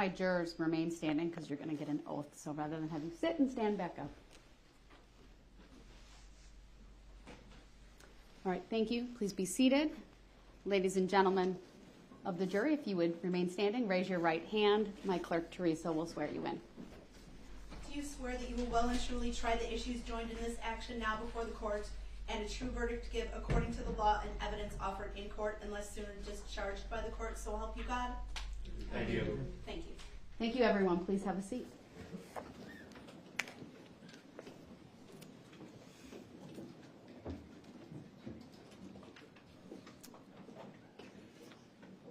certified jurors remain standing because you're going to get an oath. So rather than have you sit and stand back up. All right, thank you. Please be seated. Ladies and gentlemen of the jury, if you would remain standing, raise your right hand. My clerk, Teresa, will swear you in. Do you swear that you will well and truly try the issues joined in this action now before the court, and a true verdict to give according to the law and evidence offered in court unless sooner discharged by the court, so help you God? Thank you. Thank you. Thank you, everyone. Please have a seat.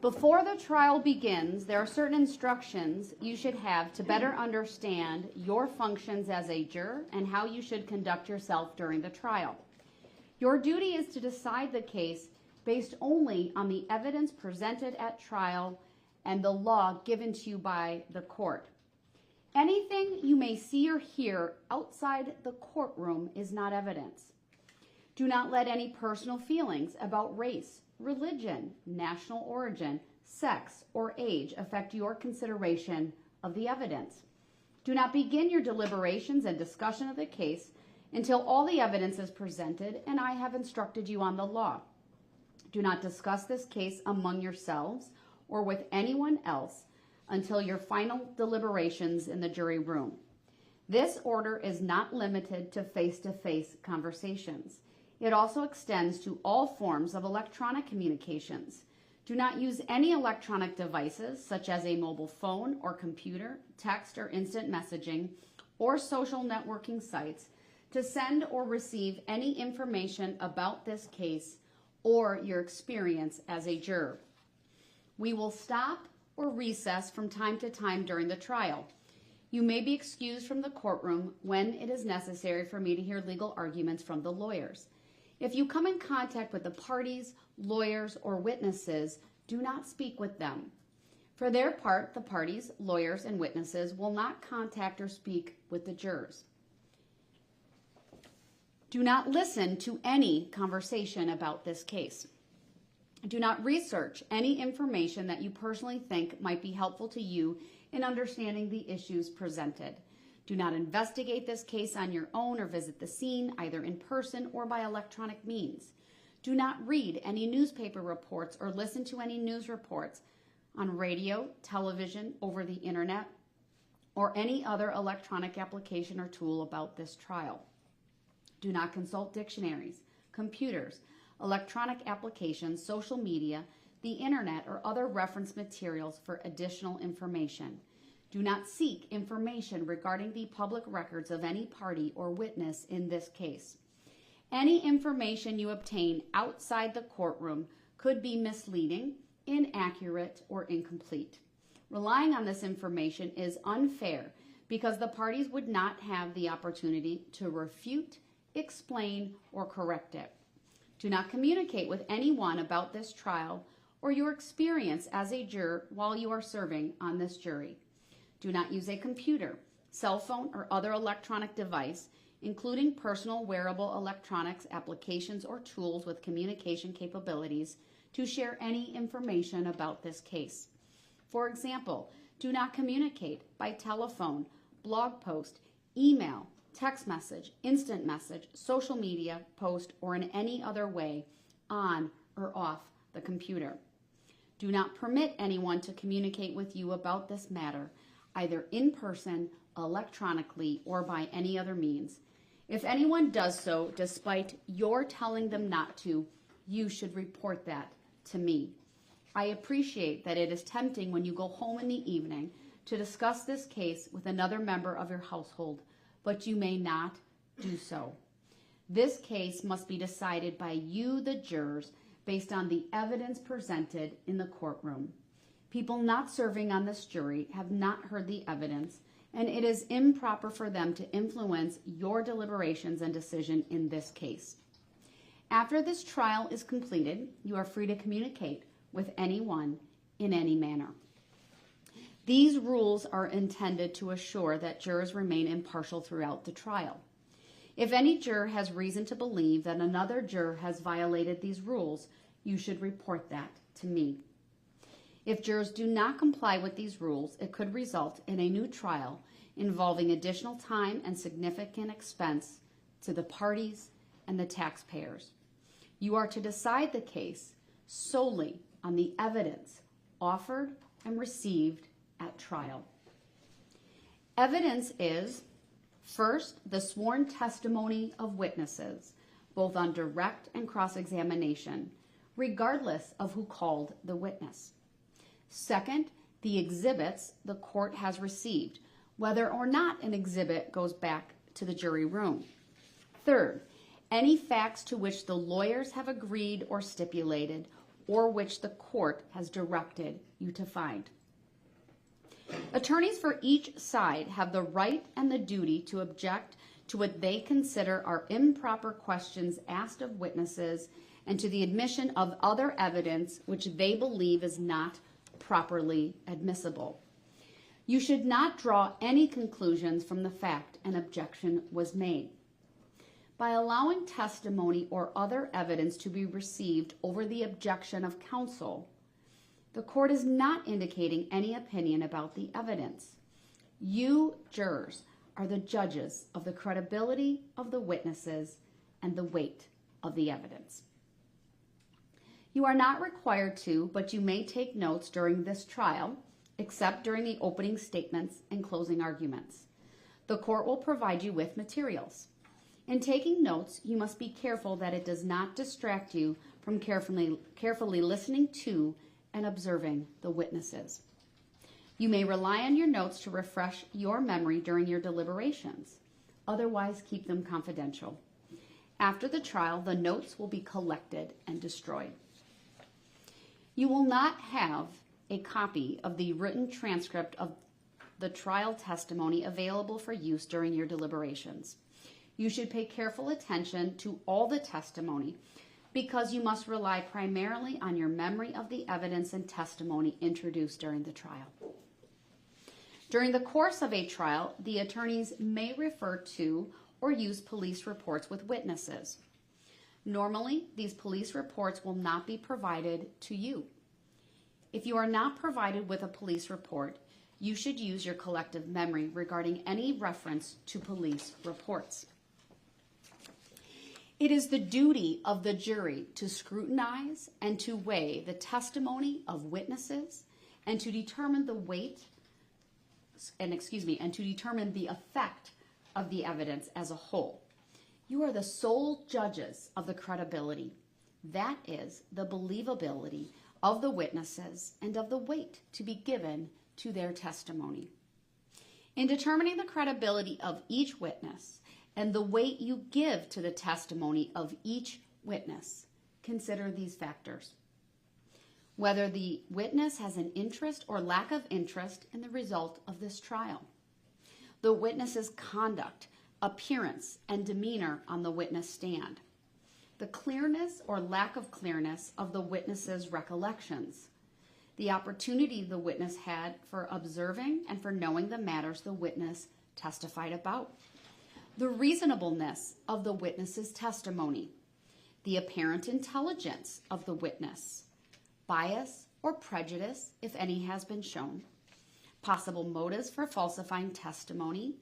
Before the trial begins, there are certain instructions you should have to better understand your functions as a juror and how you should conduct yourself during the trial. Your duty is to decide the case based only on the evidence presented at trial and the law given to you by the court. Anything you may see or hear outside the courtroom is not evidence. Do not let any personal feelings about race, religion, national origin, sex, or age affect your consideration of the evidence. Do not begin your deliberations and discussion of the case until all the evidence is presented and I have instructed you on the law. Do not discuss this case among yourselves or with anyone else until your final deliberations in the jury room. This order is not limited to face-to-face conversations. It also extends to all forms of electronic communications. Do not use any electronic devices such as a mobile phone or computer, text or instant messaging, or social networking sites to send or receive any information about this case or your experience as a juror. We will stop or recess from time to time during the trial. You may be excused from the courtroom when it is necessary for me to hear legal arguments from the lawyers. If you come in contact with the parties, lawyers, or witnesses, do not speak with them. For their part, the parties, lawyers, and witnesses will not contact or speak with the jurors. Do not listen to any conversation about this case. Do not research any information that you personally think might be helpful to you in understanding the issues presented. Do not investigate this case on your own or visit the scene, either in person or by electronic means. Do not read any newspaper reports or listen to any news reports on radio, television, over the internet, or any other electronic application or tool about this trial. Do not consult dictionaries, computers, electronic applications, social media, the internet, or other reference materials for additional information. Do not seek information regarding the public records of any party or witness in this case. Any information you obtain outside the courtroom could be misleading, inaccurate, or incomplete. Relying on this information is unfair because the parties would not have the opportunity to refute, explain, or correct it. Do not communicate with anyone about this trial or your experience as a juror while you are serving on this jury. Do not use a computer, cell phone, or other electronic device, including personal wearable electronics applications or tools with communication capabilities, to share any information about this case. For example, do not communicate by telephone, blog post, email, text message, instant message, social media, post, or in any other way on or off the computer. Do not permit anyone to communicate with you about this matter, either in person, electronically, or by any other means. If anyone does so despite your telling them not to, you should report that to me. I appreciate that it is tempting when you go home in the evening to discuss this case with another member of your household, but you may not do so. This case must be decided by you, the jurors, based on the evidence presented in the courtroom. People not serving on this jury have not heard the evidence, and it is improper for them to influence your deliberations and decision in this case. After this trial is completed, you are free to communicate with anyone in any manner. These rules are intended to assure that jurors remain impartial throughout the trial. If any juror has reason to believe that another juror has violated these rules, you should report that to me. If jurors do not comply with these rules, it could result in a new trial involving additional time and significant expense to the parties and the taxpayers. You are to decide the case solely on the evidence offered and received at trial. Evidence is, first, the sworn testimony of witnesses, both on direct and cross-examination, regardless of who called the witness. Second, the exhibits the court has received, whether or not an exhibit goes back to the jury room. Third, any facts to which the lawyers have agreed or stipulated, or which the court has directed you to find. Attorneys for each side have the right and the duty to object to what they consider are improper questions asked of witnesses and to the admission of other evidence which they believe is not properly admissible. You should not draw any conclusions from the fact an objection was made. By allowing testimony or other evidence to be received over the objection of counsel, the court is not indicating any opinion about the evidence. You, jurors, are the judges of the credibility of the witnesses and the weight of the evidence. You are not required to, but you may take notes during this trial, except during the opening statements and closing arguments. The court will provide you with materials. In taking notes, you must be careful that it does not distract you from carefully listening to and observing the witnesses. You may rely on your notes to refresh your memory during your deliberations. Otherwise, keep them confidential. After the trial, the notes will be collected and destroyed. You will not have a copy of the written transcript of the trial testimony available for use during your deliberations. You should pay careful attention to all the testimony because you must rely primarily on your memory of the evidence and testimony introduced during the trial. During the course of a trial, the attorneys may refer to or use police reports with witnesses. Normally, these police reports will not be provided to you. If you are not provided with a police report, you should use your collective memory regarding any reference to police reports. It is the duty of the jury to scrutinize and to weigh the testimony of witnesses and to determine the effect of the evidence as a whole. You are the sole judges of the credibility, that is, the believability of the witnesses and of the weight to be given to their testimony. In determining the credibility of each witness and the weight you give to the testimony of each witness, consider these factors. Whether the witness has an interest or lack of interest in the result of this trial. The witness's conduct, appearance, and demeanor on the witness stand. The clearness or lack of clearness of the witness's recollections. The opportunity the witness had for observing and for knowing the matters the witness testified about. The reasonableness of the witness's testimony. The apparent intelligence of the witness. Bias or prejudice, if any has been shown. Possible motives for falsifying testimony.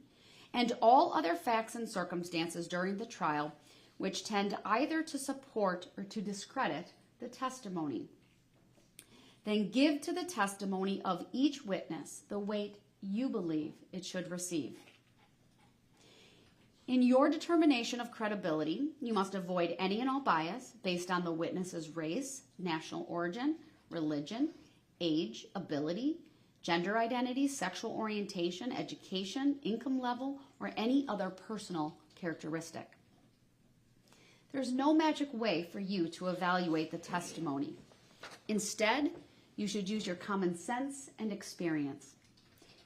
And all other facts and circumstances during the trial which tend either to support or to discredit the testimony. Then give to the testimony of each witness the weight you believe it should receive. In your determination of credibility, you must avoid any and all bias based on the witness's race, national origin, religion, age, ability, gender identity, sexual orientation, education, income level, or any other personal characteristic. There's no magic way for you to evaluate the testimony. Instead, you should use your common sense and experience.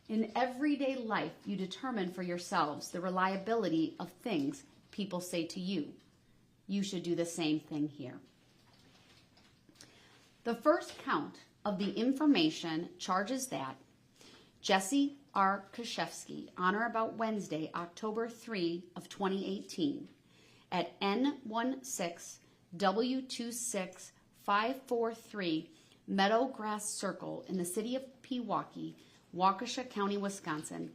In everyday life, you determine for yourselves the reliability of things people say to you. You should do the same thing here. The first count of the information charges that Jessy Kurczewski, on or about Wednesday, October 3 of 2018, at N16W26543 Meadowgrass Circle in the city of Pewaukee, Waukesha County, Wisconsin,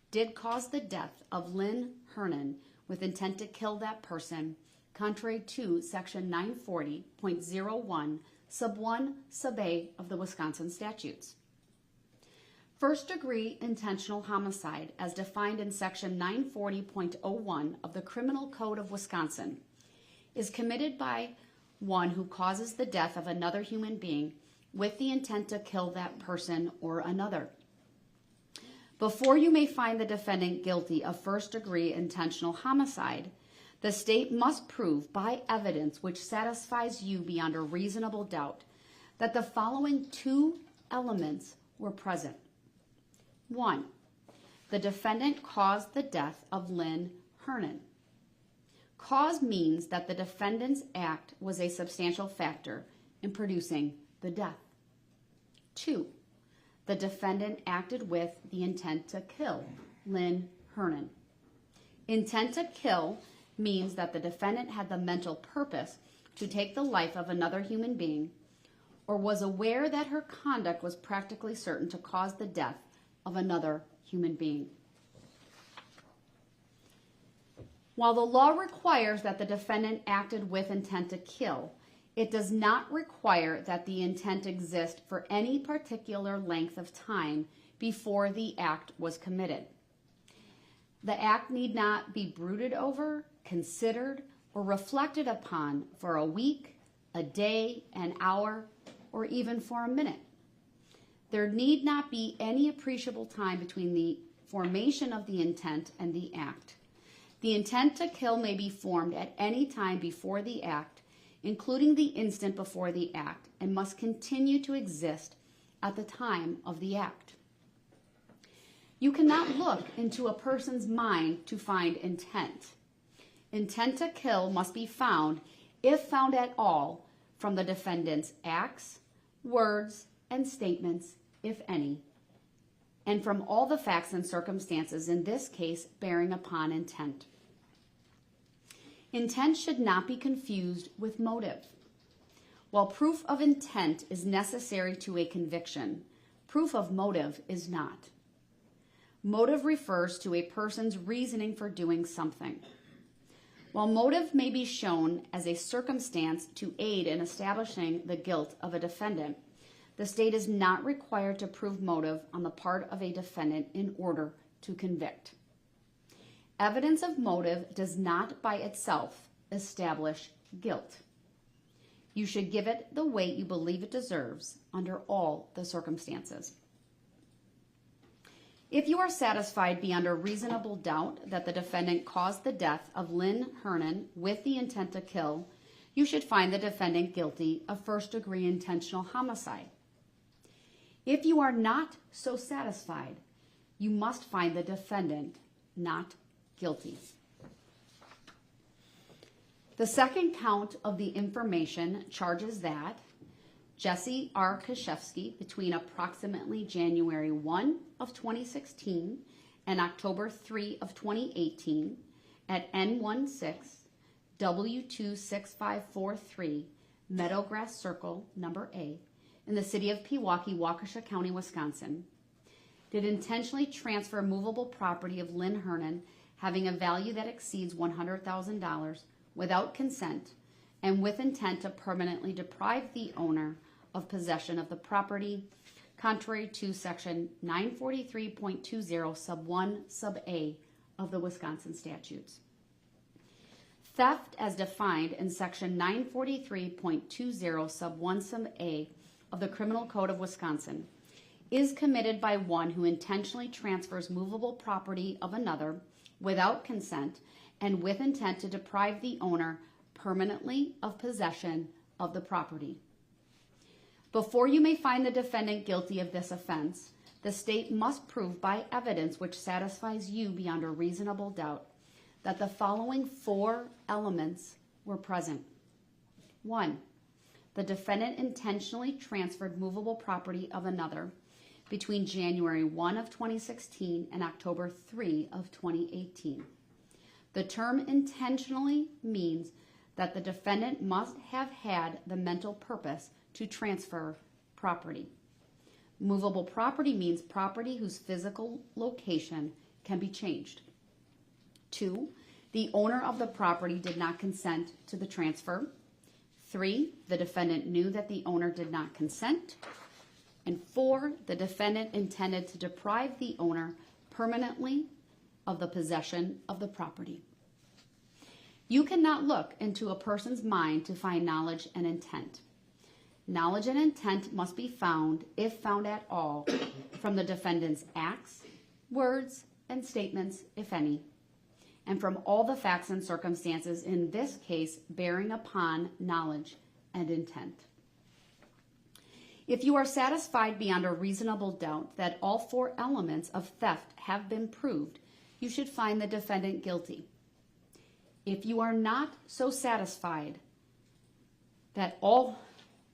did cause the death of Lynn Hernan with intent to kill that person, contrary to Section 940.01, Sub 1, Sub A of the Wisconsin statutes. First-degree intentional homicide, as defined in Section 940.01 of the Criminal Code of Wisconsin, is committed by one who causes the death of another human being with the intent to kill that person or another. Before you may find the defendant guilty of first-degree intentional homicide, the state must prove by evidence which satisfies you beyond a reasonable doubt that the following two elements were present. 1. The defendant caused the death of Lynn Hernan. Cause means that the defendant's act was a substantial factor in producing the death. 2. The defendant acted with the intent to kill Lynn Hernan. Intent to kill means that the defendant had the mental purpose to take the life of another human being or was aware that her conduct was practically certain to cause the death of another human being. While the law requires that the defendant acted with intent to kill, it does not require that the intent exist for any particular length of time before the act was committed. The act need not be brooded over, considered, or reflected upon for a week, a day, an hour, or even for a minute. There need not be any appreciable time between the formation of the intent and the act. The intent to kill may be formed at any time before the act, including the instant before the act, and must continue to exist at the time of the act. You cannot look into a person's mind to find intent. Intent to kill must be found, if found at all, from the defendant's acts, words, and statements, if any, and from all the facts and circumstances in this case bearing upon intent. Intent should not be confused with motive. While proof of intent is necessary to a conviction, proof of motive is not. Motive refers to a person's reasoning for doing something. While motive may be shown as a circumstance to aid in establishing the guilt of a defendant, the state is not required to prove motive on the part of a defendant in order to convict. Evidence of motive does not by itself establish guilt. You should give it the weight you believe it deserves under all the circumstances. If you are satisfied beyond a reasonable doubt that the defendant caused the death of Lynn Hernan with the intent to kill, you should find the defendant guilty of first-degree intentional homicide. If you are not so satisfied, you must find the defendant not guilty. The second count of the information charges that Jessy Kurczewski, between approximately January 1 of 2016 and October 3 of 2018 at N16 W26543 Meadowgrass Circle, number A, in the city of Pewaukee, Waukesha County, Wisconsin, did intentionally transfer movable property of Lynn Hernan having a value that exceeds $100,000 without consent and with intent to permanently deprive the owner of possession of the property, contrary to Section 943.20 Sub 1 Sub A of the Wisconsin statutes. Theft, as defined in Section 943.20 Sub 1 Sub A of the Criminal Code of Wisconsin, is committed by one who intentionally transfers movable property of another without consent and with intent to deprive the owner permanently of possession of the property. Before you may find the defendant guilty of this offense, the state must prove by evidence which satisfies you beyond a reasonable doubt that the following four elements were present. 1. The defendant intentionally transferred movable property of another between January 1 of 2016 and October 3 of 2018. The term intentionally means that the defendant must have had the mental purpose to transfer property. Movable property means property whose physical location can be changed. 2, the owner of the property did not consent to the transfer. 3, the defendant knew that the owner did not consent. And 4, the defendant intended to deprive the owner permanently of the possession of the property. You cannot look into a person's mind to find knowledge and intent. Knowledge and intent must be found, if found at all, from the defendant's acts, words, and statements, if any, and from all the facts and circumstances in this case bearing upon knowledge and intent. If you are satisfied beyond a reasonable doubt that all 4 elements of theft have been proved, you should find the defendant guilty. If you are not so satisfied that all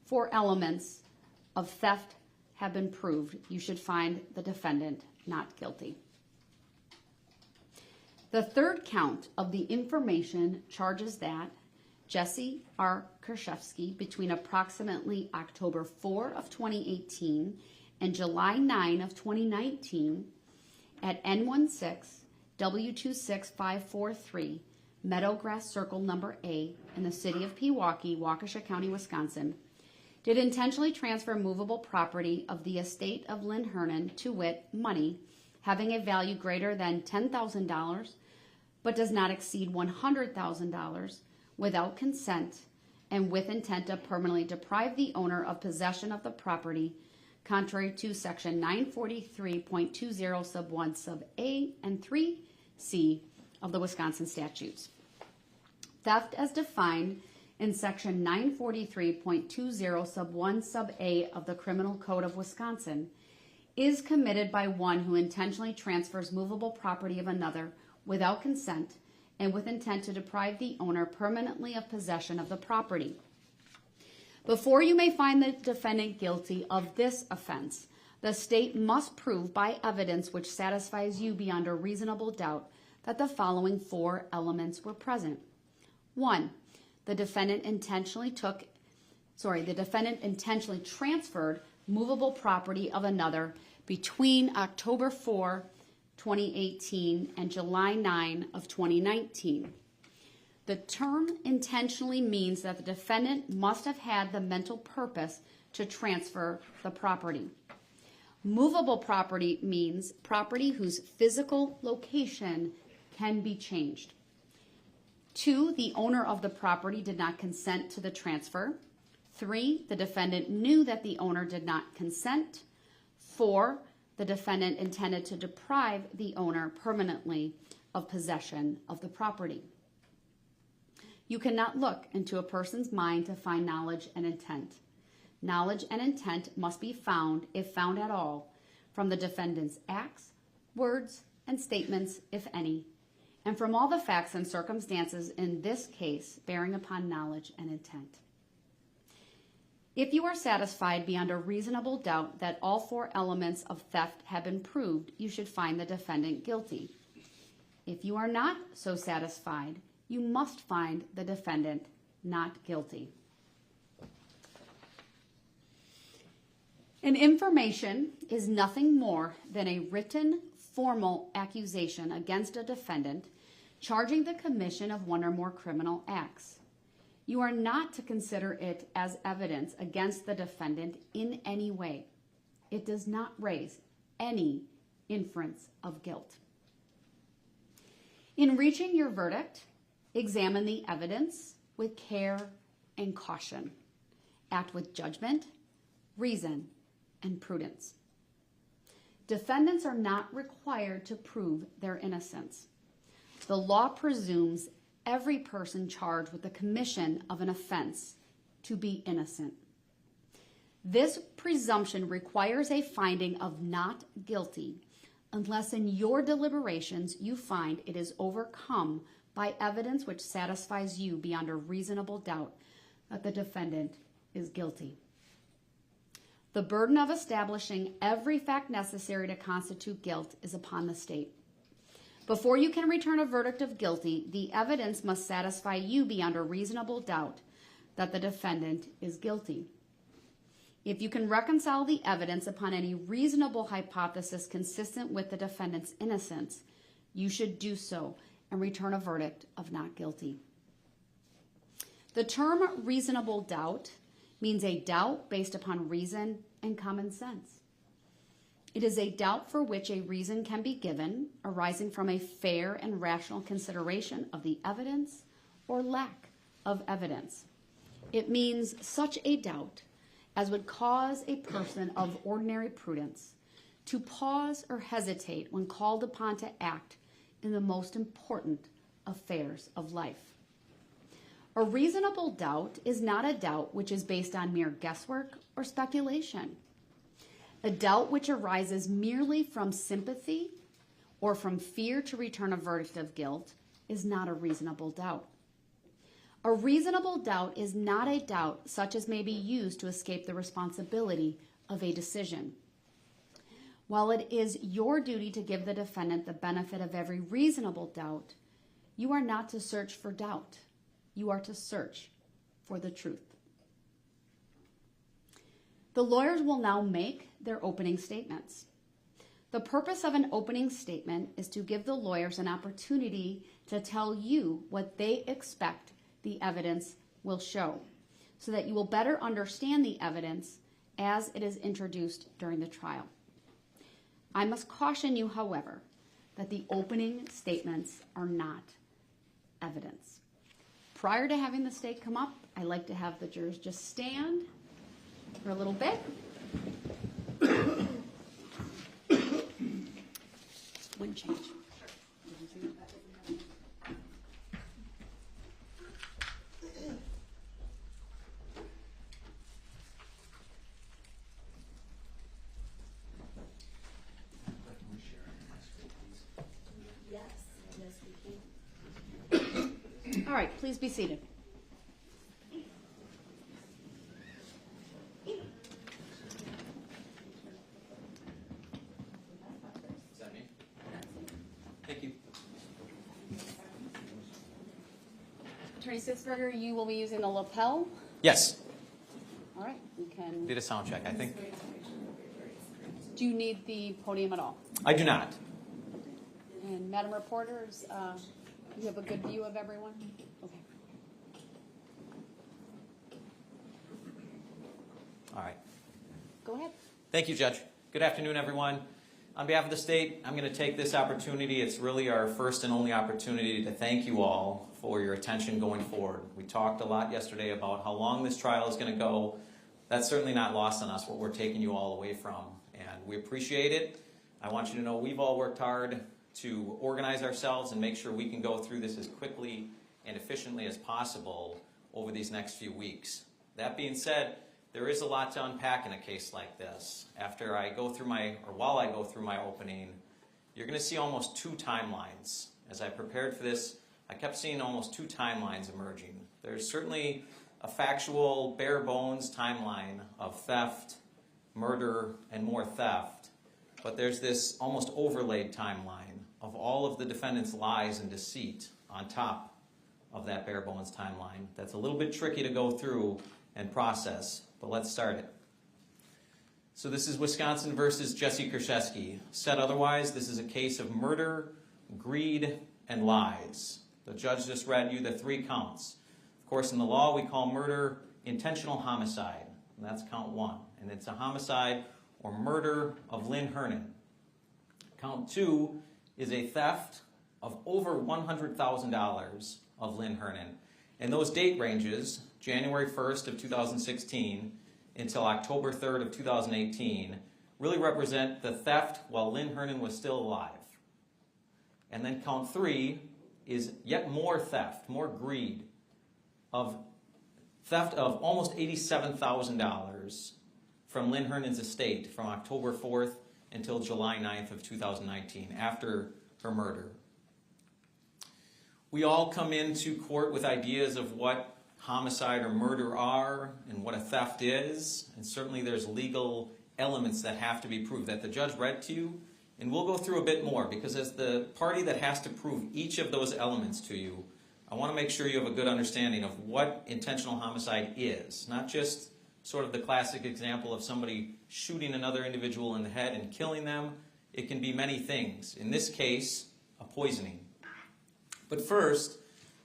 4 elements of theft have been proved, you should find the defendant not guilty. The 3rd count of the information charges that Jessy Kurczewski, between approximately October 4 of 2018 and July 9 of 2019, at N16 W26543 Meadowgrass Circle Number A in the city of Pewaukee, Waukesha County, Wisconsin, did intentionally transfer movable property of the estate of Lynn Hernan, to wit, money, having a value greater than $10,000, but does not exceed $100,000, without consent and with intent to permanently deprive the owner of possession of the property, contrary to Section 943.20 sub 1 sub A and 3C of the Wisconsin statutes. Theft as defined in Section 943.20 sub 1 sub A of the Criminal Code of Wisconsin is committed by one who intentionally transfers movable property of another without consent and with intent to deprive the owner permanently of possession of the property. Before you may find the defendant guilty of this offense, the state must prove by evidence which satisfies you beyond a reasonable doubt that the following 4 elements were present. 1, the defendant intentionally transferred movable property of another between October 4, 2018 and July 9 of 2019. The term intentionally means that the defendant must have had the mental purpose to transfer the property. Movable property means property whose physical location can be changed. 2, the owner of the property did not consent to the transfer. 3, the defendant knew that the owner did not consent. 4, the defendant intended to deprive the owner permanently of possession of the property. You cannot look into a person's mind to find knowledge and intent. Knowledge and intent must be found, if found at all, from the defendant's acts, words, and statements, if any, and from all the facts and circumstances in this case bearing upon knowledge and intent. If you are satisfied beyond a reasonable doubt that all 4 elements of theft have been proved, you should find the defendant guilty. If you are not so satisfied, you must find the defendant not guilty. An information is nothing more than a written, formal accusation against a defendant charging the commission of one or more criminal acts. You are not to consider it as evidence against the defendant in any way. It does not raise any inference of guilt. In reaching your verdict, examine the evidence with care and caution. Act with judgment, reason, and prudence. Defendants are not required to prove their innocence. The law presumes every person charged with the commission of an offense to be innocent. This presumption requires a finding of not guilty unless in your deliberations you find it is overcome by evidence which satisfies you beyond a reasonable doubt that the defendant is guilty. The burden of establishing every fact necessary to constitute guilt is upon the state. Before you can return a verdict of guilty, the evidence must satisfy you beyond a reasonable doubt that the defendant is guilty. If you can reconcile the evidence upon any reasonable hypothesis consistent with the defendant's innocence, you should do so and return a verdict of not guilty. The term reasonable doubt means a doubt based upon reason and common sense. It is a doubt for which a reason can be given arising from a fair and rational consideration of the evidence or lack of evidence. It means such a doubt as would cause a person of ordinary prudence to pause or hesitate when called upon to act in the most important affairs of life. A reasonable doubt is not a doubt which is based on mere guesswork or speculation. A doubt which arises merely from sympathy or from fear to return a verdict of guilt is not a reasonable doubt. A reasonable doubt is not a doubt such as may be used to escape the responsibility of a decision. While it is your duty to give the defendant the benefit of every reasonable doubt, you are not to search for doubt. You are to search for the truth. The lawyers will now make their opening statements. The purpose of an opening statement is to give the lawyers an opportunity to tell you what they expect the evidence will show, so that you will better understand the evidence as it is introduced during the trial. I must caution you, however, that the opening statements are not evidence. Prior to having the state come up, I like to have the jurors just stand for a little bit. Wind change. All right, please be seated. Is that me? Thank you. Attorney Sitzberger, you will be using the lapel. Yes. All right, you can. Did a sound check, I think. Do you need the podium at all? I do not. And Madam Reporters, you have a good view of everyone? Okay. All right. Go ahead. Thank you, Judge. Good afternoon, everyone. On behalf of the state, I'm going to take this opportunity. It's really our first and only opportunity to thank you all for your attention going forward. We talked a lot yesterday about how long this trial is going to go. That's certainly not lost on us, what we're taking you all away from. And we appreciate it. I want you to know we've all worked hard to organize ourselves and make sure we can go through this as quickly and efficiently as possible over these next few weeks. That being said, there is a lot to unpack in a case like this. While I go through my opening, you're going to see almost two timelines. As I prepared for this, I kept seeing almost two timelines emerging. There's certainly a factual, bare bones timeline of theft, murder, and more theft. But there's this almost overlaid timeline of all of the defendant's lies and deceit on top of that bare bones timeline. That's a little bit tricky to go through and process, but let's start it. So this is Wisconsin versus Jessy Kurczewski. Said otherwise, this is a case of murder, greed, and lies. The judge just read you the 3 counts. Of course, in the law, we call murder intentional homicide, and that's count 1. And it's a homicide or murder of Lynn Hernan. Count 2 is a theft of over $100,000 of Lynn Hernan. And those date ranges, January 1st of 2016 until October 3rd of 2018, really represent the theft while Lynn Hernan was still alive. And then count 3 is yet more theft, more greed, of theft of almost $87,000 from Lynn Hernan's estate from October 4th until July 9th of 2019, after her murder. We all come into court with ideas of what homicide or murder are and what a theft is, and certainly there's legal elements that have to be proved that the judge read to you, and we'll go through a bit more, because as the party that has to prove each of those elements to you, I want to make sure you have a good understanding of what intentional homicide is, not just sort of the classic example of somebody shooting another individual in the head and killing them. It can be many things. In this case, a poisoning. But first,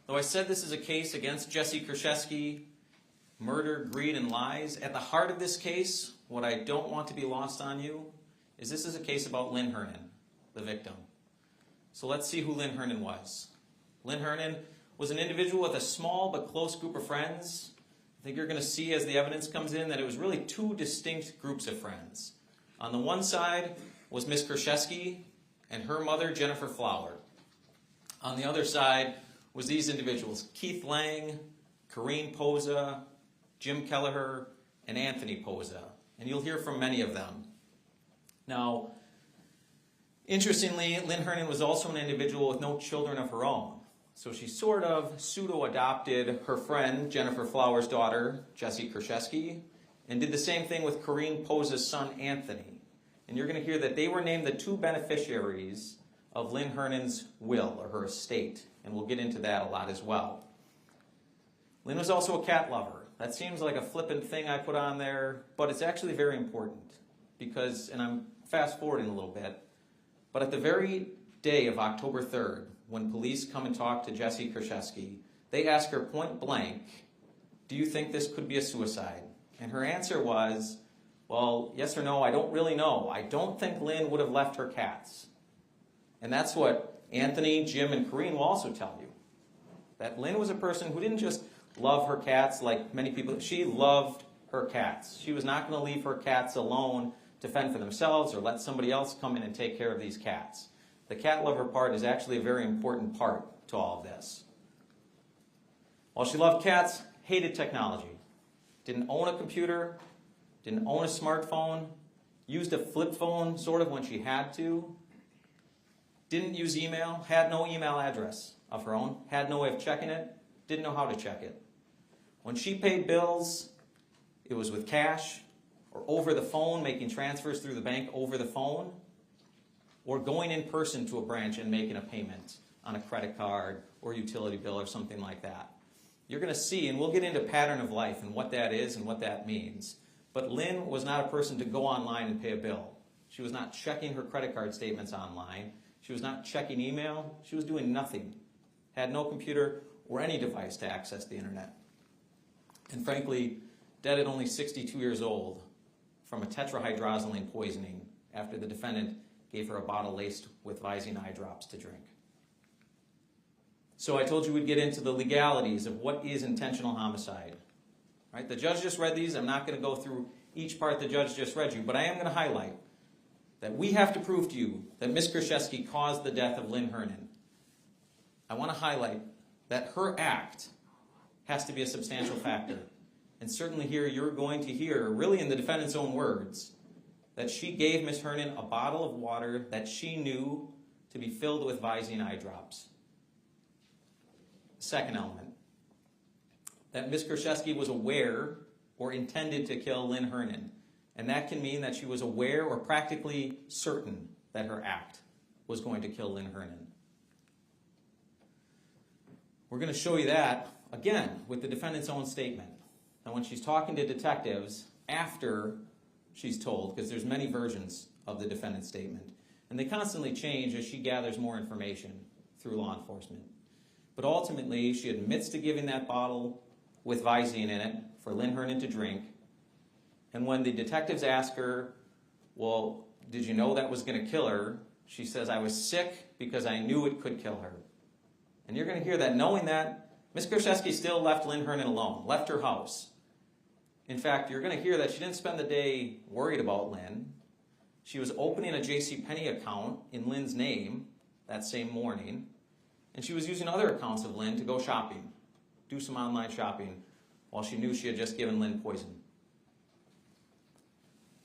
though I said this is a case against Jessy Kurczewski, murder, greed, and lies, at the heart of this case, what I don't want to be lost on you is this is a case about Lynn Hernon, the victim. So let's see who Lynn Hernon was. Lynn Hernon was an individual with a small but close group of friends. I think you're going to see as the evidence comes in that it was really two distinct groups of friends. On the one side was Miss Kurczewski and her mother, Jennifer Flower. On the other side was these individuals, Keith Lang, Corrine Poza, Jim Kelleher, and Anthony Poza. And you'll hear from many of them. Now, interestingly, Lynn Hernon was also an individual with no children of her own. So she sort of pseudo-adopted her friend, Jennifer Flower's daughter, Jessy Kurczewski, and did the same thing with Corrine Poza's son, Anthony. And you're going to hear that they were named the two beneficiaries of Lynn Hernon's will, or her estate. And we'll get into that a lot as well. Lynn was also a cat lover. That seems like a flippant thing I put on there, but it's actually very important. Because, and I'm fast forwarding a little bit, but at the very day of October 3rd, when police come and talk to Jessy Kurczewski, they ask her point blank, do you think this could be a suicide? And her answer was, well, yes or no, I don't really know. I don't think Lynn would have left her cats. And that's what Anthony, Jim, and Corrine will also tell you. That Lynn was a person who didn't just love her cats like many people. She loved her cats. She was not going to leave her cats alone to fend for themselves or let somebody else come in and take care of these cats. The cat lover part is actually a very important part to all of this. While she loved cats, hated technology. Didn't own a computer, didn't own a smartphone, used a flip phone sort of when she had to, didn't use email, had no email address of her own, had no way of checking it, didn't know how to check it. When she paid bills, it was with cash or over the phone, making transfers through the bank over the phone, or going in person to a branch and making a payment on a credit card or utility bill or something like that. You're going to see, and we'll get into pattern of life and what that is and what that means. But Lynn was not a person to go online and pay a bill. She was not checking her credit card statements online. She was not checking email. She was doing nothing. Had no computer or any device to access the internet. And frankly, dead at only 62 years old from a tetrahydrozoline poisoning after the defendant gave her a bottle laced with Visine eye drops to drink. So I told you we'd get into the legalities of what is intentional homicide. Right? The judge just read these. I'm not going to go through each part the judge just read you, but I am going to highlight that we have to prove to you that Ms. Kurczewski caused the death of Lynn Hernon. I want to highlight that her act has to be a substantial factor. And certainly here you're going to hear, really in the defendant's own words, that she gave Ms. Hernon a bottle of water that she knew to be filled with Visine eye drops. Second element, that Ms. Kurczewski was aware or intended to kill Lynn Hernon. And that can mean that she was aware or practically certain that her act was going to kill Lynn Hernon. We're going to show you that, again, with the defendant's own statement. And when she's talking to detectives after she's told, because there's many versions of the defendant's statement, and they constantly change as she gathers more information through law enforcement. But ultimately, she admits to giving that bottle with Visine in it for Lynn Hernon to drink. And when the detectives ask her, well, did you know that was going to kill her? She says, I was sick because I knew it could kill her. And you're going to hear that knowing that, Ms. Kurczewski still left Lynn Hernon alone, left her house. In fact, you're going to hear that she didn't spend the day worried about Lynn. She was opening a JCPenney account in Lynn's name that same morning. And she was using other accounts of Lynn to go shopping, do some online shopping, while she knew she had just given Lynn poison.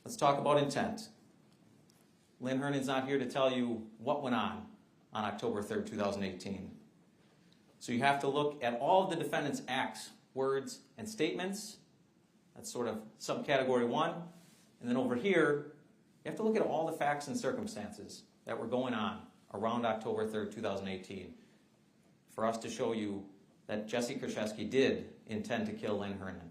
Let's talk about intent. Lynn Hernon's not here to tell you what went on October 3rd, 2018. So you have to look at all of the defendant's acts, words, and statements. That's sort of subcategory 1. And then over here, you have to look at all the facts and circumstances that were going on around October 3rd, 2018 for us to show you that Jessy Kurczewski did intend to kill Lynn Hernon.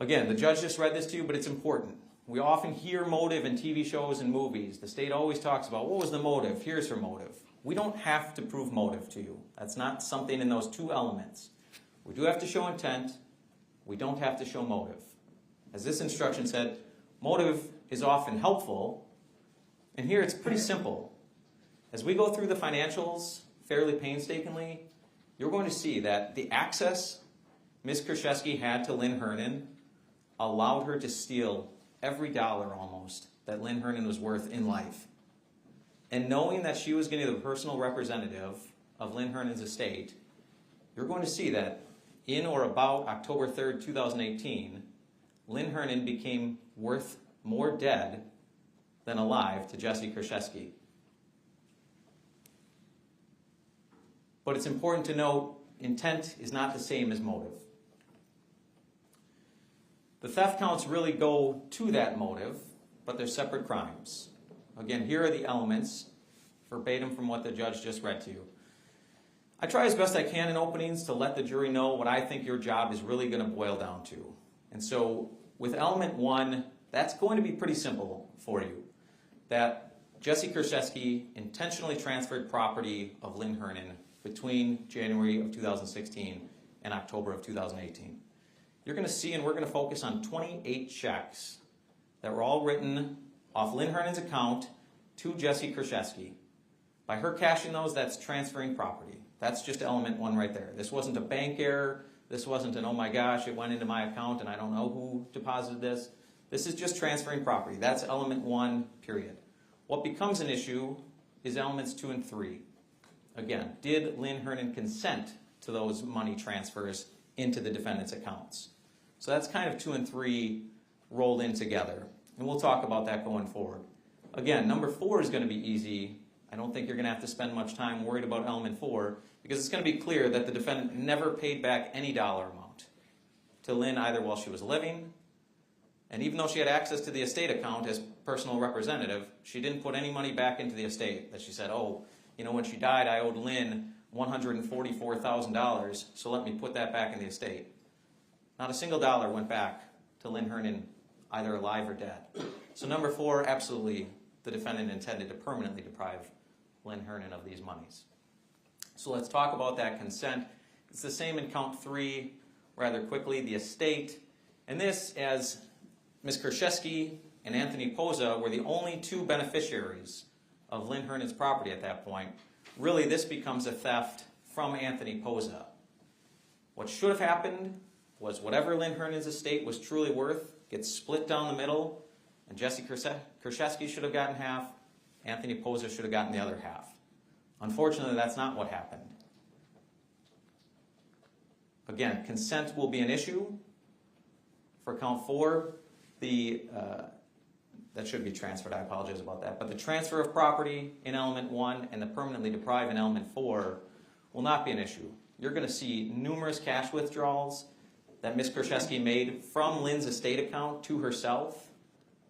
Again, the judge just read this to you, but it's important. We often hear motive in TV shows and movies. The state always talks about, what was the motive? Here's her motive. We don't have to prove motive to you. That's not something in those two elements. We do have to show intent. We don't have to show motive. As this instruction said, motive is often helpful. And here it's pretty simple. As we go through the financials fairly painstakingly, you're going to see that the access Ms. Kurczewski had to Lynn Hernon allowed her to steal every dollar almost that Lynn Hernon was worth in life. And knowing that she was going to be the personal representative of Lynn Hernon's estate, you're going to see that in or about October 3rd, 2018, Lynn Hernon became worth more dead than alive to Jessy Kurczewski. But it's important to note, intent is not the same as motive. The theft counts really go to that motive, but they're separate crimes. Again, here are the elements, verbatim from what the judge just read to you. I try as best I can in openings to let the jury know what I think your job is really going to boil down to. And so with element 1, that's going to be pretty simple for you. That Jessy Kurczewski intentionally transferred property of Lynn Hernon between January of 2016 and October of 2018. You're going to see, and we're going to focus on 28 checks that were all written off Lynn Hernon's account to Jessy Kurczewski. By her cashing those, that's transferring property. That's just element 1 right there. This wasn't a bank error. This wasn't an, oh my gosh, it went into my account and I don't know who deposited this. This is just transferring property. That's element 1, period. What becomes an issue is elements 2 and 3. Again, did Lynn Hernon consent to those money transfers into the defendant's accounts? So that's kind of 2 and 3 rolled in together. And we'll talk about that going forward. Again, number 4 is going to be easy. I don't think you're going to have to spend much time worried about element 4 because it's going to be clear that the defendant never paid back any dollar amount to Lynn either while she was living, and even though she had access to the estate account as personal representative, she didn't put any money back into the estate. That she said, oh, you know, when she died, I owed Lynn $144,000, so let me put that back in the estate. Not a single dollar went back to Lynn Hernon, either alive or dead. So number 4, absolutely, the defendant intended to permanently deprive Lynn Hernon of these monies. So let's talk about that consent. It's the same in count 3, rather quickly, the estate. And this, as Ms. Kurczewski and Anthony Poza were the only 2 beneficiaries of Lynn Hernon's property at that point, really this becomes a theft from Anthony Poza. What should have happened was whatever Lynn Hernon's estate was truly worth gets split down the middle, and Jessy Kurczewski should have gotten half, Anthony Poza should have gotten the other half. Unfortunately, that's not what happened. Again, consent will be an issue. For count 4, that should be transferred, I apologize about that, but the transfer of property in element 1 and the permanently deprive in element 4 will not be an issue. You're going to see numerous cash withdrawals that Ms. Kurczewski made from Lynn's estate account to herself,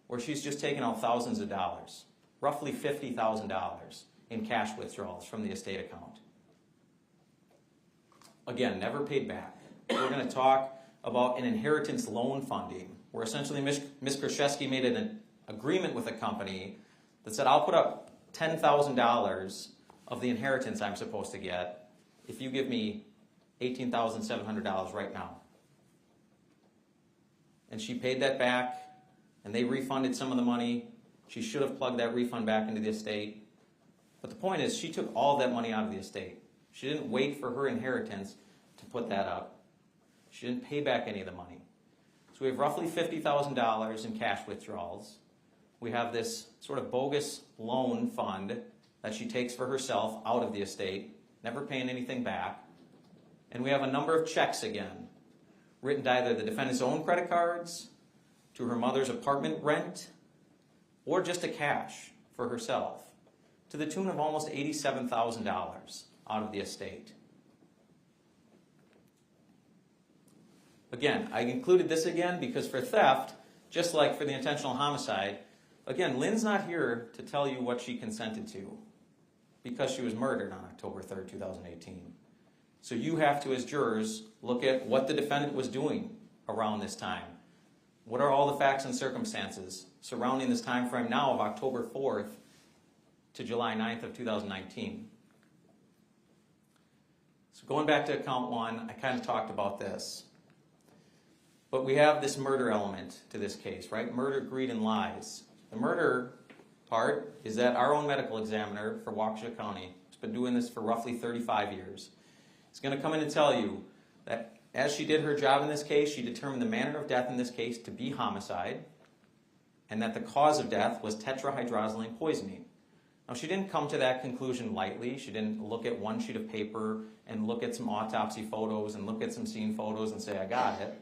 where she's just taken out thousands of dollars, roughly $50,000 in cash withdrawals from the estate account. Again, never paid back. We're going to talk about an inheritance loan funding, where essentially Ms. Kurczewski made an agreement with a company that said, I'll put up $10,000 of the inheritance I'm supposed to get if you give me $18,700 right now. And she paid that back, and they refunded some of the money. She should have plugged that refund back into the estate. But the point is, she took all of that money out of the estate. She didn't wait for her inheritance to put that up. She didn't pay back any of the money. So we have roughly $50,000 in cash withdrawals. We have this sort of bogus loan fund that she takes for herself out of the estate, never paying anything back. And we have a number of checks again, written to either the defendant's own credit cards, to her mother's apartment rent, or just to cash for herself, to the tune of almost $87,000 out of the estate. Again, I included this again because for theft, just like for the intentional homicide, again, Lynn's not here to tell you what she consented to because she was murdered on October 3rd, 2018. So you have to, as jurors, look at what the defendant was doing around this time. What are all the facts and circumstances surrounding this time frame now of October 4th to July 9th of 2019? So going back to count one, I kind of talked about this. But we have this murder element to this case, right? Murder, greed, and lies. The murder part is that our own medical examiner for Waukesha County has been doing this for roughly 35 years. He's going to come in and tell you that as she did her job in this case, she determined the manner of death in this case to be homicide, and that the cause of death was tetrahydrozoline poisoning. Now, she didn't come to that conclusion lightly. She didn't look at one sheet of paper and look at some autopsy photos and look at some scene photos and say, I got it.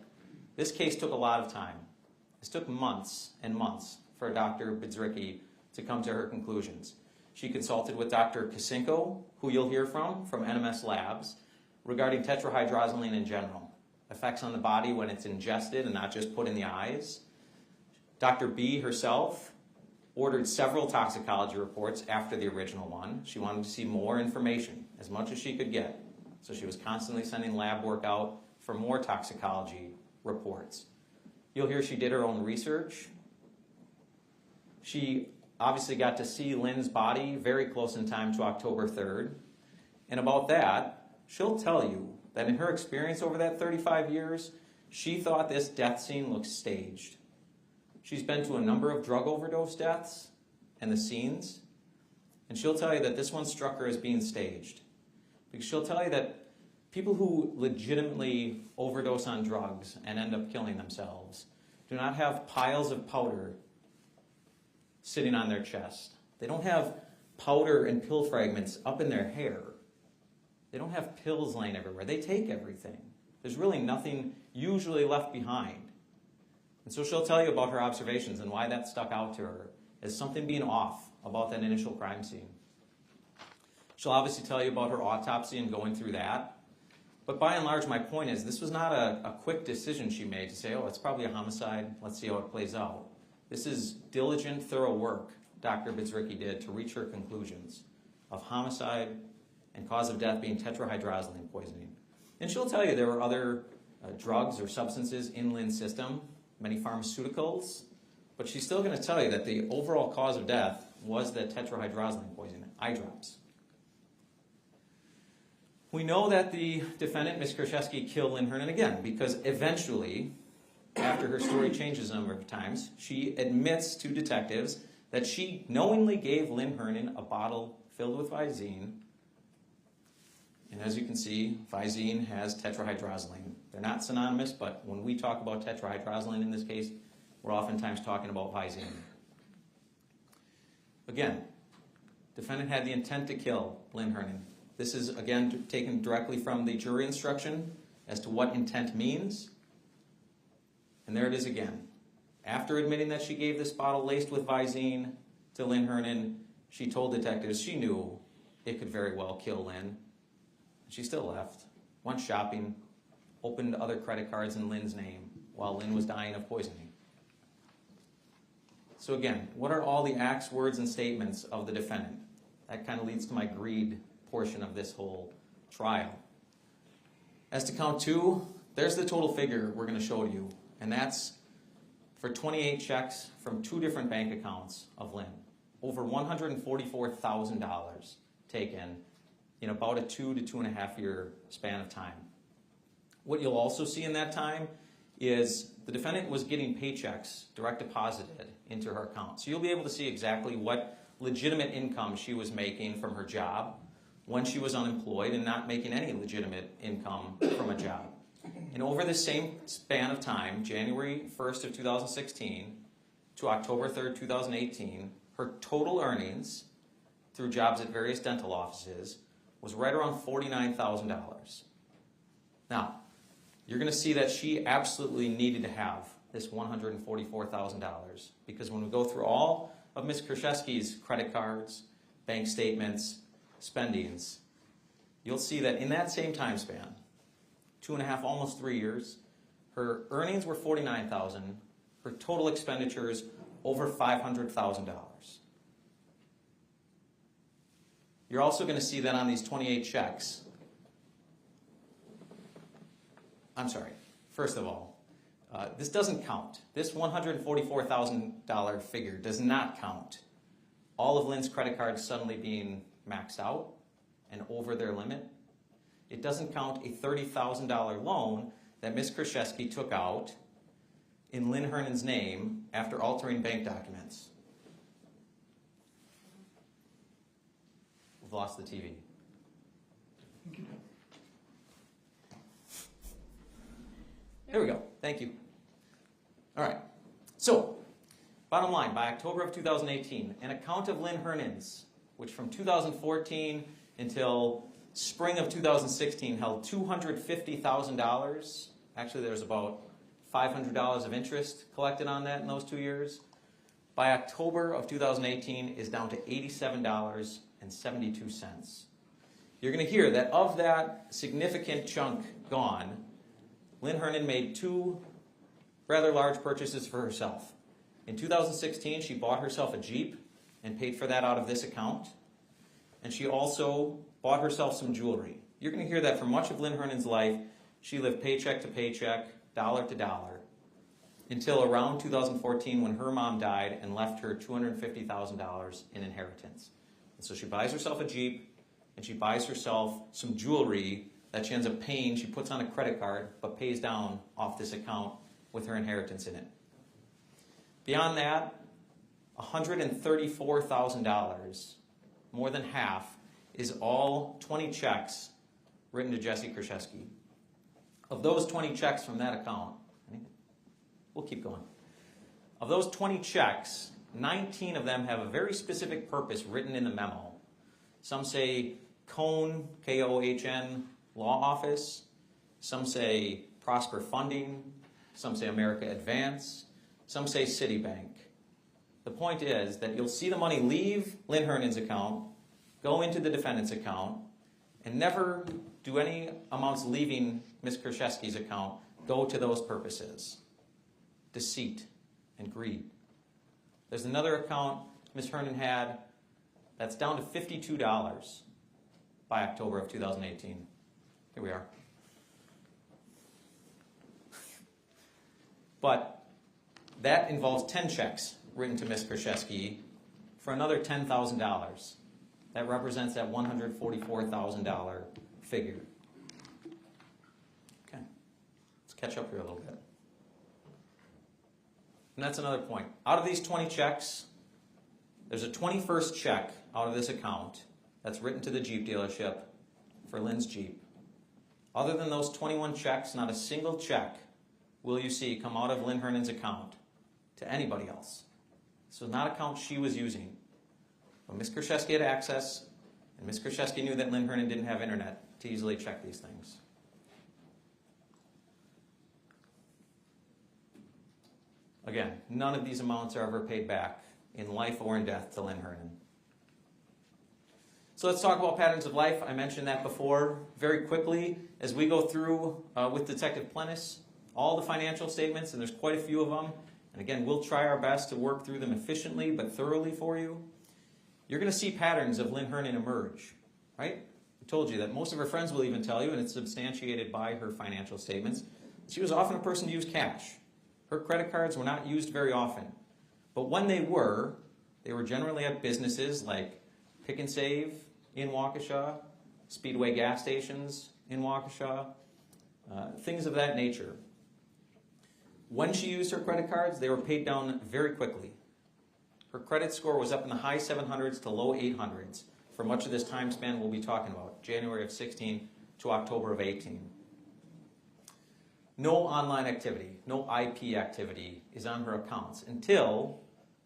This case took a lot of time. This took months and months for Dr. Kurczewski to come to her conclusions. She consulted with Dr. Kasinko, who you'll hear from NMS Labs, regarding tetrahydrozoline in general, effects on the body when it's ingested and not just put in the eyes. Dr. B herself ordered several toxicology reports after the original one. She wanted to see more information, as much as she could get. So she was constantly sending lab work out for more toxicology reports. You'll hear she did her own research. She obviously got to see Lynn's body very close in time to October 3rd. And about that, she'll tell you that in her experience over that 35 years, she thought this death scene looked staged. She's been to a number of drug overdose deaths and the scenes, and she'll tell you that this one struck her as being staged. Because she'll tell you that people who legitimately overdose on drugs and end up killing themselves do not have piles of powder sitting on their chest. They don't have powder and pill fragments up in their hair. They don't have pills laying everywhere. They take everything. There's really nothing usually left behind. And so she'll tell you about her observations and why that stuck out to her as something being off about that initial crime scene. She'll obviously tell you about her autopsy and going through that. But by and large, my point is this was not a quick decision she made to say, oh, it's probably a homicide. Let's see how it plays out. This is diligent, thorough work Dr. Kurczewski did to reach her conclusions of homicide and cause of death being tetrahydrozoline poisoning. And she'll tell you there were other drugs or substances in Lynn's system, many pharmaceuticals, but she's still going to tell you that the overall cause of death was that tetrahydrozoline poisoning, eye drops. We know that the defendant, Ms. Kurczewski, killed Lynn Hernan again because eventually, after her story changes a number of times, she admits to detectives that she knowingly gave Lynn Hernan a bottle filled with Visine. And as you can see, Visine has tetrahydrozoline. They're not synonymous, but when we talk about tetrahydrozoline in this case, we're oftentimes talking about Visine. Again, defendant had the intent to kill Lynn Hernan. This is, again, taken directly from the jury instruction as to what intent means. And there it is again. After admitting that she gave this bottle laced with Visine to Lynn Hernan, she told detectives she knew it could very well kill Lynn. She still left, went shopping, opened other credit cards in Lynn's name while Lynn was dying of poisoning. So again, what are all the acts, words, and statements of the defendant? That kind of leads to my greed portion of this whole trial. As to count two, there's the total figure we're going to show you, and that's for 28 checks from two different bank accounts of Lynn. Over $144,000 taken in about a 2 to 2.5 year span of time. What you'll also see in that time is the defendant was getting paychecks direct deposited into her account. So you'll be able to see exactly what legitimate income she was making from her job when she was unemployed and not making any legitimate income from a job. And over the same span of time, January 1st of 2016 to October 3rd, 2018, her total earnings through jobs at various dental offices was right around $49,000. Now, you're going to see that she absolutely needed to have this $144,000 because when we go through all of Ms. Kurczewski's credit cards, bank statements, spendings, you'll see that in that same time span, 2.5, almost 3 years, her earnings were $49,000, her total expenditures over $500,000. You're also going to see that on these 28 checks. I'm sorry, first of all, This doesn't count. This $144,000 figure does not count all of Lynn's credit cards suddenly being maxed out and over their limit. It doesn't count a $30,000 loan that Ms. Kurczewski took out in Lynn Hernan's name after altering bank documents. We've lost the TV. There we go. Thank you. All right. So, bottom line, by October of 2018, an account of Lynn Hernan's, which from 2014 until spring of 2016 held $250,000. Actually, there's about $500 of interest collected on that in those 2 years. By October of 2018 is down to $87.72. You're going to hear that of that significant chunk gone, Lynn Hernan made two rather large purchases for herself. In 2016, she bought herself a Jeep and paid for that out of this account. And she also bought herself some jewelry. You're going to hear that for much of Lynn Hernan's life, she lived paycheck to paycheck, dollar to dollar, until around 2014 when her mom died and left her $250,000 in inheritance. And so she buys herself a Jeep, and she buys herself some jewelry that she ends up paying. She puts on a credit card, but pays down off this account with her inheritance in it. Beyond that, $134,000, more than half, is all 20 checks written to Jessy Kurczewski. Of those 20 checks from that account, we'll keep going. Of those 20 checks, 19 of them have a very specific purpose written in the memo. Some say Kohn, K-O-H-N, Law Office. Some say Prosper Funding. Some say America Advance. Some say Citibank. The point is that you'll see the money leave Lynn Hernan's account, go into the defendant's account, and never do any amounts leaving Ms. Kurczewski's account go to those purposes. Deceit and greed. There's another account Ms. Hernan had that's down to $52 by October of 2018. Here we are. But that involves 10 checks written to Ms. Kurczewski for another $10,000. That represents that $144,000 figure. Okay, let's catch up here a little bit. And that's another point. Out of these 20 checks, there's a 21st check out of this account that's written to the Jeep dealership for Lynn's Jeep. Other than those 21 checks, not a single check will you see come out of Lynn Hernan's account to anybody else. This was not an account she was using. But Ms. Kurczewski had access, and Ms. Kurczewski knew that Lynn Hernan didn't have internet to easily check these things. Again, none of these amounts are ever paid back in life or in death to Lynn Hernan. So let's talk about patterns of life. I mentioned that before. Very quickly, as we go through with Detective Plennis, all the financial statements, and there's quite a few of them, and again, we'll try our best to work through them efficiently but thoroughly for you. You're going to see patterns of Lynn Hernan emerge, right? I told you that most of her friends will even tell you, and it's substantiated by her financial statements, she was often a person to use cash. Her credit cards were not used very often. But when they were generally at businesses like Pick and Save in Waukesha, Speedway gas stations in Waukesha, things of that nature. When she used her credit cards, they were paid down very quickly. Her credit score was up in the high 700s to low 800s for much of this time span we'll be talking about, January of 16 to October of 18. No online activity, no IP activity is on her accounts until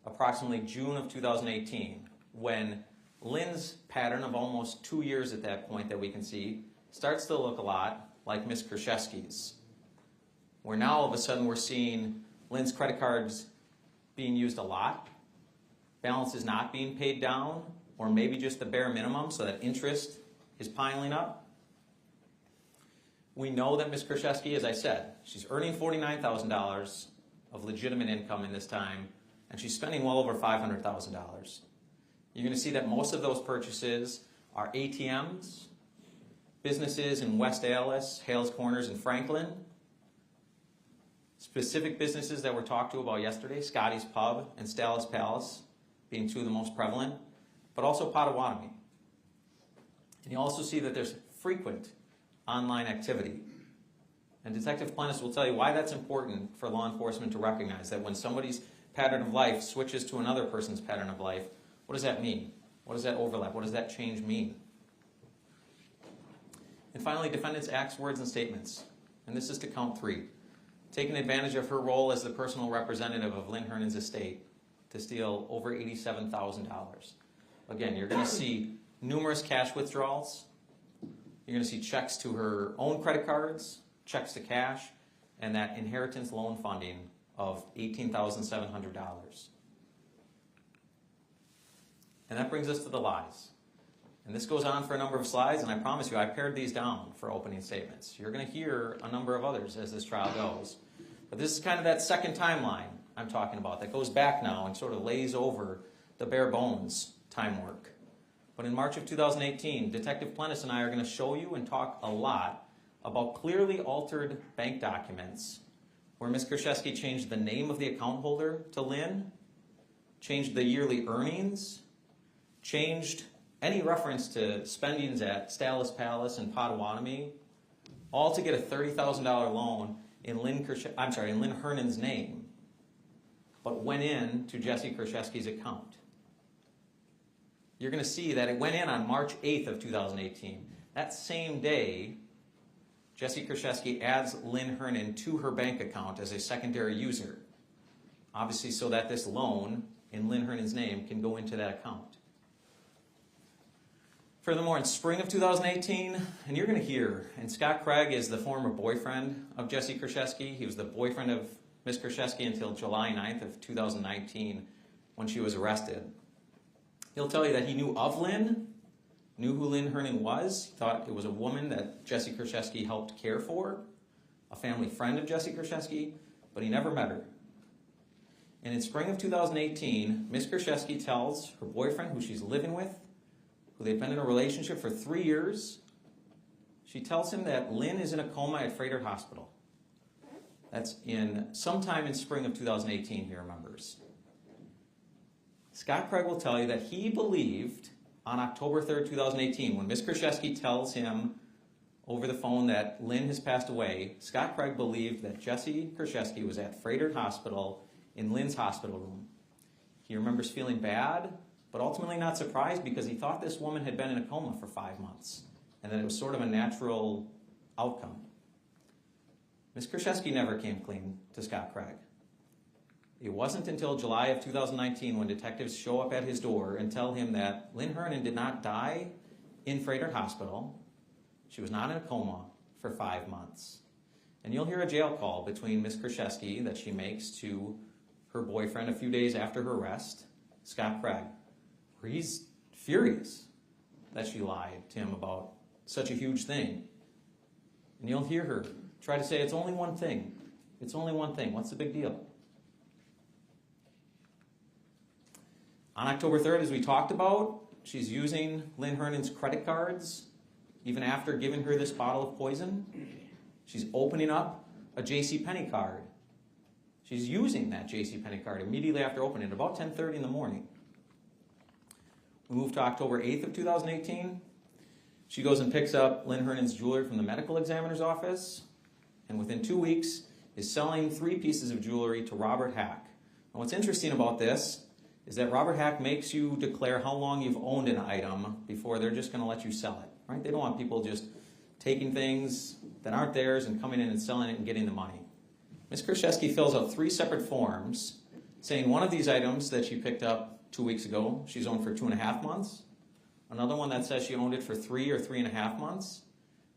approximately June of 2018, when Lynn's pattern of almost 2 years at that point that we can see starts to look a lot like Ms. Kurczewski's, where now all of a sudden we're seeing Lynn's credit cards being used a lot, balances not being paid down, or maybe just the bare minimum so that interest is piling up. We know that Ms. Kurczewski, as I said, she's earning $49,000 of legitimate income in this time, and she's spending well over $500,000. You're going to see that most of those purchases are ATMs, businesses in West Allis, Hales Corners, and Franklin, Specific businesses that were talked to about yesterday, Scotty's Pub and Stella's Palace being two of the most prevalent, but also Potawatomi. And you also see that there's frequent online activity. And Detective Plennis will tell you why that's important for law enforcement to recognize that when somebody's pattern of life switches to another person's pattern of life, what does that mean? What does that overlap? What does that change mean? And finally, defendant's acts, words, and statements. And this is to count 3. Taking advantage of her role as the personal representative of Lynn Hernan's estate to steal over $87,000. Again, you're going to see numerous cash withdrawals. You're going to see checks to her own credit cards, checks to cash, and that inheritance loan funding of $18,700. And that brings us to the lies. And this goes on for a number of slides, and I promise you, I pared these down for opening statements. You're going to hear a number of others as this trial goes. But this is kind of that second timeline I'm talking about that goes back now and sort of lays over the bare bones time work. But in March of 2018, Detective Plennis and I are going to show you and talk a lot about clearly altered bank documents where Ms. Kurczewski changed the name of the account holder to Lynn, changed the yearly earnings, changed any reference to spendings at Stella's Palace and Potawatomi, all to get a $30,000 loan in Lynn Hernan's name, but went in to Jessy Kurczewski's account. You're going to see that it went in on March 8th of 2018. That same day, Jessy Kurczewski adds Lynn Hernan to her bank account as a secondary user, obviously so that this loan in Lynn Hernan's name can go into that account. Furthermore, in spring of 2018, and you're going to hear, and Scott Craig is the former boyfriend of Jessy Kurczewski. He was the boyfriend of Ms. Kurczewski until July 9th of 2019 when she was arrested. He'll tell you that he knew of Lynn, knew who Lynn Hernan was. He thought it was a woman that Jessy Kurczewski helped care for, a family friend of Jessy Kurczewski, but he never met her. And in spring of 2018, Ms. Kurczewski tells her boyfriend, who she's living with, who they've been in a relationship for 3 years, she tells him that Lynn is in a coma at Freighter Hospital. That's sometime in spring of 2018, he remembers. Scott Craig will tell you that he believed on October 3rd, 2018, when Ms. Kurczewski tells him over the phone that Lynn has passed away, Scott Craig believed that Jessy Kurczewski was at Freighter Hospital in Lynn's hospital room. He remembers feeling bad, but ultimately not surprised because he thought this woman had been in a coma for 5 months and that it was sort of a natural outcome. Ms. Kurczewski never came clean to Scott Craig. It wasn't until July of 2019 when detectives show up at his door and tell him that Lynn Hernan did not die in Freighter Hospital. She was not in a coma for 5 months. And you'll hear a jail call between Ms. Kurczewski that she makes to her boyfriend a few days after her arrest, Scott Craig, where he's furious that she lied to him about such a huge thing. And you'll hear her try to say, it's only one thing. It's only one thing. What's the big deal? On October 3rd, as we talked about, she's using Lynn Hernan's credit cards even after giving her this bottle of poison. She's opening up a JCPenney card. She's using that JCPenney card immediately after opening it, about 10:30 in the morning. We move to October 8th of 2018. She goes and picks up Lynn Hernan's jewelry from the medical examiner's office, and within 2 weeks is selling 3 pieces of jewelry to Robert Hack. And what's interesting about this is that Robert Hack makes you declare how long you've owned an item before they're just going to let you sell it. Right? They don't want people just taking things that aren't theirs and coming in and selling it and getting the money. Ms. Kurczewski fills out 3 separate forms saying one of these items that she picked up 2 weeks ago, she's owned for 2.5 months. Another one that says she owned it for 3 or 3.5 months.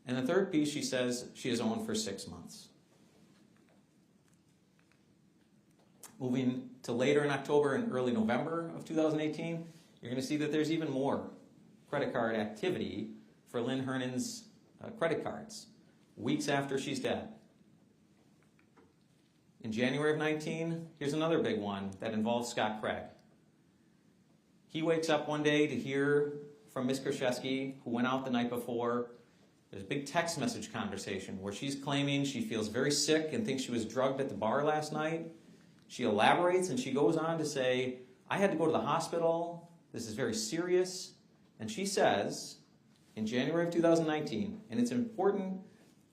And the third piece she says she has owned for 6 months. Moving to later in October and early November of 2018, you're going to see that there's even more credit card activity for Lynn Hernan's credit cards, weeks after she's dead. In January of 19, here's another big one that involves Scott Craig. He wakes up one day to hear from Ms. Kurczewski, who went out the night before, There's a big text message conversation where she's claiming she feels very sick and thinks she was drugged at the bar last night. She elaborates and she goes on to say, I had to go to the hospital. This is very serious. And she says, in January of 2019, and it's important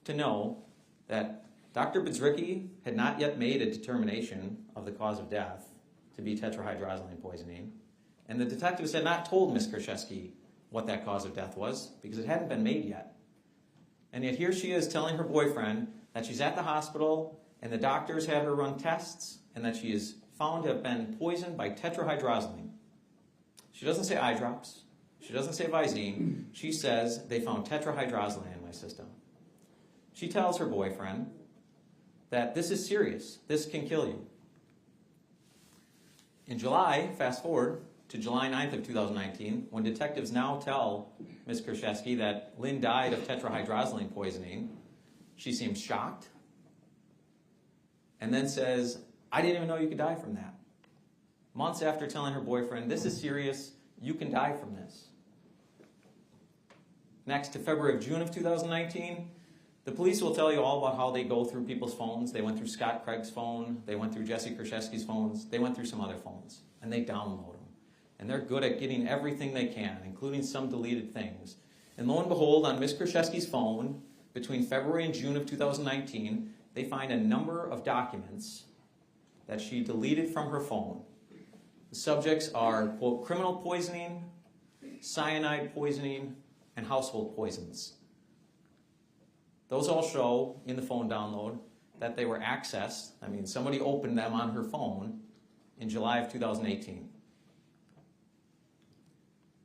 to know that Dr. Bedzricki had not yet made a determination of the cause of death to be tetrahydrozoline poisoning, and the detectives had not told Ms. Kurczewski what that cause of death was because it hadn't been made yet. And yet here she is telling her boyfriend that she's at the hospital and the doctors had her run tests and that she is found to have been poisoned by tetrahydrozoline. She doesn't say eye drops. She doesn't say Visine. She says they found tetrahydrozoline in my system. She tells her boyfriend that this is serious. This can kill you. In July, fast forward to July 9th of 2019, when detectives now tell Ms. Kurczewski that Lynn died of tetrahydrozoline poisoning, she seems shocked and then says, I didn't even know you could die from that. Months after telling her boyfriend, this is serious, you can die from this. Next, to February of June of 2019, the police will tell you all about how they go through people's phones. They went through Scott Craig's phone. They went through Jessy Kurczewski's phones. They went through some other phones, and they download them. And they're good at getting everything they can, including some deleted things. And lo and behold, on Ms. Kurczewski's phone, between February and June of 2019, they find a number of documents that she deleted from her phone. The subjects are, quote, criminal poisoning, cyanide poisoning, and household poisons. Those all show in the phone download that they were accessed. I mean, somebody opened them on her phone in July of 2018.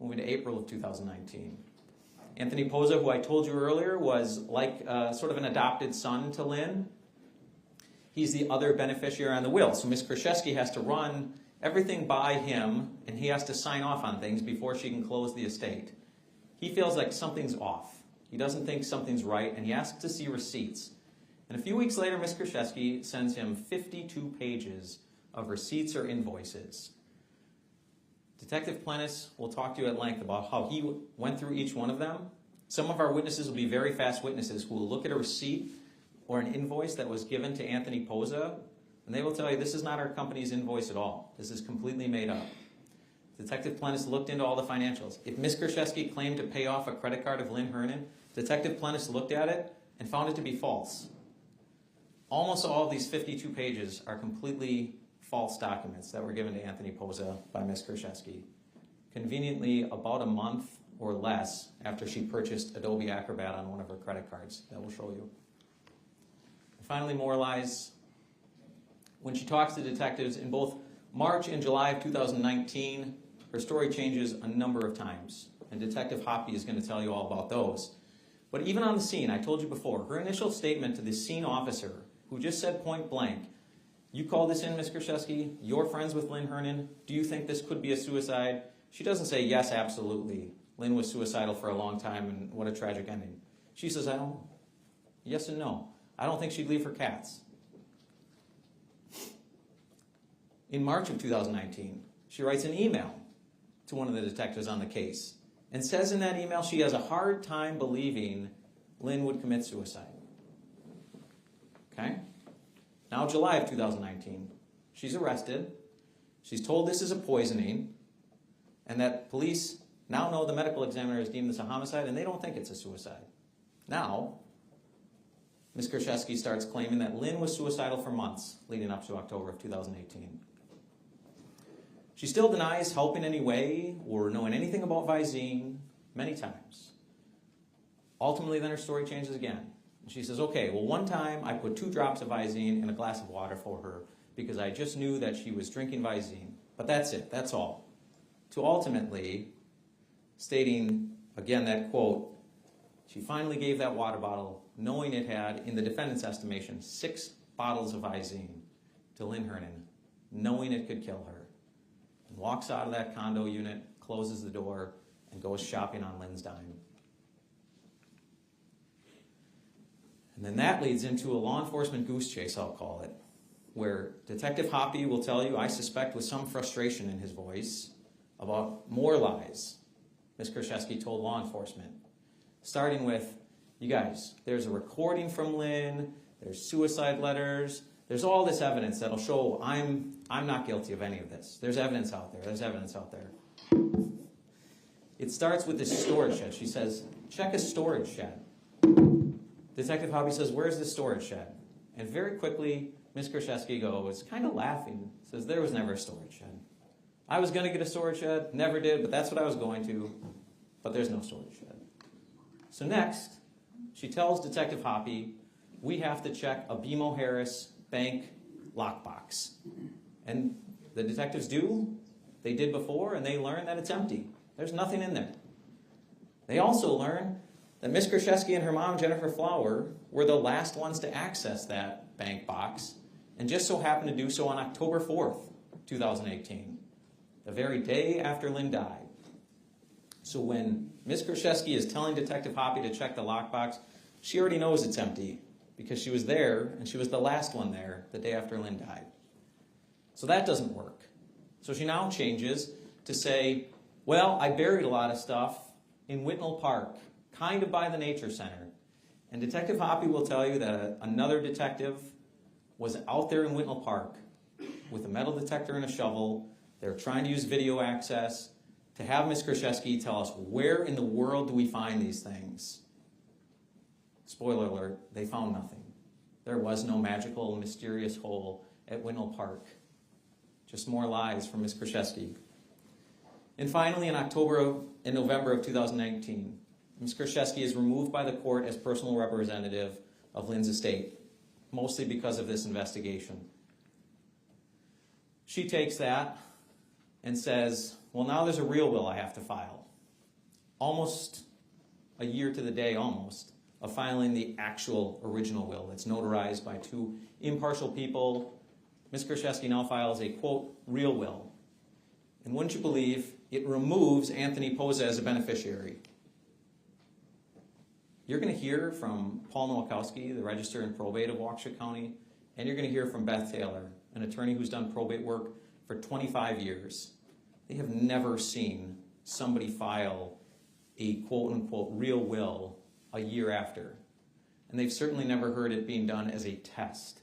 Moving to April of 2019. Anthony Poza, who I told you earlier, was like sort of an adopted son to Lynn. He's the other beneficiary on the will. So Ms. Kurczewski has to run everything by him, and he has to sign off on things before she can close the estate. He feels like something's off. He doesn't think something's right, and he asks to see receipts. And a few weeks later, Ms. Kurczewski sends him 52 pages of receipts or invoices. Detective Plennis will talk to you at length about how he went through each one of them. Some of our witnesses will be very fast witnesses who will look at a receipt or an invoice that was given to Anthony Poza, and they will tell you this is not our company's invoice at all. This is completely made up. Detective Plennis looked into all the financials. If Ms. Kurczewski claimed to pay off a credit card of Lynn Hernan, Detective Plennis looked at it and found it to be false. Almost all of these 52 pages are completely false documents that were given to Anthony Poza by Ms. Kurczewski. Conveniently, about a month or less after she purchased Adobe Acrobat on one of her credit cards. That will show you. And finally, more lies. When she talks to detectives in both March and July of 2019, her story changes a number of times, and Detective Hoppy is going to tell you all about those. But even on the scene, I told you before, her initial statement to the scene officer, who just said point blank, you called this in, Ms. Kurczewski, you're friends with Lynn Hernan, do you think this could be a suicide? She doesn't say, yes, absolutely. Lynn was suicidal for a long time, and what a tragic ending. She says, I don't know. Yes and no. I don't think she'd leave her cats. In March of 2019, she writes an email to one of the detectives on the case and says in that email she has a hard time believing Lynn would commit suicide. Okay? Now, July of 2019, she's arrested. She's told this is a poisoning and that police now know the medical examiner has deemed this a homicide and they don't think it's a suicide. Now, Ms. Kurczewski starts claiming that Lynn was suicidal for months leading up to October of 2018. She still denies helping in any way or knowing anything about Visine many times. Ultimately, then her story changes again. She says, okay, well, one time I put 2 drops of Visine in a glass of water for her because I just knew that she was drinking Visine. But that's it, that's all. To ultimately stating, again, that quote, she finally gave that water bottle, knowing it had, in the defendant's estimation, 6 bottles of Visine to Lynn Hernan, knowing it could kill her. And walks out of that condo unit, closes the door, and goes shopping on Lynn's dime. And then that leads into a law enforcement goose chase, I'll call it, where Detective Hoppy will tell you, I suspect with some frustration in his voice, about more lies Ms. Kurczewski told law enforcement. Starting with, You guys, there's a recording from Lynn, there's suicide letters, there's all this evidence that'll show I'm not guilty of any of this. There's evidence out there. There's evidence out there. It starts with this storage shed. She says, check a storage shed. Detective Hobby says, where's the storage shed? And very quickly, Ms. Kurczewski goes, kind of laughing, says, there was never a storage shed. I was going to get a storage shed, never did, but that's what I was going to, but there's no storage shed. So next, she tells Detective Hoppy, we have to check a BMO Harris bank lockbox. And the detectives do. They did before, and they learn that it's empty. There's nothing in there. They also learn that Ms. Kurczewski and her mom, Jennifer Flower, were the last ones to access that bank box, and just so happened to do so on October 4th, 2018, the very day after Lynn died. So when Ms. Kurczewski is telling Detective Hoppy to check the lockbox, she already knows it's empty because she was there, and she was the last one there the day after Lynn died. So that doesn't work. So she now changes to say, well, I buried a lot of stuff in Whitnall Park, kind of by the nature center. And Detective Hoppy will tell you that another detective was out there in Whitnall Park with a metal detector and a shovel. They're trying to use video access to have Ms. Kurczewski tell us, where in the world do we find these things? Spoiler alert, they found nothing. There was no magical, mysterious hole at Whitnall Park. Just more lies from Ms. Kurczewski. And finally, in November of 2019, Ms. Kurczewski is removed by the court as personal representative of Lynn's estate, mostly because of this investigation. She takes that and says, well, now there's a real will I have to file. Almost a year to the day, almost, of filing the actual original will that's notarized by two impartial people. Ms. Kurczewski now files a, quote, real will. And wouldn't you believe, it removes Anthony Poza as a beneficiary. You're going to hear from Paul Nowakowski, the Register and Probate of Waukesha County, and you're going to hear from Beth Taylor, an attorney who's done probate work for 25 years. They have never seen somebody file a quote-unquote real will a year after. And they've certainly never heard it being done as a test.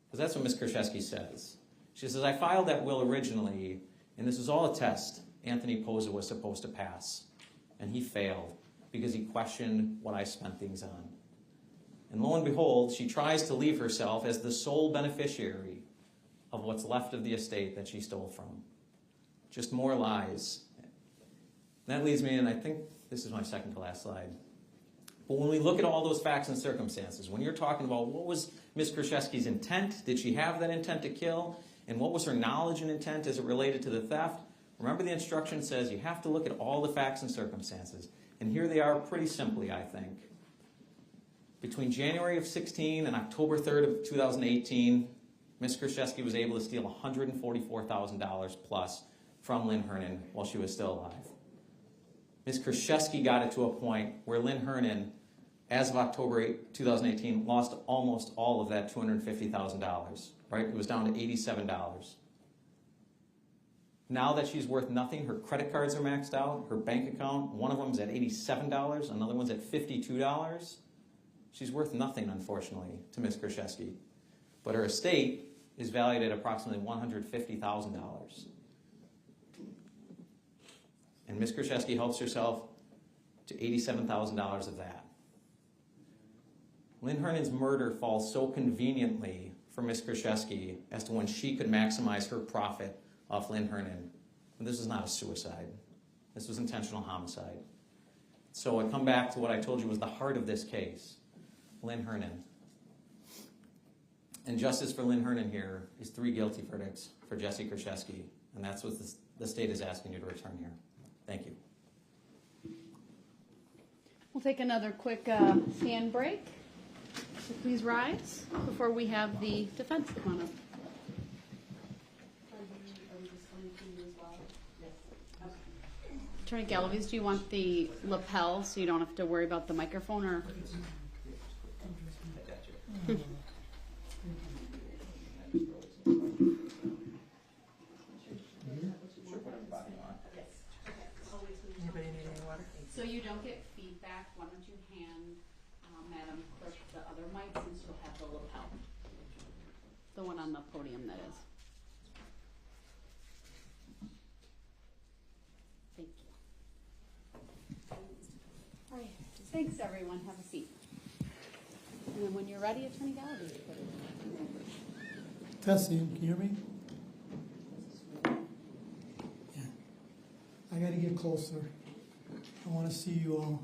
Because that's what Ms. Kurczewski says. She says, I filed that will originally, and this was all a test Anthony Poza was supposed to pass. And he failed because he questioned what I spent things on. And lo and behold, she tries to leave herself as the sole beneficiary of what's left of the estate that she stole from. Just more lies. And that leads me, and I think this is my second to last slide. But when we look at all those facts and circumstances, when you're talking about what was Ms. Kurczewski's intent, did she have that intent to kill, and what was her knowledge and intent as it related to the theft, remember the instruction says you have to look at all the facts and circumstances. And here they are pretty simply, I think. Between January of 16 and October 3rd of 2018, Ms. Kurczewski was able to steal $144,000 plus from Lynn Hernan while she was still alive. Ms. Kurczewski got it to a point where Lynn Hernan, as of October 8, 2018, lost almost all of that $250,000, right? It was down to $87. Now that she's worth nothing, her credit cards are maxed out, her bank account, one of them is at $87, another one's at $52. She's worth nothing, unfortunately, to Ms. Kurczewski. But her estate is valued at approximately $150,000. And Ms. Kurczewski helps herself to $87,000 of that. Lynn Hernan's murder falls so conveniently for Ms. Kurczewski as to when she could maximize her profit off Lynn Hernan. And this is not a suicide. This was intentional homicide. So I come back to what I told you was the heart of this case, Lynn Hernan. And justice for Lynn Hernan here is 3 guilty verdicts for Jessy Kurczewski. And that's what the state is asking you to return here. Thank you. We'll take another quick stand break. So please rise before we have the defense come up. Attorney Galaviz, do you want the lapel so you don't have to worry about the microphone, or? Anybody need any water? So you don't get feedback, why don't you hand on the podium that is. Thank you. All right. Thanks, everyone. Have a seat. And then when you're ready, Attorney Gallagher. Testing, can you hear me? Yeah. I gotta get closer. I wanna see you all.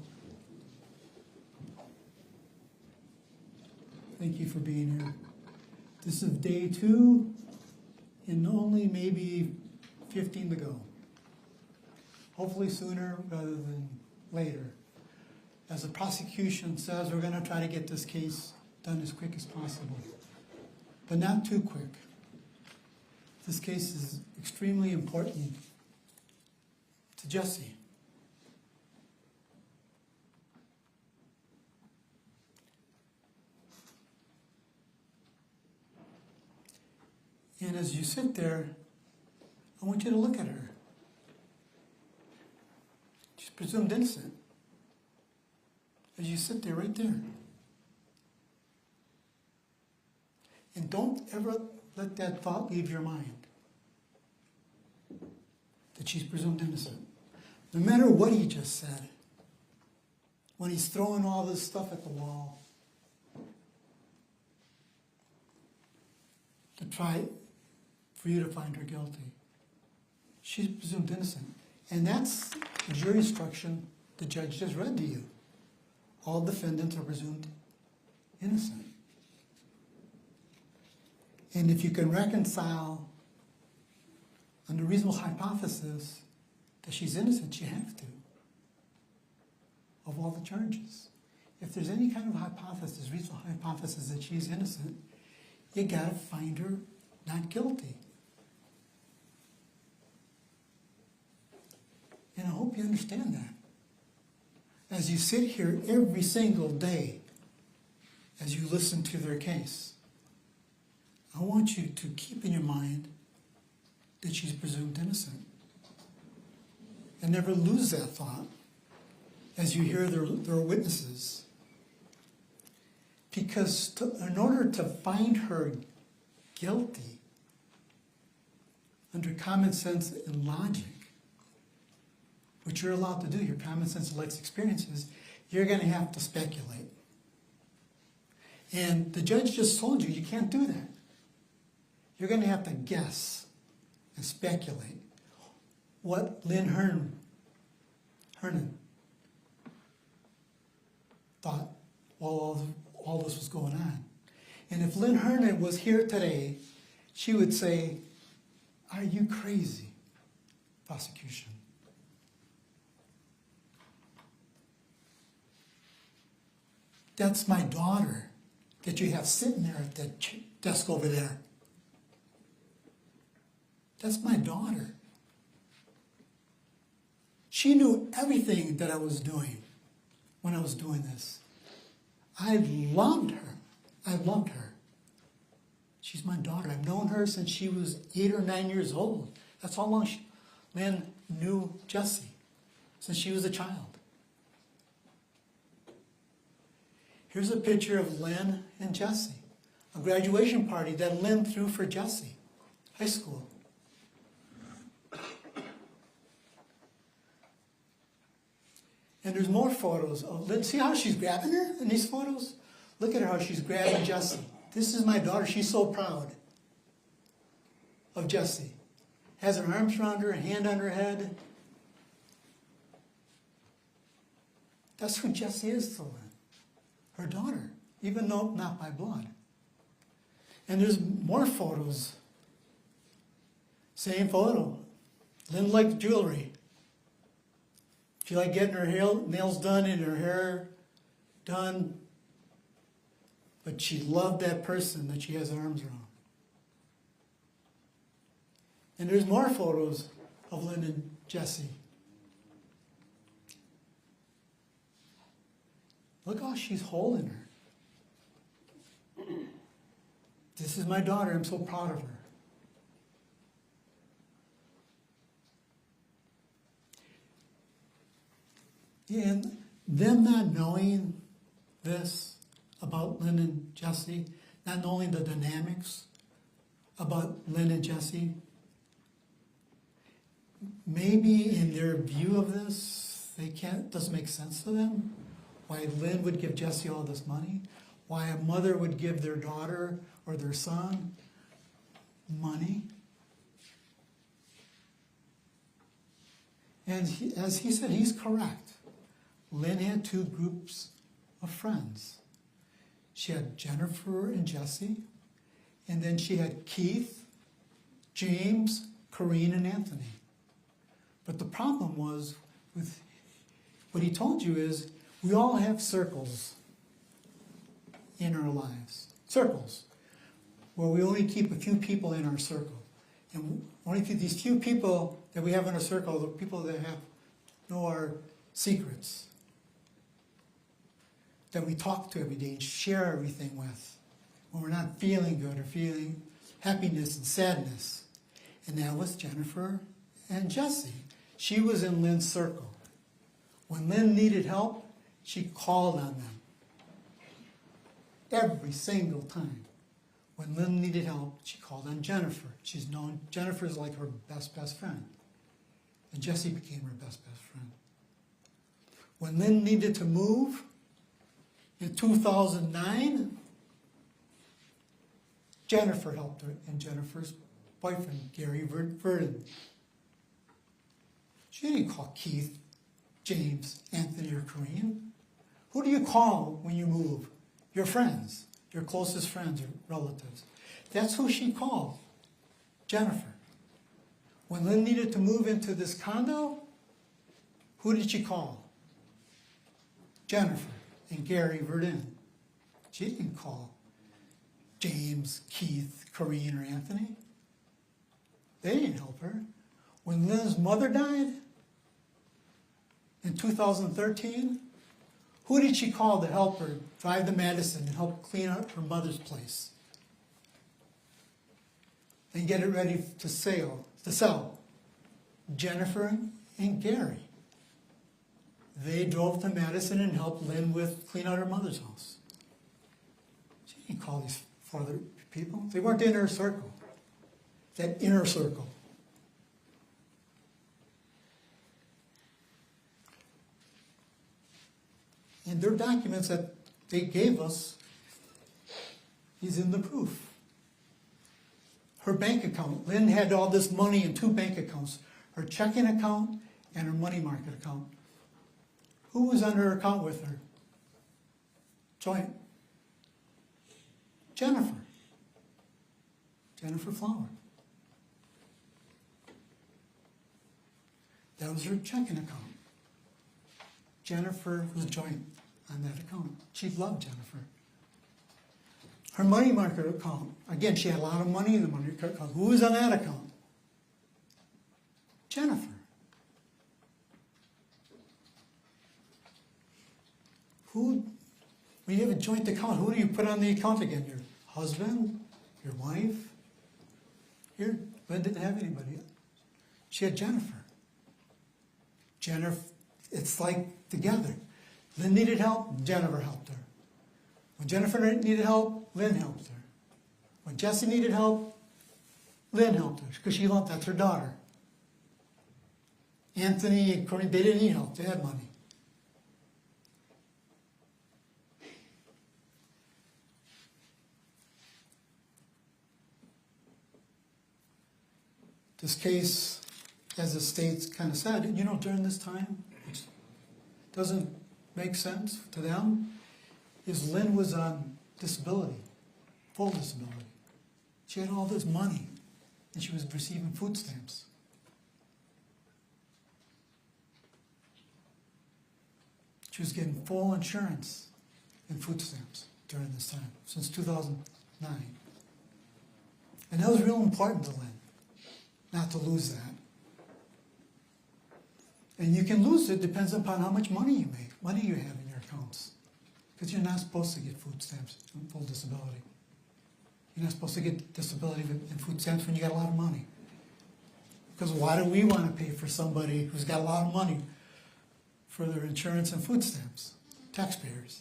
Thank you for being here. This is day 2 and only maybe 15 to go. Hopefully sooner rather than later. As the prosecution says, we're gonna try to get this case done as quick as possible, but not too quick. This case is extremely important to Jessy. And as you sit there, I want you to look at her. She's presumed innocent. As you sit there right there. And don't ever let that thought leave your mind. That she's presumed innocent. No matter what he just said. When he's throwing all this stuff at the wall. To try for you to find her guilty. She's presumed innocent. And that's the jury instruction the judge just read to you. All defendants are presumed innocent. And if you can reconcile under reasonable hypothesis that she's innocent, you have to, of all the charges. If there's any kind of hypothesis, reasonable hypothesis that she's innocent, you gotta find her not guilty. And I hope you understand that. As you sit here every single day, as you listen to their case, I want you to keep in your mind that she's presumed innocent. And never lose that thought as you hear their witnesses. Because in order to find her guilty, under common sense and logic, which you're allowed to do, your common sense and life's experiences, you're going to have to speculate. And the judge just told you, you can't do that. You're going to have to guess and speculate what Lynn Hernan thought while all this was going on. And if Lynn Hernan was here today, she would say, "Are you crazy, prosecution? That's my daughter that you have sitting there at that desk over there. That's my daughter. She knew everything that I was doing when I was doing this. I loved her. I loved her. She's my daughter. I've known her since she was 8 or 9 years old. That's how long Lynn knew Jessy, since she was a child. Here's a picture of Lynn and Jessy, a graduation party that Lynn threw for Jessy, high school. And there's more photos of Lynn. See how she's grabbing her in these photos? Look at her, how she's grabbing Jessy. This is my daughter. She's so proud of Jessy. Has her arms around her, a hand on her head. That's who Jessy is to Lynn. Her daughter, even though not by blood. And there's more photos. Same photo. Lynn liked jewelry. She liked getting her nails done and her hair done. But she loved that person that she has her arms around. And there's more photos of Lynn and Jessy. Look how she's holding her. This is my daughter. I'm so proud of her. And them not knowing this about Lynn and Jessy, not knowing the dynamics about Lynn and Jessy? Maybe in their view of this, doesn't make sense to them why Lynn would give Jessy all this money, why a mother would give their daughter or their son money. And as he said, he's correct. Lynn had two groups of friends. She had Jennifer and Jessy, and then she had Keith, James, Corrine, and Anthony. But the problem was with what he told you is we all have circles in our lives. Circles. Where we only keep a few people in our circle. And only these few people that we have in our circle, the people that know our secrets, that we talk to every day and share everything with, when we're not feeling good or feeling happiness and sadness. And that was Jennifer and Jessy. She was in Lynn's circle. When Lynn needed help, she called on them. Every single time. When Lynn needed help, she called on Jennifer. Jennifer is like her best friend. And Jessy became her best friend. When Lynn needed to move in 2009, Jennifer helped her and Jennifer's boyfriend, Gary Verdon. She didn't call Keith, James, Anthony, or Corrine. Who do you call when you move? Your friends, your closest friends or relatives. That's who she called, Jennifer. When Lynn needed to move into this condo, who did she call? Jennifer and Gary Verdun. She didn't call James, Keith, Corrine, or Anthony. They didn't help her. When Lynn's mother died in 2013, who did she call to help her drive to Madison and help clean up her mother's place and get it ready to sell? Jennifer and Gary. They drove to Madison and helped Lynn clean out her mother's house. She didn't call these four other people. They weren't in her circle, that inner circle. And their documents that they gave us is in the proof. Her bank account. Lynn had all this money in two bank accounts. Her checking account and her money market account. Who was on her account with her? Joint. Jennifer. Jennifer Flower. That was her checking account. Jennifer was joint on that account. She loved Jennifer. Her money market account. Again, she had a lot of money in the money market account. Who was on that account? Jennifer. When you have a joint account, who do you put on the account again? Your husband? Your wife? Here, Lynn didn't have anybody. She had Jennifer. Jennifer, it's like together. Lynn needed help, Jennifer helped her. When Jennifer needed help, Lynn helped her. When Jessy needed help, Lynn helped her, because that's her daughter. Anthony and Corrine, they didn't need help, they had money. This case, as the state's kind of said, during this time, which doesn't make sense to them, is Lynn was on disability, full disability. She had all this money, and she was receiving food stamps. She was getting full insurance and food stamps during this time, since 2009. And that was real important to Lynn, not to lose that. And you can lose it, depends upon how much money you make, money you have in your accounts. Because you're not supposed to get food stamps and full disability. You're not supposed to get disability and food stamps when you got a lot of money. Because why do we want to pay for somebody who's got a lot of money for their insurance and food stamps? Taxpayers.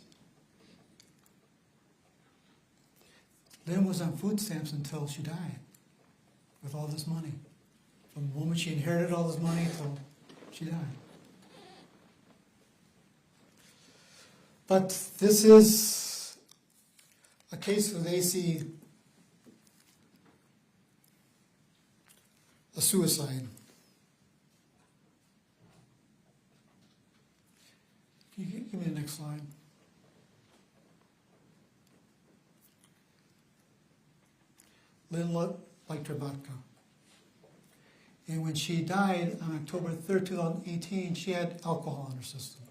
Lynn was on food stamps until she died with all this money. From the moment she inherited all this money till she died. But this is a case where they see a suicide. Can you give me the next slide? Lynn liked her vodka. And when she died on October 3rd, 2018, she had alcohol in her system.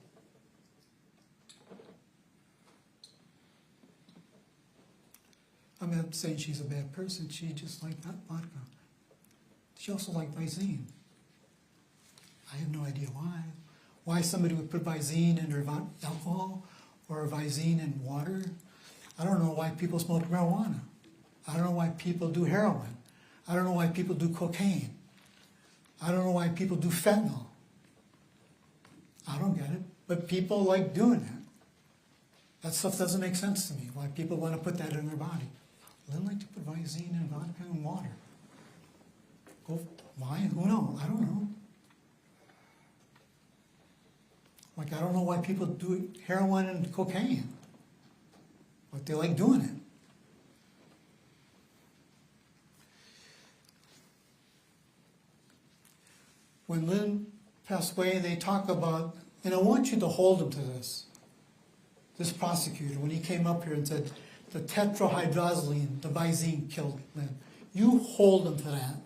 I'm not saying she's a bad person, she just liked that vodka. She also liked Visine. I have no idea why. Why somebody would put Visine in their alcohol or Visine in water. I don't know why people smoke marijuana. I don't know why people do heroin. I don't know why people do cocaine. I don't know why people do fentanyl. I don't get it. But people like doing that. That stuff doesn't make sense to me, why people want to put that in their body. They like to put Visine in vodka and water. Why? Who knows? I don't know. Like, I don't know why people do heroin and cocaine. But they like doing it. When Lynn passed away, they talk about, and I want you to hold him to this prosecutor, when he came up here and said, the tetrahydrozoline, the Visine killed Lynn. You hold him to that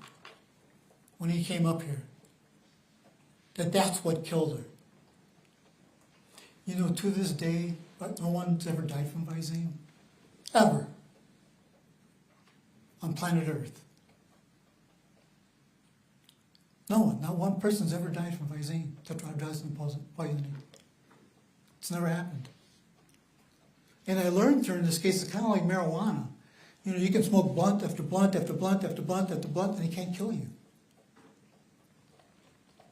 when he came up here. That's what killed her. You know, to this day, no one's ever died from Visine. Ever. On planet Earth. No one, not one person's ever died from Visine, tetrahydrozoline poisoning. It's never happened. And I learned during this case, it's kind of like marijuana. You know, you can smoke blunt after blunt after blunt after blunt after blunt, and it can't kill you.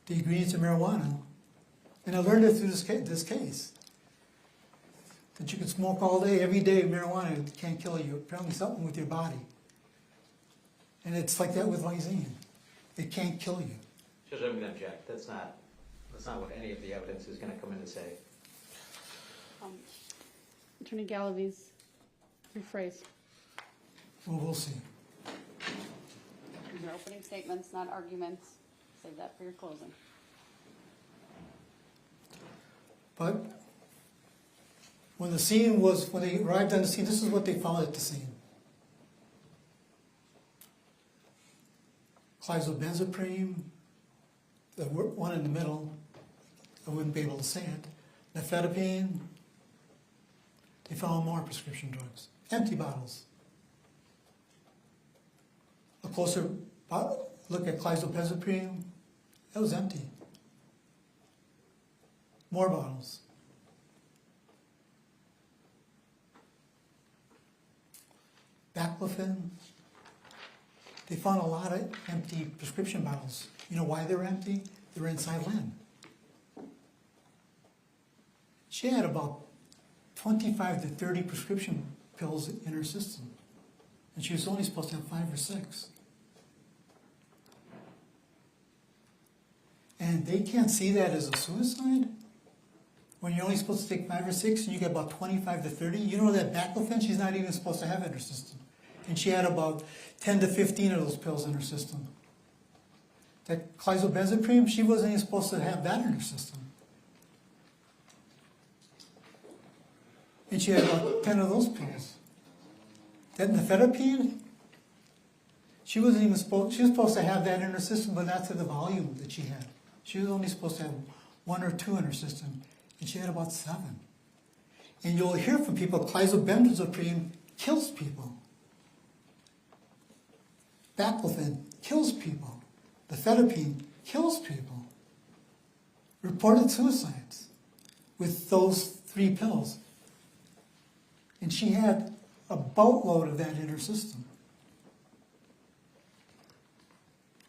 The ingredients of marijuana. And I learned it through this case. That you can smoke all day, every day, marijuana, it can't kill you. Apparently something with your body. And it's like that with Visine. It can't kill you. Judge, I'm going to object. That's not what any of the evidence is going to come in to say. Attorney Galaviz, rephrase. Well, we'll see. These are opening statements, not arguments. Save that for your closing. But when they arrived on the scene, this is what they found at the scene. Clozapine, the one in the middle, I wouldn't be able to say it. Nifedipine. They found more prescription drugs. Empty bottles. A closer look at clozapine, that was empty. More bottles. Baclofen. They found a lot of empty prescription bottles. You know why they were empty? They were inside Lynn. She had about 25 to 30 prescription pills in her system. And she was only supposed to have 5 or 6. And they can't see that as a suicide? When you're only supposed to take 5 or 6 and you get about 25 to 30? You know that baclofen she's not even supposed to have in her system. And she had about 10 to 15 of those pills in her system. That clozapine, she wasn't even supposed to have that in her system. And she had about 10 of those pills. That nifedipine, she wasn't even supposed, she was supposed to have that in her system, but not to the volume that she had. She was only supposed to have 1 or 2 in her system, and she had about 7. And you'll hear from people, clozapine kills people. Baclofen kills people. Nifedipine kills people. Reported suicides with those 3 pills. And she had a boatload of that in her system.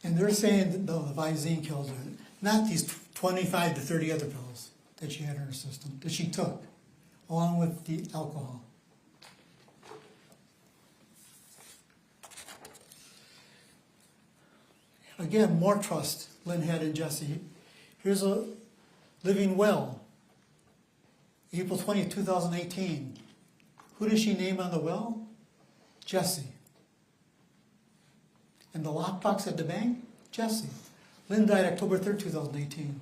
And they're saying that no, the Visine kills her. Not these 25 to 30 other pills that she had in her system, that she took, along with the alcohol. again, more trust Lynn had in Jessy. Here's a living will. April 20th, 2018. Who does she name on the will? Jessy. And the lockbox at the bank? Jessy. Lynn died October 3rd, 2018.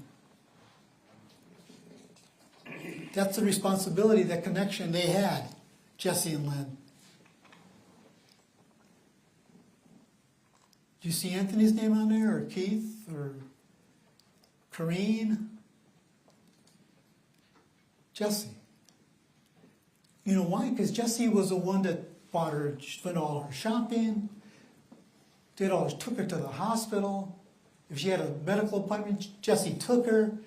That's the responsibility, that connection they had, Jessy and Lynn. Do you see Anthony's name on there, or Keith, or Corrine? Jessy. You know why? Because Jessy was the one that bought her, went all her shopping, took her to the hospital. If she had a medical appointment, Jessy took her.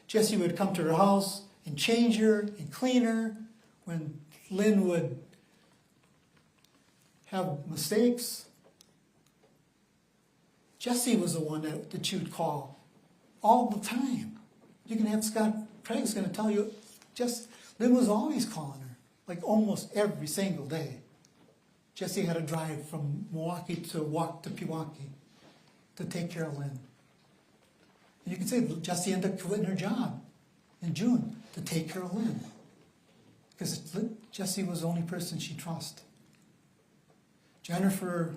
Jessy would come to her house and change her and clean her. When Lynn would have mistakes, Jessy was the one that she would call all the time. You can have Scott Craig's going to tell you, Lynn was always calling her, like almost every single day. Jessy had to drive from Milwaukee to Pewaukee to take care of Lynn. And you can say Jessy ended up quitting her job in June to take care of Lynn, because Jessy was the only person she trusted. Jennifer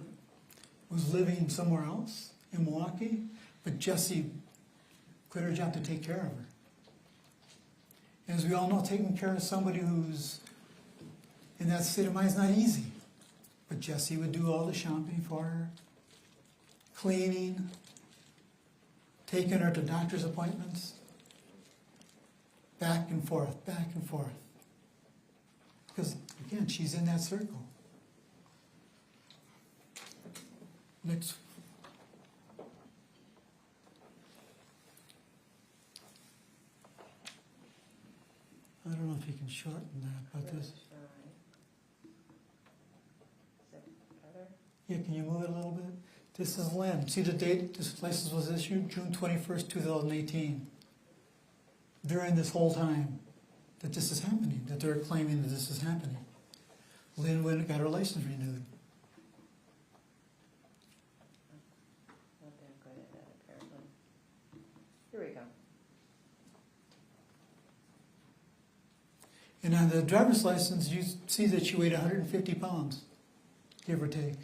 was living somewhere else in Milwaukee, but Jessy quit her job to take care of her. As we all know, taking care of somebody who's in that state of mind is not easy. But Jessy would do all the shopping for her, cleaning, taking her to doctor's appointments, back and forth, back and forth. Because, again, she's in that circle. Next. I don't know if you can shorten that, but this. Yeah, can you move it a little bit? This is Lynn. See the date this license was issued? June 21st, 2018. During this whole time that this is happening, that they're claiming that this is happening, Lynn went and got her license renewed. Not that good at that, apparently. Here we go. And on the driver's license, you see that she weighed 150 pounds, give or take.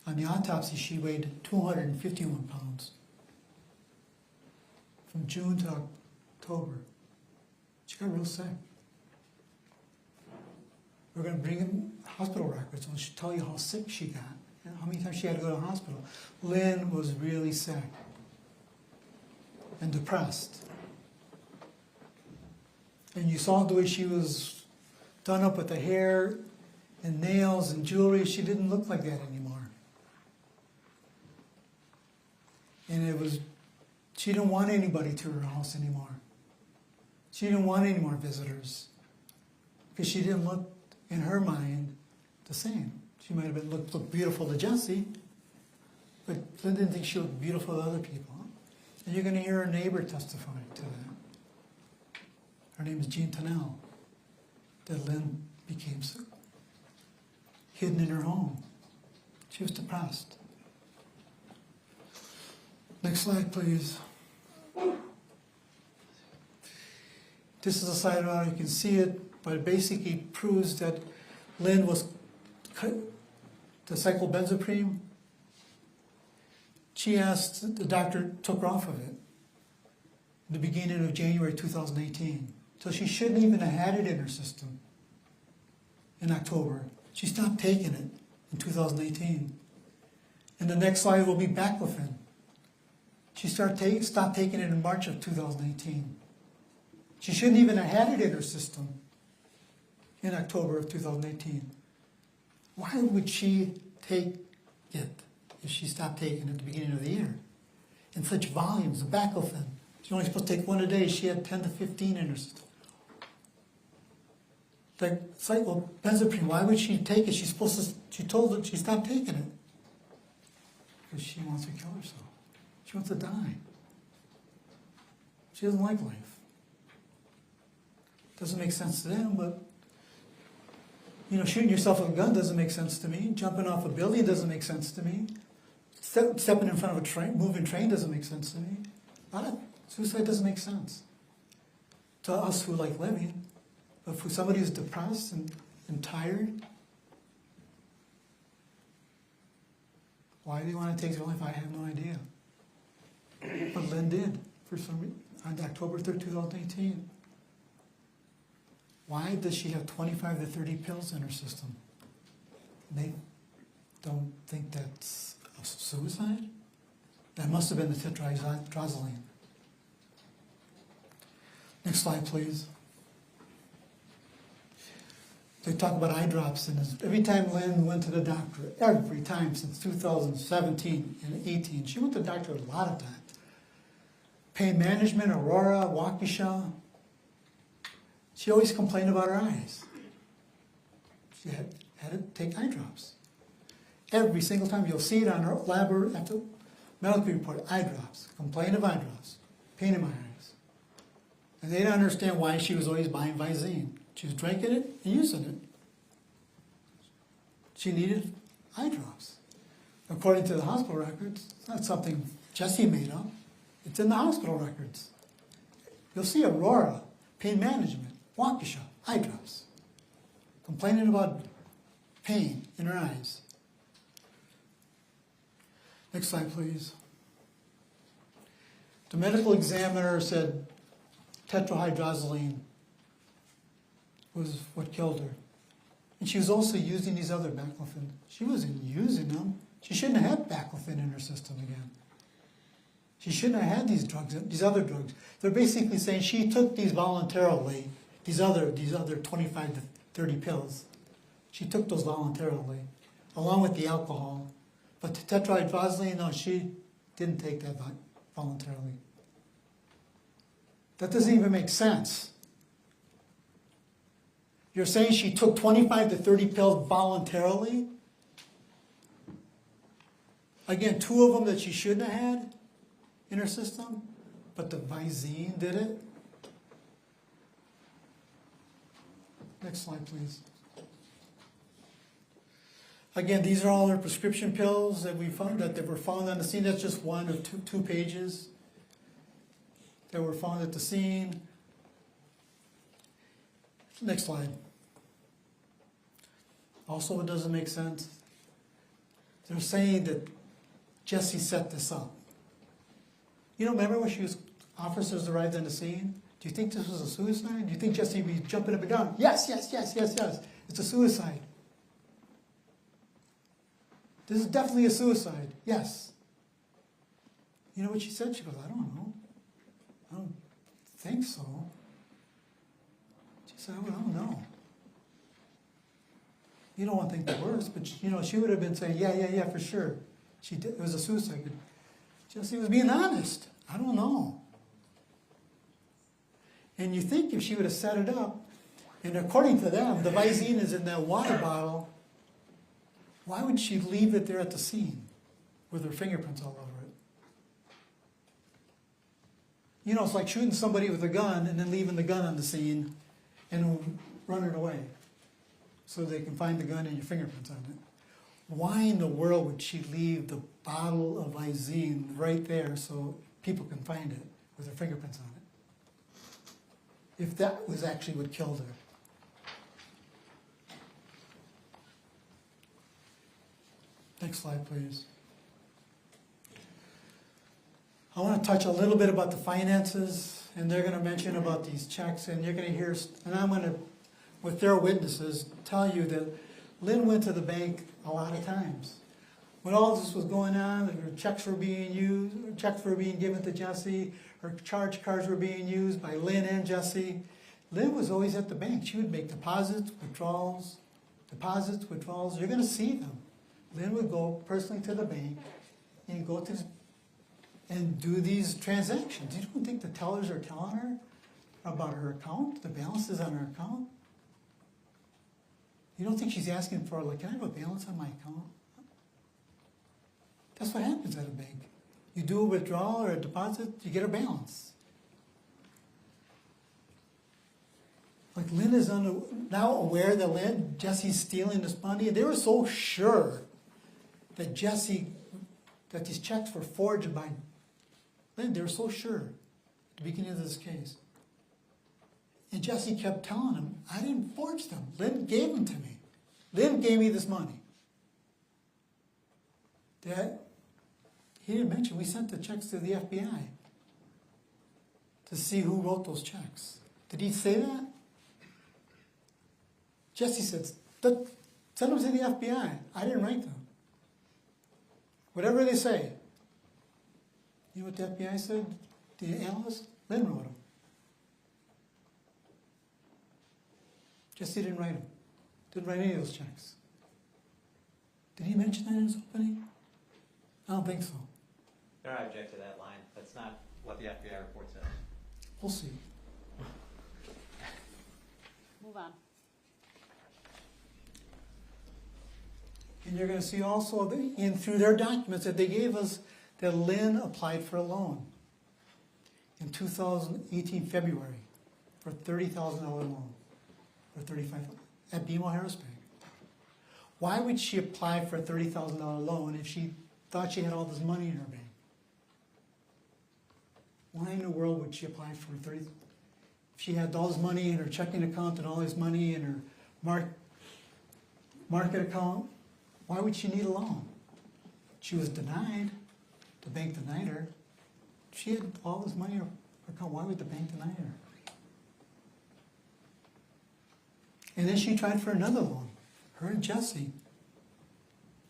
On the autopsy, she weighed 251 pounds. From June to October. She got real sick. We're going to bring in hospital records, and she'll tell you how sick she got, and how many times she had to go to the hospital. Lynn was really sick and depressed. And you saw the way she was done up with the hair and nails and jewelry. She didn't look like that anymore. And she didn't want anybody to her house anymore. She didn't want any more visitors. Because she didn't look, in her mind, the same. She might have looked beautiful to Jessy, but Lynn didn't think she looked beautiful to other people. And you're going to hear her neighbor testify to that. Her name is Jean Tennell. That Lynn became sick, hidden in her home. She was depressed. Next slide, please. This is a slide around. You can see it, but it basically proves that Lynn was the cyclobenzaprine. She asked, the doctor took her off of it in the beginning of January 2018. So she shouldn't even have had it in her system in October. She stopped taking it in 2018. And the next slide will be baclofen. She stopped taking it in March of 2018. She shouldn't even have had it in her system in October of 2018. Why would she take it if she stopped taking it at the beginning of the year? In such volumes of baclofen. She's only supposed to take one a day. She had 10 to 15 in her system. Like cyclobenzaprine, why would she take it? She told her she stopped taking it. Because she wants to kill herself. She wants to die. She doesn't like life. Doesn't make sense to them, but shooting yourself with a gun doesn't make sense to me. Jumping off a building doesn't make sense to me. Stepping in front of a train, moving train doesn't make sense to me. Suicide doesn't make sense to us who like living. But for somebody who's depressed and tired, why do you want to take their life? I have no idea. But Lynn did for some reason on October 3rd, 2018. Why does she have 25 to 30 pills in her system? They don't think that's a suicide? That must have been the tetrahydrozoline. Next slide, please. They talk about eye drops, and every time Lynn went to the doctor, every time since 2017 and 18, she went to the doctor a lot of times. Pain management, Aurora, Waukesha. She always complained about her eyes. She had to take eye drops. Every single time you'll see it on her lab after medical report, eye drops, complaint of eye drops, pain in my eyes. And they didn't understand why she was always buying Visine. She was drinking it and using it. She needed eye drops. According to the hospital records, it's not something Jessy made up. It's in the hospital records. You'll see Aurora, pain management, Waukesha, eye drops. Complaining about pain in her eyes. Next slide, please. The medical examiner said tetrahydrozoline was what killed her. And she was also using these other baclofen. She wasn't using them. She shouldn't have had baclofen in her system again. She shouldn't have had these drugs, these other drugs. They're basically saying she took these voluntarily, these other 25 to 30 pills. She took those voluntarily, along with the alcohol. But the tetrahydrozoline, no, she didn't take that voluntarily. That doesn't even make sense. You're saying she took 25 to 30 pills voluntarily? Again, 2 of them that she shouldn't have had in her system, but the Visine did it? Next slide, please. Again, these are all her prescription pills that we found that were found on the scene. That's just one of two pages that were found at the scene. Next slide. Also, it doesn't make sense. They're saying that Jessy set this up. You know, remember when officers arrived on the scene? Do you think this was a suicide? Do you think Jessy would be jumping up and down? Yes, yes, yes, yes, yes. It's a suicide. This is definitely a suicide. Yes. You know what she said? She goes, I don't know. I don't think so. She said, well, I don't know. You don't want to think the worst, but you know, she would have been saying, yeah, for sure. She did. It was a suicide. But Jessy was being honest. I don't know. And you think if she would have set it up, and according to them, the Visine is in that water bottle, why would she leave it there at the scene with her fingerprints all over it? You know, it's like shooting somebody with a gun and then leaving the gun on the scene and running away so they can find the gun and your fingerprints on it. Why in the world would she leave the bottle of Visine right there so people can find it with her fingerprints on it? If that was actually what killed her. Next slide, please. I want to touch a little bit about the finances, and they're going to mention about these checks, and you're going to hear, and I'm going to, with their witnesses, tell you that Lynn went to the bank a lot of times. When all this was going on, her checks were being used, her checks were being given to Jessy, her charge cards were being used by Lynn and Jessy. Lynn was always at the bank. She would make deposits, withdrawals. You're going to see them. Lynn would go personally to the bank and go to and do these transactions. You don't think the tellers are telling her about her account, the balances on her account? You don't think she's asking for, like, can I have a balance on my account? That's what happens at a bank. You do a withdrawal or a deposit, you get a balance. Like Lynn is now aware that Jessy's stealing this money. They were so sure that that these checks were forged by Lynn. They were so sure at the beginning of this case. And Jessy kept telling him, I didn't forge them. Lynn gave them to me. Lynn gave me this money. Dad, he didn't mention we sent the checks to the FBI to see who wrote those checks. Did he say that? Jessy said, send them to the FBI. I didn't write them. Whatever they say. You know what the FBI said? The analyst? Lynn wrote them. Jessy didn't write them. Didn't write any of those checks. Did he mention that in his opening? I don't think so. I object to that line. That's not what the FBI report says. We'll see. Move on. And you're going to see also through their documents that they gave us that Lynn applied for a loan in 2018 February for a $30,000 loan or $35,000 at BMO Harris Bank. Why would she apply for a $30,000 loan if she thought she had all this money in her bank? Why in the world would she apply for 30? If she had all this money in her checking account and all this money in her market account, why would she need a loan? She was denied. The bank denied her. If she had all this money in her account, why would the bank deny her? And then she tried for another loan. Her and Jessy.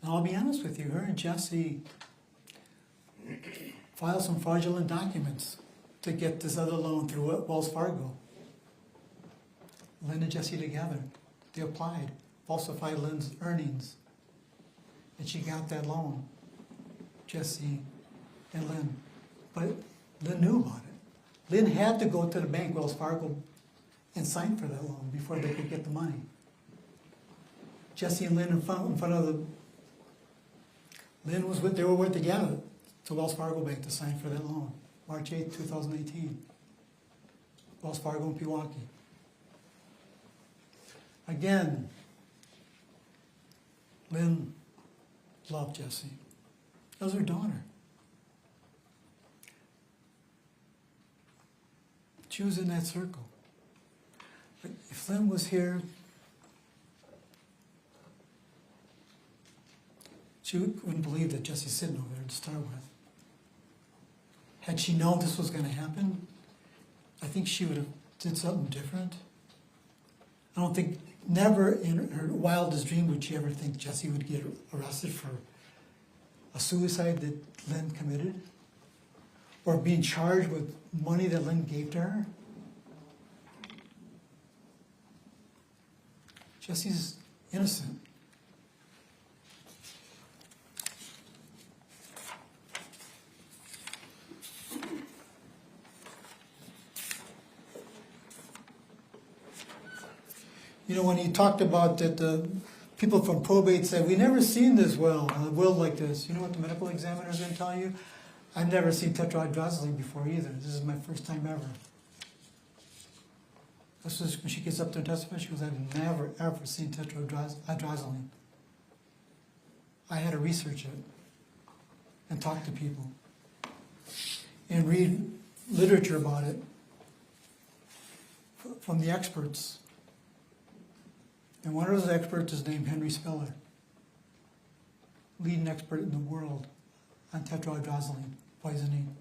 And I'll be honest with you, her and Jessy filed some fraudulent documents to get this other loan through Wells Fargo. Lynn and Jessy together, they applied, falsified Lynn's earnings, and she got that loan, Jessy and Lynn. But Lynn knew about it. Lynn had to go to the bank, Wells Fargo, and sign for that loan before they could get the money. Jessy and Lynn in front of the, they were together to Wells Fargo Bank to sign for that loan, March 8, 2018. Wells Fargo in Milwaukee. Again, Lynn loved Jessy. That was her daughter. She was in that circle. But if Lynn was here, she wouldn't believe that Jessy's sitting over there to start with. Had she known this was going to happen, I think she would have did something different. I don't think, never in her wildest dream would she ever think Jessy would get arrested for a suicide that Lynn committed, or being charged with money that Lynn gave to her. Jessy's innocent. You know, when he talked about that, the people from probate said, we never seen this will like this. You know what the medical examiner is going to tell you? I've never seen tetrahydrozoline before either. This is my first time ever. This is when she gets up there and testifies, she goes, I've never, ever seen tetrahydrozoline. I had to research it and talk to people and read literature about it from the experts. And one of those experts is named Henry Speller, leading expert in the world on tetrahydrozoline poisoning.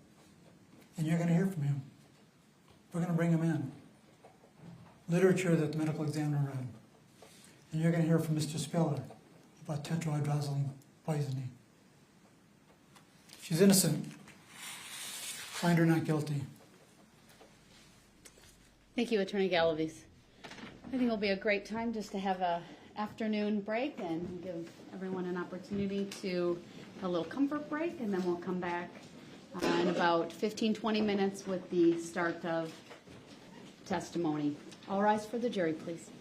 And you're going to hear from him. We're going to bring him in. Literature that the medical examiner read. And you're going to hear from Mr. Speller about tetrahydrozoline poisoning. She's innocent. Find her not guilty. Thank you, Attorney Galavis. I think it'll be a great time just to have a afternoon break and give everyone an opportunity to have a little comfort break, and then we'll come back in about 15-20 minutes with the start of testimony. All rise for the jury, please.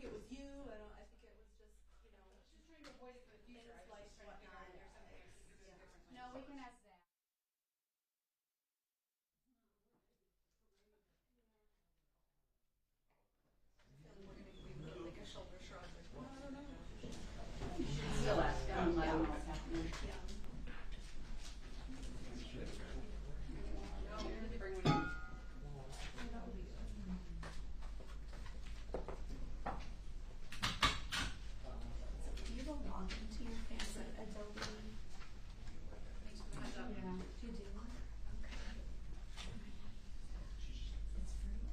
think it was you. I think it was just, you know, Just trying to avoid it for the future. I was like just trying to figure out if there's something I could do differently. No, we can ask that. we're gonna be like a shoulder shrug. Or, I don't know. Still ask them, let them know what's happening. Yeah. Bring one in. Do you have a login to your family Adobe? Thanks for the heads up. Yeah. Do you do one? Okay. It's free.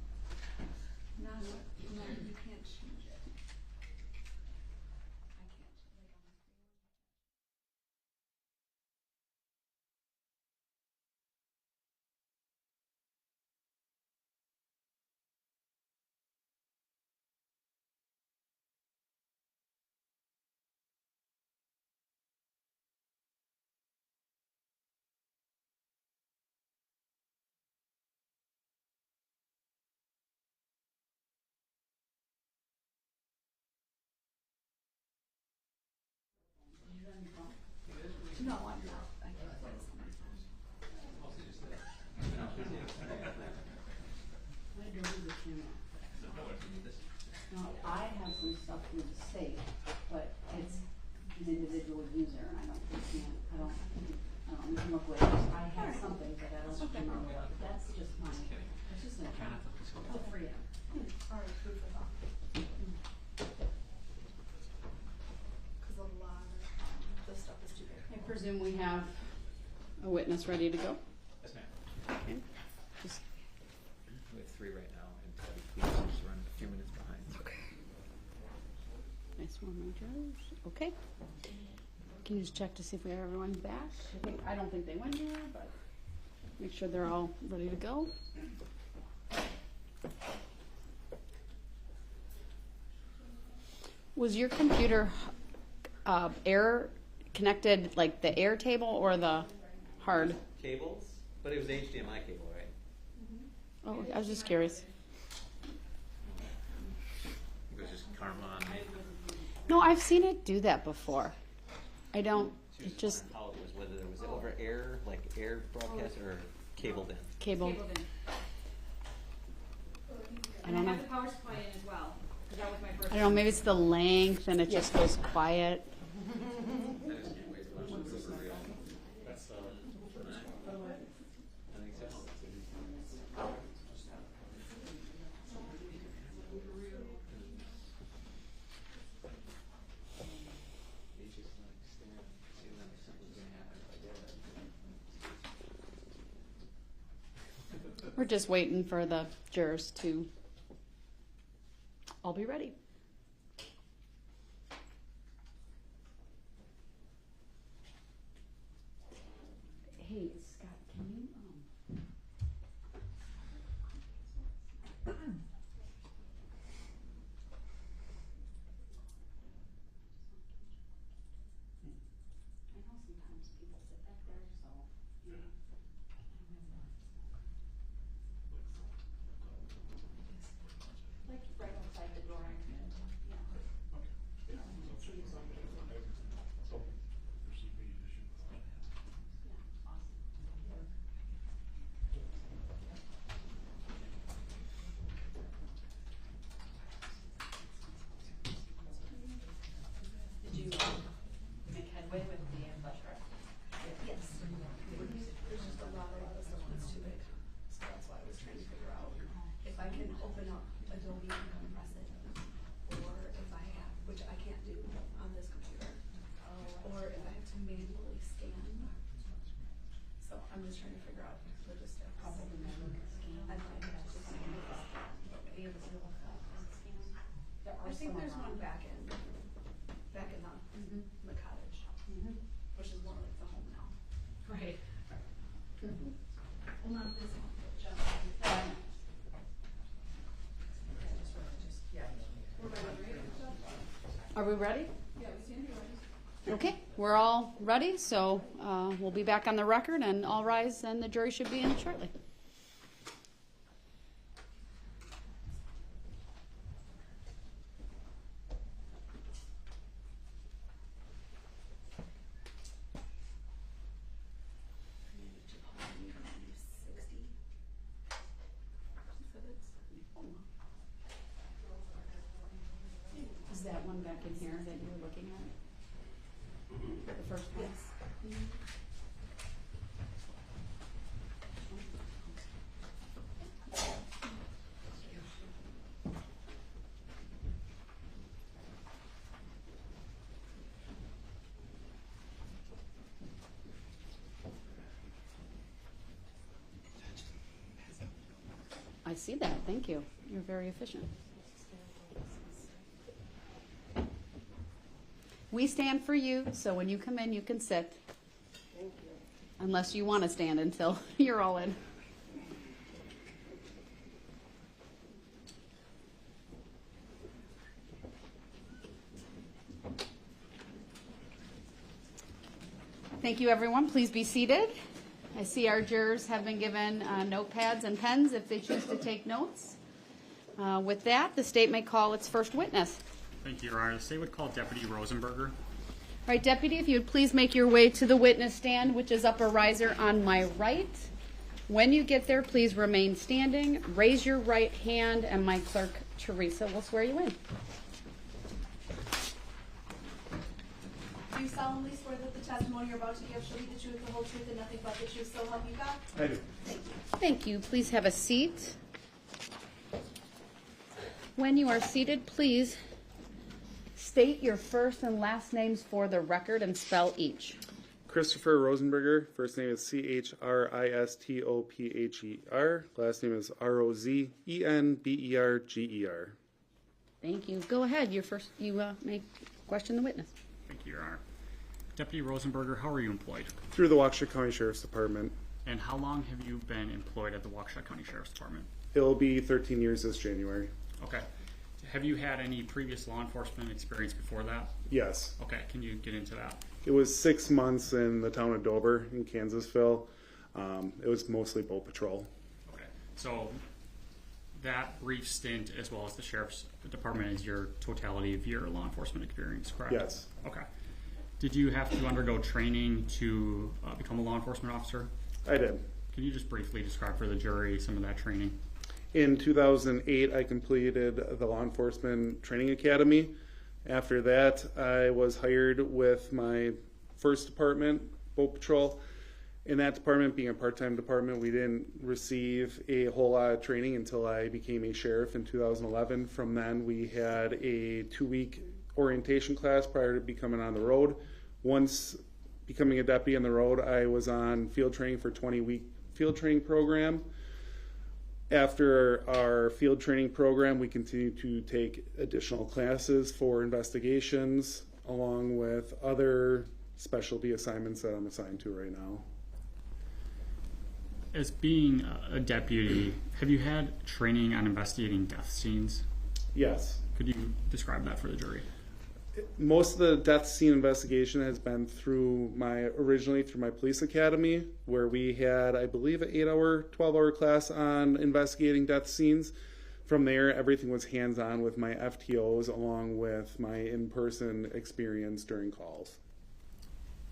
No, you can't change it. I can't, like on the free one. No, I'm not. I can't play this on my phone. I don't the camera. No, I have some stuff through the state, but it's an individual user. I don't, you can look away. I have something, but I don't remember what. That's just mine. It's just an account. I'll free it. All right, proof of that. Because a lot of the stuff is too big. I presume we have a witness ready to go. Yes, ma'am. Okay. Just We have 3 right now, and Debbie, please just run a few minutes behind. okay. Nice one, my judge. Okay. Can you just check to see if we have everyone back? I don't think they went here, but make sure they're all ready to go. Was your computer air connected, like the air table or the hard? Cables, but it was HDMI cable, right? Oh, I was just curious. It was just Karma. No, I've seen it do that before. I don't. It just How it was, whether it was over air, like air broadcast, or cabled in. cable. Cabled in. I And don't I know. have the power supply in as well, because that was my first. I don't know. Maybe it's the length and it just goes quiet. We're just waiting for the jurors to all be ready. Hey, Scott, can you I know sometimes people sit back there, so you know. Like right outside the door. Did you make headway with the flash drive? Yes. There's just a lot of stuff that's too big. So that's why I was trying to figure out if I can open up Adobe and compress it, or if I have, which I can't do on this computer, or if I have to manually scan. So I'm just trying to figure out logistics. Probably manually scan. I might have to scan it. There are I think some there's around. one back in the cottage, which is more like the home now. Right. Well, not this one, but just. Are we ready? Yeah, we stand here, right? Okay, we're all ready, so we'll be back on the record and all rise and the jury should be in shortly. Is that one back in here that you were looking at? The first one? Yes. I see that. Thank you. You're very efficient. We stand for you, so when you come in, you can sit. Thank you. Unless you want to stand until you're all in. Thank you, everyone. Please be seated. I see our jurors have been given notepads and pens if they choose to take notes. With that, the state may call its first witness. Thank you, Your Honor. The state would call Deputy Rosenberger. All right, Deputy, if you would please make your way to the witness stand, which is upper riser on my right. When you get there, please remain standing, raise your right hand, and my clerk, Teresa, will swear you in. Do you solemnly swear that the testimony you're about to give shall be the truth, the whole truth, and nothing but the truth, so help you God? I do. Thank you. Thank you. Please have a seat. When you are seated, please state your first and last names for the record and spell each. Christopher Rosenberger. First name is Christopher. Last name is Rozenberger. Thank you. Go ahead. You may question the witness. Thank you, Your Honor. Deputy Rosenberger, how are you employed? Through the Waukesha County Sheriff's Department. And how long have you been employed at the Waukesha County Sheriff's Department? It'll be 13 years this January. Okay. Have you had any previous law enforcement experience before that? Yes. Okay, can you get into that? It was 6 months in the town of Dover in Kansasville. It was mostly boat patrol. Okay, so that brief stint as well as the Sheriff's Department is your totality of your law enforcement experience, correct? Yes. Okay. Did you have to undergo training to become a law enforcement officer? I did. Can you just briefly describe for the jury some of that training? In 2008, I completed the Law Enforcement Training Academy. After that, I was hired with my first department, Boat Patrol. In that department, being a part-time department, we didn't receive a whole lot of training until I became a sheriff in 2011. From then, we had a 2-week orientation class prior to becoming on the road. Once becoming a deputy on the road, I was on field training for a 20-week field training program. After our field training program, we continued to take additional classes for investigations, along with other specialty assignments that I'm assigned to right now. As being a deputy, have you had training on investigating death scenes? Yes. Could you describe that for the jury? Most of the death scene investigation has been originally through my police academy, where we had, I believe, an 8-hour, 12-hour class on investigating death scenes. From there, everything was hands-on with my FTOs, along with my in-person experience during calls.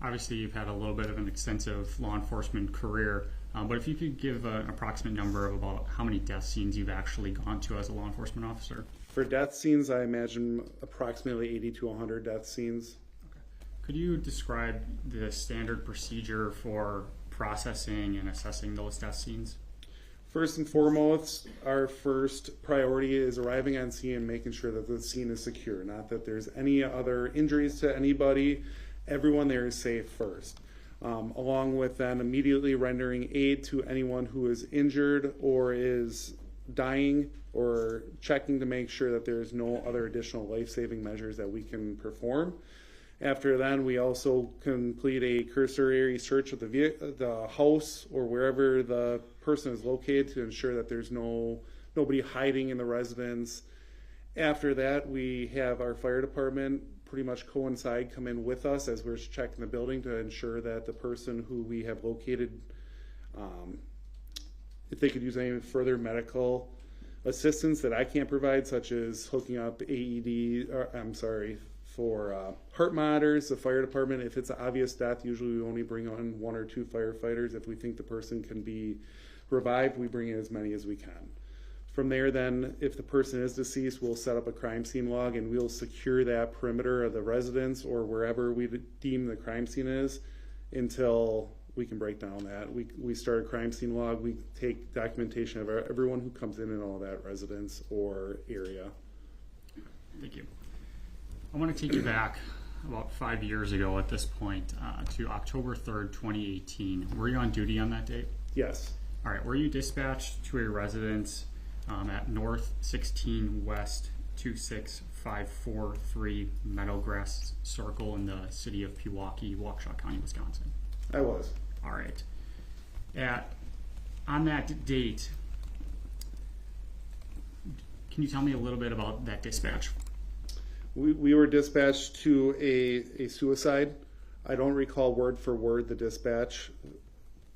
Obviously, you've had a little bit of an extensive law enforcement career, but if you could give an approximate number of about how many death scenes you've actually gone to as a law enforcement officer. For death scenes, I imagine approximately 80 to 100 death scenes. Okay. Could you describe the standard procedure for processing and assessing those death scenes? First and foremost, our first priority is arriving on scene and making sure that the scene is secure, not that there's any other injuries to anybody. Everyone there is safe first. Along with then immediately rendering aid to anyone who is injured or is dying, or checking to make sure that there's no other additional life-saving measures that we can perform. After then, we also complete a cursory search of the house or wherever the person is located to ensure that there's nobody hiding in the residence. After that, we have our fire department pretty much coincide, come in with us as we're checking the building to ensure that the person who we have located, if they could use any further medical assistance that I can't provide, such as hooking up for heart monitors, the fire department, if it's an obvious death, usually we only bring on 1 or 2 firefighters. If we think the person can be revived, we bring in as many as we can. From there, then, if the person is deceased, we'll set up a crime scene log and we'll secure that perimeter of the residence or wherever we deem the crime scene is until we can break down that. We start a crime scene log, we take documentation of everyone who comes in all that residence or area. Thank you. I want to take you back about 5 years ago at this point to October 3rd, 2018. Were you on duty on that date? Yes. All right. Were you dispatched to a residence at North 16 West 26543 Meadowgrass Circle in the city of Pewaukee, Waukesha County, Wisconsin? I was. All right. On that date, can you tell me a little bit about that dispatch? We were dispatched to a suicide. I don't recall word for word the dispatch,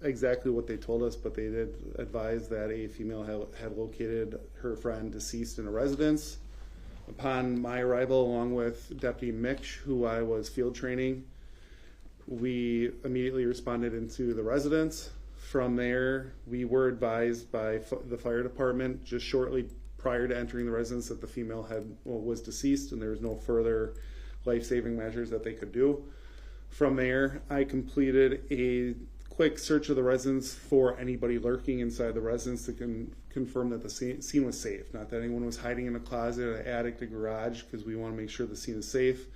exactly what they told us, but they did advise that a female had located her friend deceased in a residence. Upon my arrival, along with Deputy Mitch, who I was field training, we immediately responded into the residence. From there, we were advised by the fire department just shortly prior to entering the residence that the female was deceased and there was no further life-saving measures that they could do. From there, I completed a quick search of the residence for anybody lurking inside the residence to confirm that the scene was safe, not that anyone was hiding in a closet, an attic, a garage, because we want to make sure the scene is safe.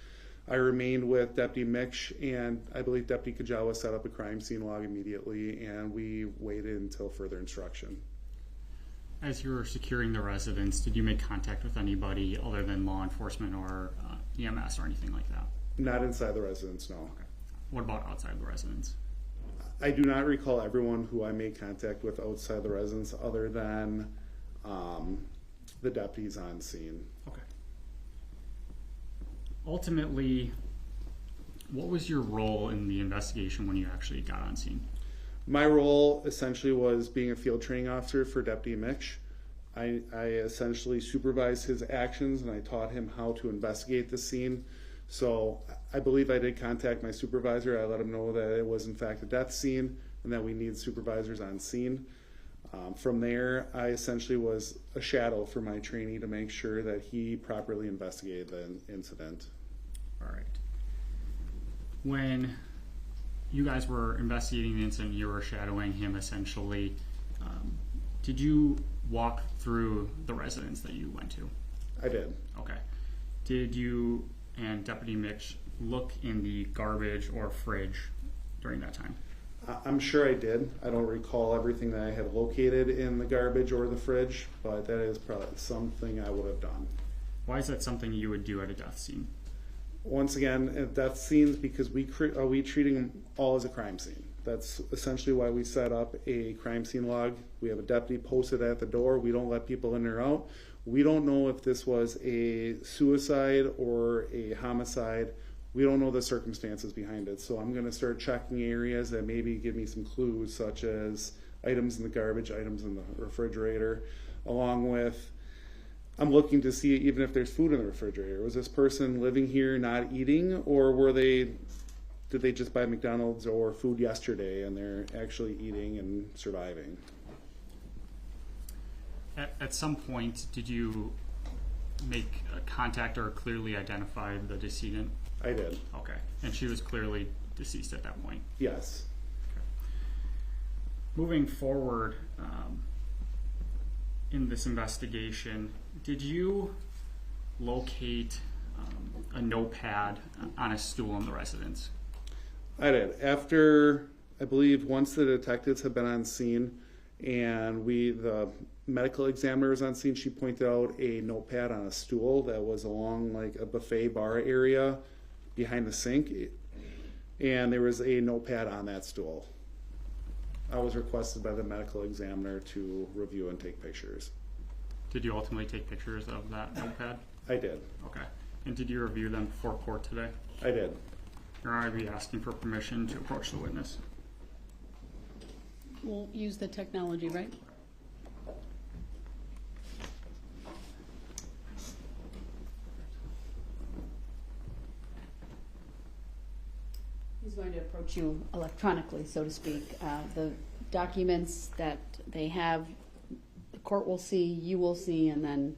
I remained with Deputy Mitch, and I believe Deputy Kurczewski set up a crime scene log immediately, and we waited until further instruction. As you were securing the residence, did you make contact with anybody other than law enforcement or EMS or anything like that? Not inside the residence, no. Okay. What about outside the residence? I do not recall everyone who I made contact with outside the residence other than the deputies on scene. Okay. Ultimately, what was your role in the investigation when you actually got on scene? My role essentially was being a field training officer for Deputy Mitch. I essentially supervised his actions and I taught him how to investigate the scene. So I believe I did contact my supervisor. I let him know that it was in fact a death scene and that we need supervisors on scene. From there, I essentially was a shadow for my trainee to make sure that he properly investigated the incident. All right. When you guys were investigating the incident, you were shadowing him essentially. Did you walk through the residence that you went to? I did. Okay. Did you and Deputy Mitch look in the garbage or fridge during that time? I'm sure I did. I don't recall everything that I had located in the garbage or the fridge, but that is probably something I would have done. Why is that something you would do at a death scene? Once again, at death scenes, because we treating them all as a crime scene. That's essentially why we set up a crime scene log. We have a deputy posted at the door. We don't let people in or out. We don't know if this was a suicide or a homicide. We don't know the circumstances behind it. So I'm going to start checking areas that maybe give me some clues, such as items in the garbage, items in the refrigerator, along with I'm looking to see even if there's food in the refrigerator. Was this person living here not eating, or did they just buy McDonald's or food yesterday and they're actually eating and surviving? At some point, did you make contact or clearly identify the decedent? I did. Okay. And she was clearly deceased at that point? Yes. Moving forward in this investigation, did you locate a notepad on a stool in the residence? I did. After, I believe, once the detectives had been on scene and the medical examiner was on scene, she pointed out a notepad on a stool that was along like a buffet bar area behind the sink, and there was a notepad on that stool. I was requested by the medical examiner to review and take pictures. Did you ultimately take pictures of that notepad? I did. Okay. And did you review them before court today? I did. Or are you asking for permission to approach the witness? We'll use the technology, right? He's going to approach you electronically, so to speak. The documents that they have, the court will see, you will see, and then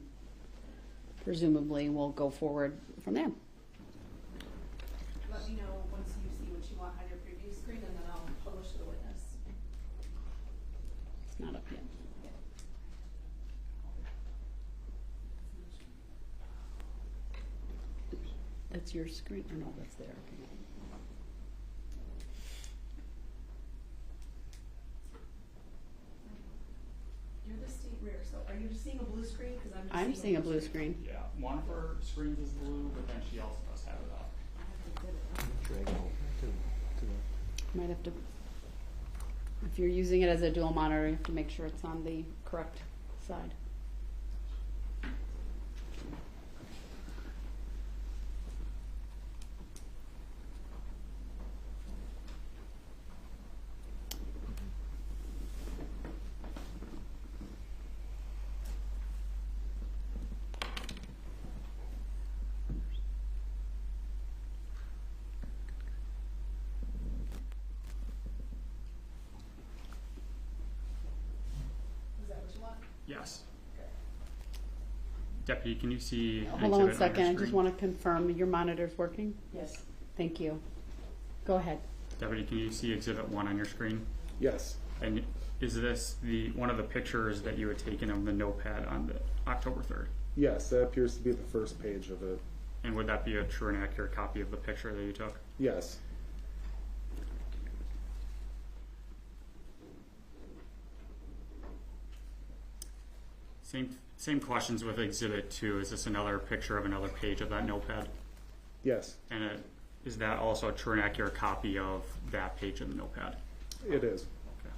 presumably we'll go forward from there. Let me know once you see what you want on your preview screen, and then I'll publish the witness. It's not up yet. That's your screen, or no, that's there. Okay. You're the state rear, so are you seeing a blue screen? Because I'm seeing a blue screen. Yeah, one of her screens is blue, but then she also does have it up. Might have to, if you're using it as a dual monitor, you have to make sure it's on the correct side. Is that what you want? Yes. Deputy, can you see? an Hold on one exhibit your second, I just screen? want to confirm, your monitor's working? Yes. Thank you. Go ahead. Deputy, can you see Exhibit 1 on your screen? Yes. And is this one of the pictures that you had taken of the notepad on the October 3rd? Yes, that appears to be the first page of it. And would that be a true and accurate copy of the picture that you took? Yes. Same questions with Exhibit 2. Is this another picture of another page of that notepad? Yes, And is that also a true and accurate copy of that page of the notepad? it is. Okay.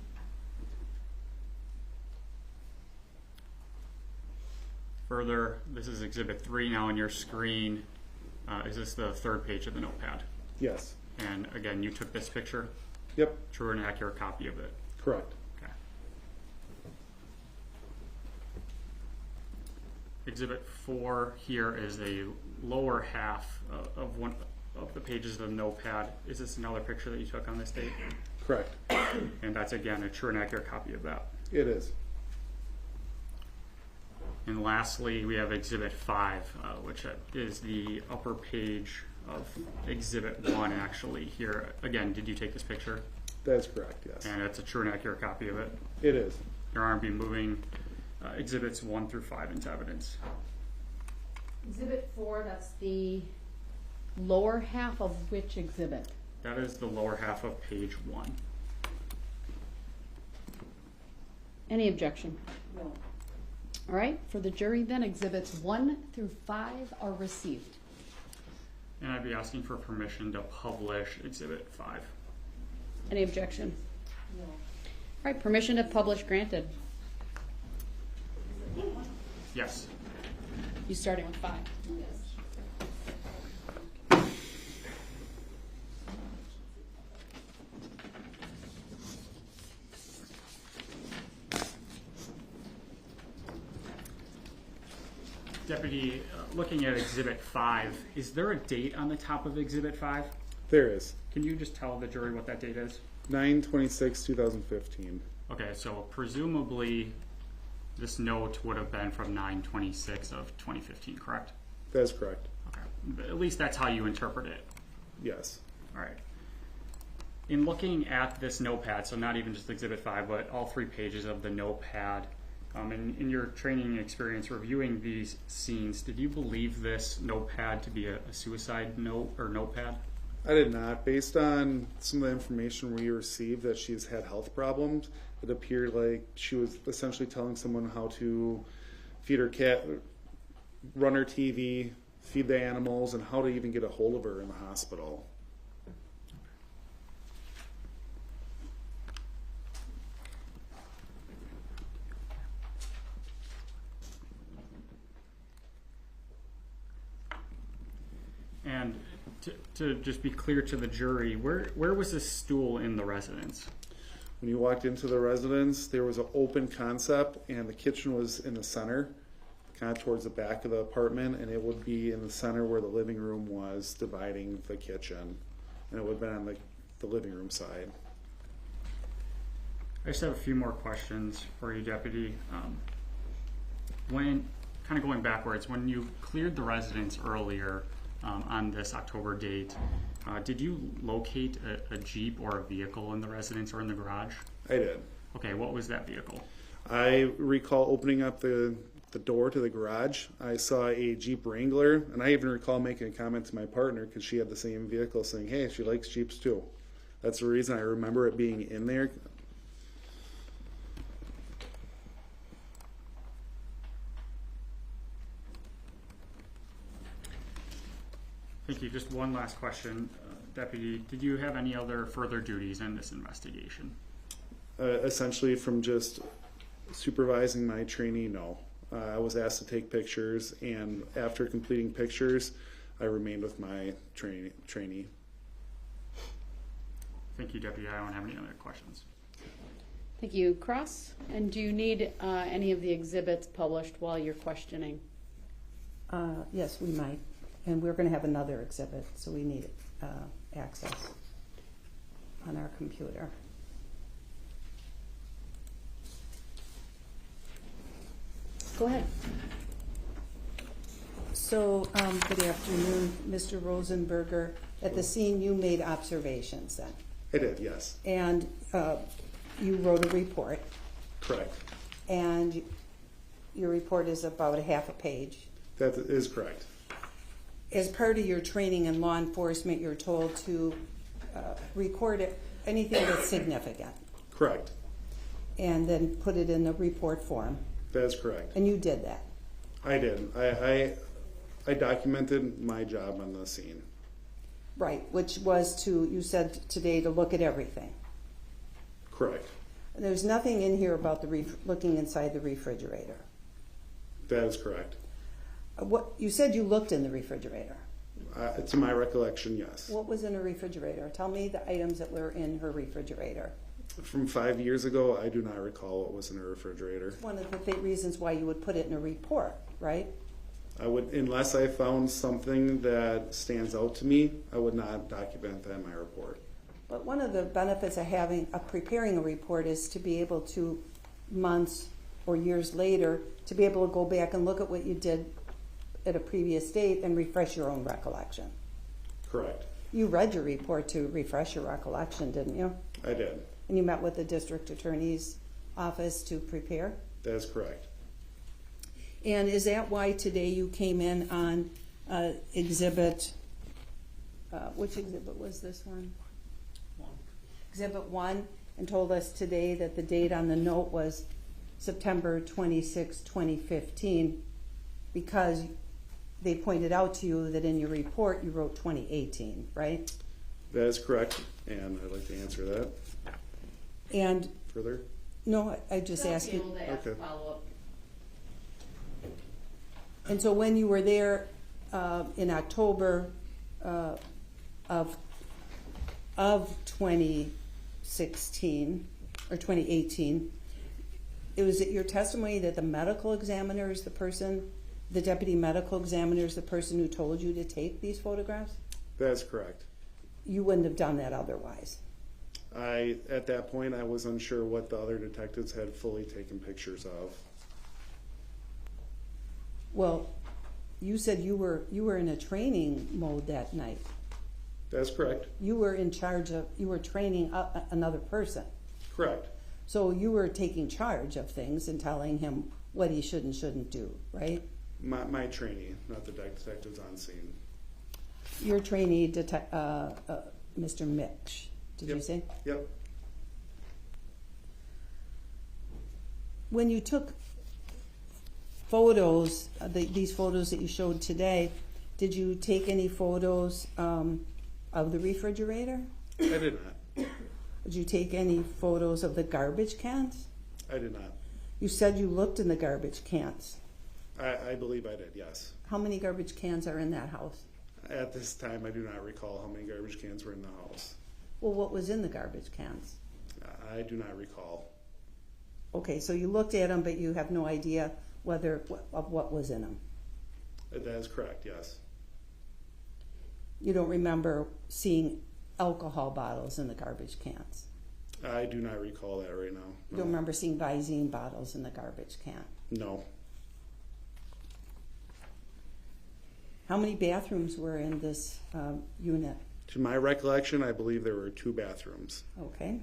Further, this is Exhibit 3 now on your screen. Is this the third page of the notepad? Yes. And again, you took this picture, Yep, true and accurate copy of it. correct. Okay. Exhibit 4 here is the lower half of one of the pages of the notepad. Is this another picture that you took on this date? Correct. And that's again a true and accurate copy of that. It is. And lastly, we have Exhibit 5, which is the upper page of Exhibit 1 actually here. Again, did you take this picture? That's correct, yes. And it's a true and accurate copy of it. It is. Your Honor, be moving Exhibits 1 through 5 into evidence. Exhibit 4, that's the lower half of which exhibit? That is the lower half of page 1. Any objection? No. All right, for the jury then, exhibits 1 through 5 are received. And I'd be asking for permission to publish Exhibit 5. Any objection? No. All right, permission to publish granted. Yes. You starting with 5? Deputy, looking at Exhibit 5, is there a date on the top of Exhibit 5? There is. Can you just tell the jury what that date is? 9/26/2015. Okay, so presumably this note would have been from 9/26 of 2015, correct? That's correct. Okay. But at least that's how you interpret it. Yes. All right. In looking at this notepad, so not even just Exhibit 5, but all 3 pages of the notepad, in your training experience reviewing these scenes, did you believe this notepad to be a suicide note or notepad? I did not. Based on some of the information we received that she's had health problems, it appeared like she was essentially telling someone how to feed her cat, run her TV, feed the animals, and how to even get a hold of her in the hospital. And to just be clear to the jury, where was this stool in the residence? When you walked into the residence, there was an open concept, and the kitchen was in the center, kind of towards the back of the apartment, and it would be in the center where the living room was, dividing the kitchen, and it would have been on the living room side. I just have a few more questions for you, Deputy. when, kind of going backwards, when you cleared the residence earlier on this October date, did you locate a Jeep or a vehicle in the residence or in the garage? I did. Okay, what was that vehicle? I recall opening up the door to the garage. I saw a Jeep Wrangler, and I even recall making a comment to my partner because she had the same vehicle, saying, hey, she likes Jeeps too. That's the reason I remember it being in there. Thank you. Just one last question, Deputy. Did you have any other further duties in this investigation? Essentially from just supervising my trainee, no. I was asked to take pictures, and after completing pictures, I remained with my trainee. Thank you, Deputy. I don't have any other questions. Thank you. Cross, and do you need any of the exhibits published while you're questioning? Yes, we might. And we're going to have another exhibit, so we need access on our computer. Go ahead. So, good afternoon, Mr. Rosenberger. At the scene, you made observations then, I did, yes. and you wrote a report, Correct. and your report is about a half a page. That is correct. As part of your training in law enforcement, you're told to record anything that's significant Correct. and then put it in a report form. That is correct. And you did that. I did. I documented my job on the scene. Right, which was to, you said today, to look at everything. Correct. And there's nothing in here about looking inside the refrigerator. That is correct. What you said you looked in the refrigerator. To my recollection, yes. What was in her refrigerator? Tell me the items that were in her refrigerator. From 5 years ago, I do not recall what was in her refrigerator. One of the reasons why you would put it in a report, right? I would, unless I found something that stands out to me, I would not document that in my report. But one of the benefits of preparing a report is to be able to, months or years later, to be able to go back and look at what you did at a previous date and refresh your own recollection. Correct. You read your report to refresh your recollection, didn't you? I did. And you met with the district attorney's office to prepare? That is correct. And is that why today you came in on exhibit, which exhibit was this one? Exhibit 1, and told us today that the date on the note was September 26, 2015, because they pointed out to you that in your report you wrote 2018, right? That is correct, and I'd like to answer that And further. no, I just asked you. Okay. Follow-up. And so when you were there in October of 2016 or 2018, it was your testimony that the medical examiner is the person, the deputy medical examiner is the person who told you to take these photographs? That is correct. You wouldn't have done that otherwise. At that point, I was unsure what the other detectives had fully taken pictures of. Well, you said you were in a training mode that night. That's correct. You were in charge of, you were training another person. Correct. So you were taking charge of things and telling him what he should and shouldn't do, right? My trainee, not the detectives on scene. Your trainee, Mr. Mitch, did you say? Yep. When you took photos, these photos that you showed today, did you take any photos of the refrigerator? I did not. Did you take any photos of the garbage cans? I did not. You said you looked in the garbage cans. I believe I did, yes. How many garbage cans are in that house? At this time, I do not recall how many garbage cans were in the house. Well, what was in the garbage cans? I do not recall. Okay, so you looked at them, but you have no idea of what was in them. That is correct, yes. You don't remember seeing alcohol bottles in the garbage cans. I do not recall that right now. You don't remember seeing Visine bottles in the garbage can. No. How many bathrooms were in this unit? To my recollection, I believe there were 2 bathrooms. Okay.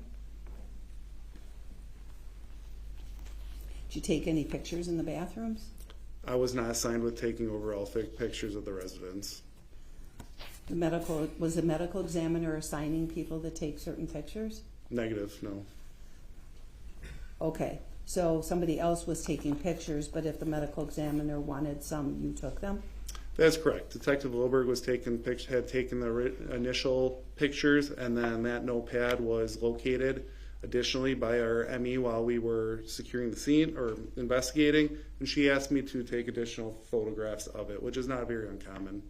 Did you take any pictures in the bathrooms? I was not assigned with taking overall pictures of the residents. Was the medical examiner assigning people to take certain pictures? Negative, no. Okay, so somebody else was taking pictures, but if the medical examiner wanted some, you took them? That's correct. Detective Loberg had taken the initial pictures, and then that notepad was located additionally by our ME while we were securing the scene or investigating, and she asked me to take additional photographs of it, which is not very uncommon.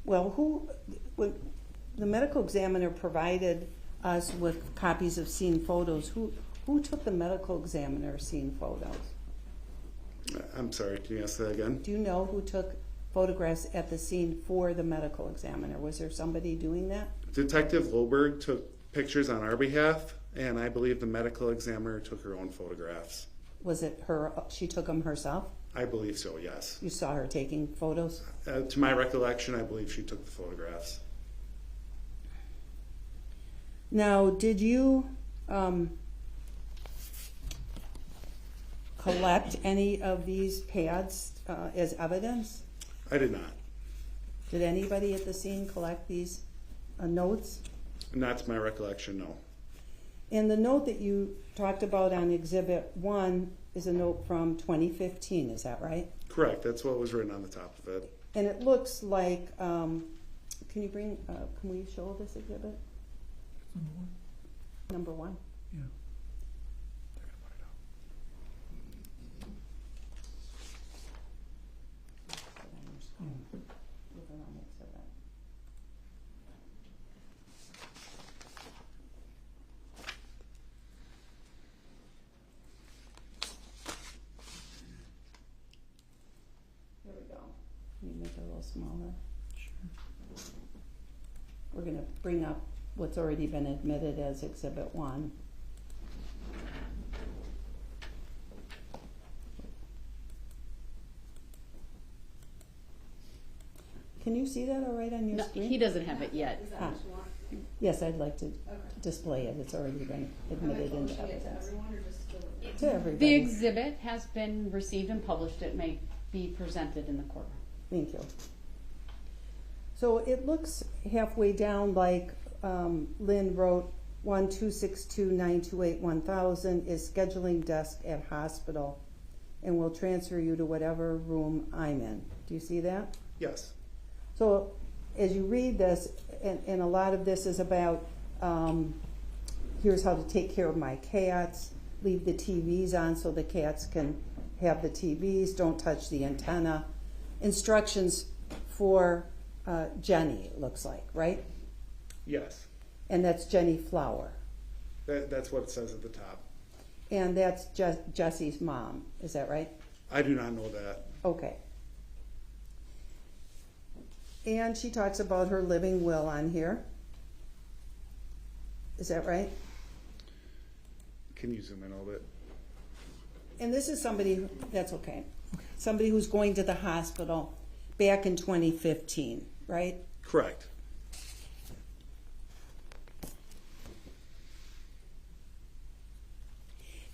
Well, when the medical examiner provided us with copies of scene photos, who took the medical examiner scene photos? I'm sorry, can you ask that again? Do you know who took photographs at the scene for the medical examiner? Was there somebody doing that? Detective Loberg took pictures on our behalf, and I believe the medical examiner took her own photographs. Was it her, she took them herself? I believe so, yes. You saw her taking photos? To my recollection, I believe she took the photographs. Now, did you collect any of these pads as evidence? I did not. Did anybody at the scene collect these notes? Not to my recollection, no. And the note that you talked about on Exhibit 1 is a note from 2015, is that right? Correct, that's what was written on the top of it. And it looks like, can we show this exhibit? Number 1? Yeah. Here we go. Can you make it a little smaller? Sure. We're going to bring up what's already been admitted as Exhibit 1. Can you see that all right on your No, screen? he doesn't have it yet. Is that Ah. what you want? Yes, I'd like to Okay. display it. It's already been Am I admitted into publishing it to evidence. everyone or just to To everybody. The exhibit has been received and published. It may be presented in the courtroom. Thank you. So it looks halfway down like Lynn wrote 1-262-928-1000 is scheduling desk at hospital and will transfer you to whatever room I'm in. Do you see that? Yes. So as you read this, and a lot of this is about here's how to take care of my cats, leave the TVs on so the cats can have the TVs, don't touch the antenna. Instructions for Jenny, it looks like, right? Yes. And that's Jenny Flower. That's what it says at the top. And that's Jesse's mom, is that right? I do not know that. Okay. And she talks about her living will on here. Is that right? Can you zoom in a little bit? And this is somebody, that's okay, somebody who's going to the hospital back in 2015, right? Correct.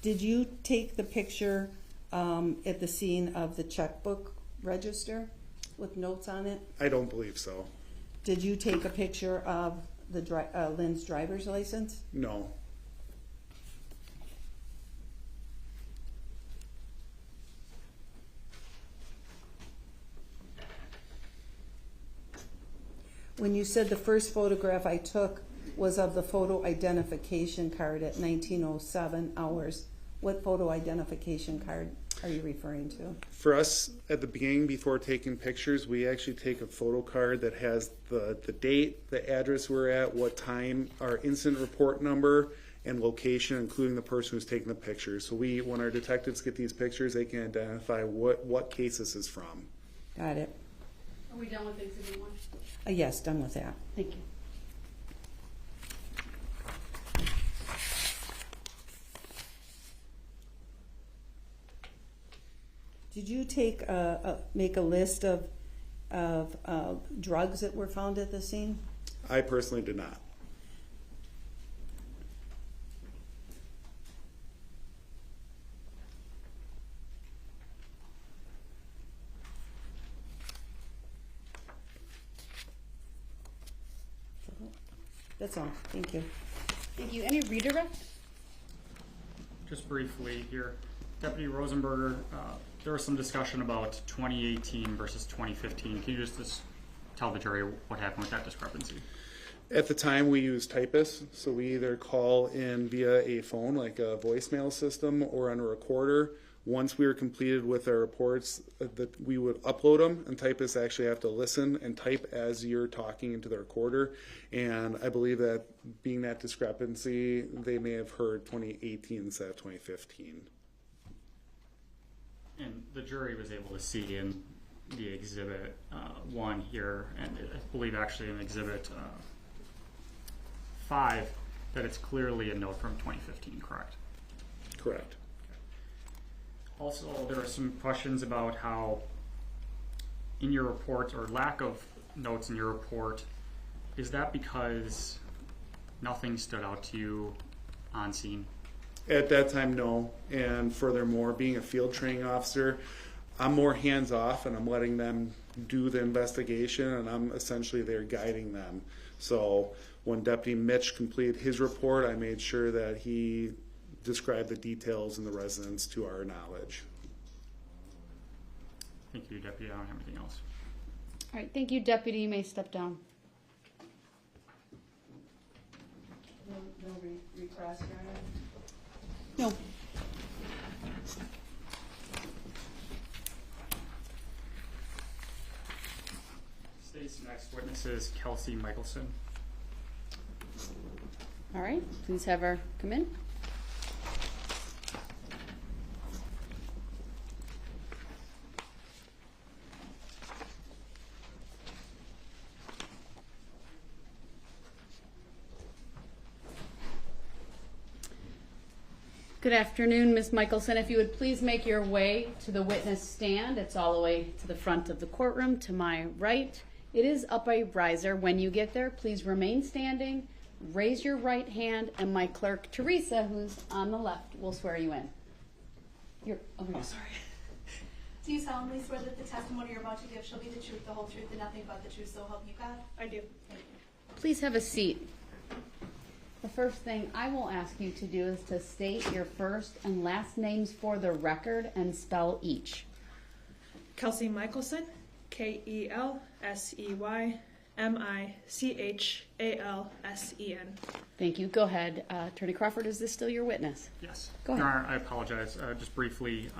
Did you take the picture at the scene of the checkbook register with notes on it? I don't believe so. Did you take a picture of the Lynn's driver's license? No. When you said the first photograph I took was of the photo identification card at 1907 hours, what photo identification card are you referring to? For us, at the beginning, before taking pictures, we actually take a photo card that has the date, the address we're at, what time, our incident report number, and location, including the person who's taking the picture. So when our detectives get these pictures, they can identify what case this is from. Got it. Are we done with exhibit 1? Yes, done with that. Thank you. Did you take make a list of of drugs that were found at the scene? I personally did not. That's all. Thank you. Thank you. Any redirect? Just briefly here, Deputy Rosenberger, there was some discussion about 2018 versus 2015. Can you just tell the jury what happened with that discrepancy? At the time, we used typists, so we either call in via a phone, like a voicemail system, or on a recorder. Once we were completed with our reports, that we would upload them, and typists actually have to listen and type as you're talking into the recorder. And I believe that being that discrepancy, they may have heard 2018 instead of 2015. And the jury was able to see in the Exhibit 1 here, and I believe actually in Exhibit 5, that it's clearly a note from 2015, correct? Correct. Also, there are some questions about how in your report, or lack of notes in your report, is that because nothing stood out to you on scene? At that time, no. And furthermore, being a field training officer, I'm more hands off and I'm letting them do the investigation, and I'm essentially there guiding them. So when Deputy Mitch completed his report, I made sure that he described the details in the residence to our knowledge. Thank you, Deputy. I don't have anything else. All right. Thank you, Deputy. You may step down. No recross, Your Honor? No. State's next witness is Kelsey Michelson. All right. Please have her come in. Good afternoon, Ms. Michelson. If you would please make your way to the witness stand. It's all the way to the front of the courtroom to my right. It is up a riser. When you get there, please remain standing, raise your right hand, and my clerk, Teresa, who's on the left, will swear you in. Sorry. Do you solemnly swear that the testimony you're about to give shall be the truth, the whole truth, and nothing but the truth, so help you God? I do. Please have a seat. The first thing I will ask you to do is to state your first and last names for the record and spell each. Kelsey Michelson, KelseyMichalsen. Thank you. Go ahead. Attorney Crawford, is this still your witness? Yes. Go ahead. Your Honor, I apologize. Just briefly,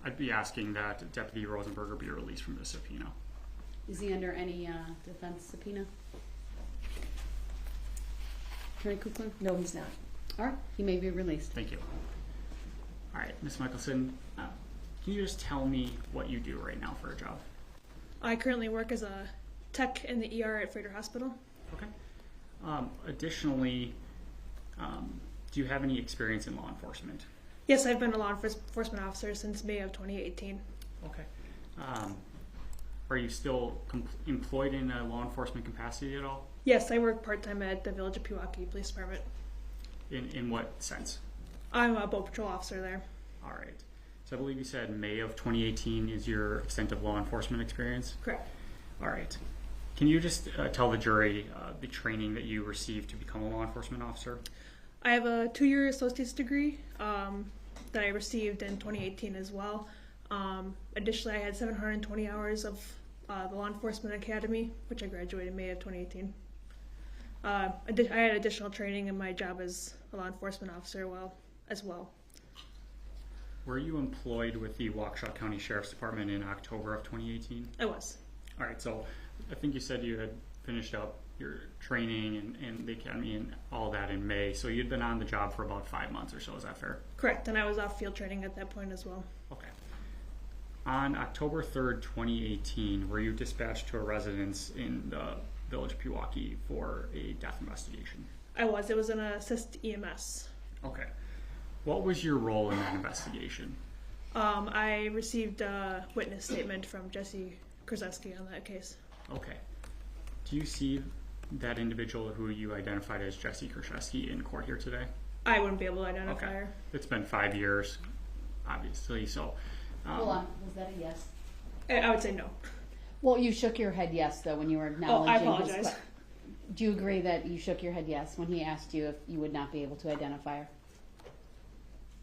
I'd be asking that Deputy Rosenberger be released from the subpoena. Is he under any defense subpoena? Attorney Kuklin? No, he's not. All right. He may be released. Thank you. All right, Ms. Michelson, can you just tell me what you do right now for a job? I currently work as a tech in the ER at Frater Hospital. Okay. Additionally, do you have any experience in law enforcement? Yes, I've been a law enforcement officer since May of 2018. Okay. Are you still employed in a law enforcement capacity at all? Yes, I work part-time at the Village of Pewaukee Police Department. In what sense? I'm a boat patrol officer there. All right. So I believe you said May of 2018 is your extent of law enforcement experience? Correct. All right. Can you just tell the jury the training that you received to become a law enforcement officer? I have a 2-year associate's degree that I received in 2018 as well. Additionally, I had 720 hours of the Law Enforcement Academy, which I graduated in May of 2018. I had additional training in my job as a law enforcement officer as well. Were you employed with the Waukesha County Sheriff's Department in October of 2018? I was. All right, so I think you said you had finished up your training and the academy and all that in May, so you'd been on the job for about 5 months or so, is that fair? Correct, and I was off field training at that point as well. Okay. On October 3rd, 2018, were you dispatched to a residence in the Village of Pewaukee for a death investigation? I was. It was an assist EMS. Okay. What was your role in that investigation? I received a witness statement from Jessy Kurczewski on that case. Okay. Do you see that individual who you identified as Jessy Kurczewski in court here today? I wouldn't be able to identify her. It's been 5 years, obviously, so. Hold on, was that a yes? I would say no. Well, you shook your head yes, though, when you were acknowledging I apologize. his. Do you agree that you shook your head yes when he asked you if you would not be able to identify her?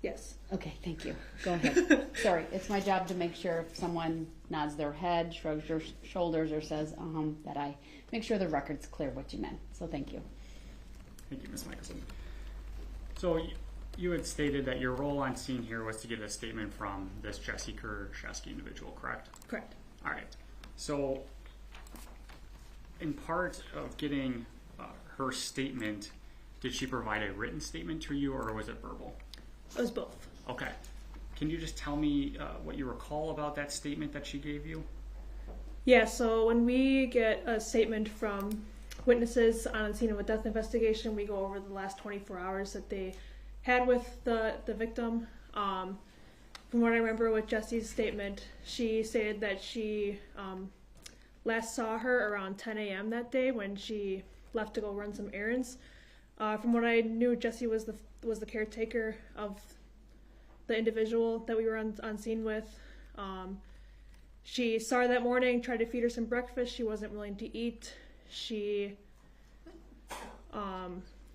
Yes. Okay, thank you. Go ahead. Sorry, it's my job to make sure if someone nods their head, shrugs their shoulders, or says, that I make sure the record's clear what you meant. So thank you. Thank you, Ms. Michelson. So you had stated that your role on scene here was to get a statement from this Jessy Kurczewski individual, correct? Correct. All right. So in part of getting her statement, did she provide a written statement to you, or was it verbal? It was both. Okay. Can you just tell me what you recall about that statement that she gave you? Yeah, so when we get a statement from witnesses on the scene of a death investigation, we go over the last 24 hours that they had with the victim. From what I remember with Jessy's statement, she stated that she last saw her around 10 a.m. that day when she left to go run some errands. From what I knew, Jessy was the caretaker of the individual that we were on scene with. She saw her that morning, tried to feed her some breakfast. She wasn't willing to eat. She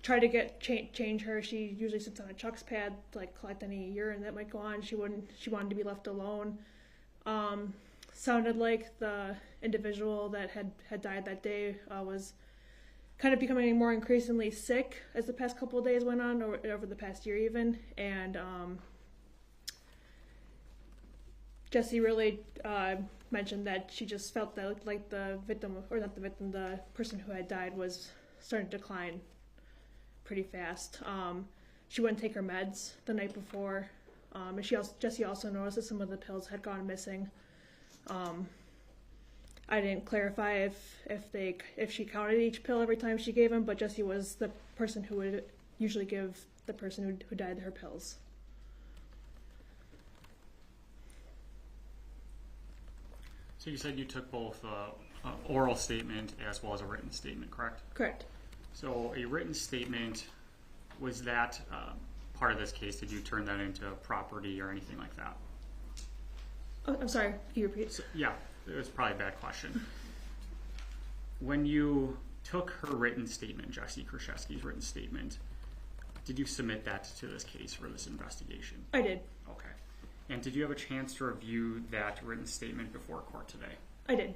tried to change her. She usually sits on a Chuck's pad to collect any urine that might go on. She wanted to be left alone. Sounded like the individual that had died that day was kind of becoming more increasingly sick as the past couple of days went on, or over the past year even. And Jessy really mentioned that she just felt that the victim, or not the victim, the person who had died was starting to decline pretty fast. She wouldn't take her meds the night before. And Jessy also noticed that some of the pills had gone missing. I didn't clarify if she counted each pill every time she gave him, but Jessy was the person who would usually give the person who died her pills. So you said you took both an oral statement as well as a written statement, correct? Correct. So a written statement, was that part of this case? Did you turn that into property or anything like that? Oh, I'm sorry, can you repeat? So, yeah, it was probably a bad question. When you took her written statement, Jessy Kurczewski's written statement, did you submit that to this case for this investigation? I did. Okay. And did you have a chance to review that written statement before court today? I did.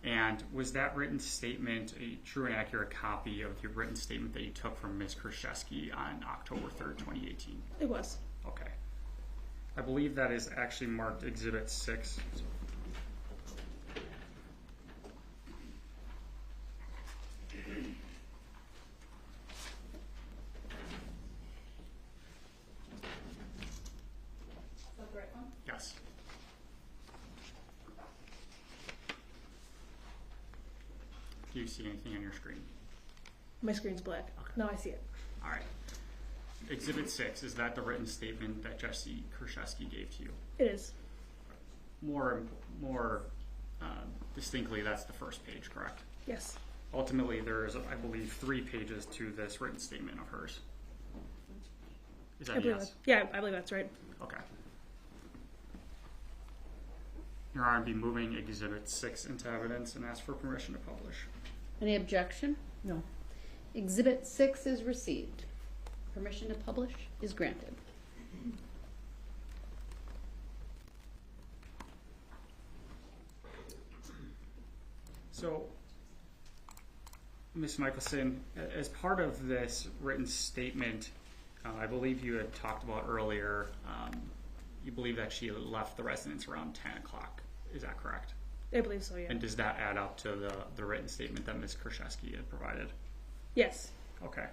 And was that written statement a true and accurate copy of the written statement that you took from Ms. Kurczewski on October 3rd, 2018? It was. Okay. I believe that is actually marked Exhibit 6. Yes. Do you see anything on your screen? My screen's black. Okay. No, I see it. All right. Exhibit 6, is that the written statement that Jessy Kurczewski gave to you? It is. More distinctly, that's the first page, correct? Yes. Ultimately, there is, I believe, 3 pages to this written statement of hers. Is that a yes? Yeah, I believe that's right. Okay. Your Honor, be moving Exhibit 6 into evidence and ask for permission to publish. Any objection? No. Exhibit 6 is received. Permission to publish is granted. So, Ms. Michelson, as part of this written statement, I believe you had talked about earlier, you believe that she left the residence around 10 o'clock. Is that correct? I believe so, yeah. And does that add up to the written statement that Ms. Kurczewski had provided? Yes. Okay.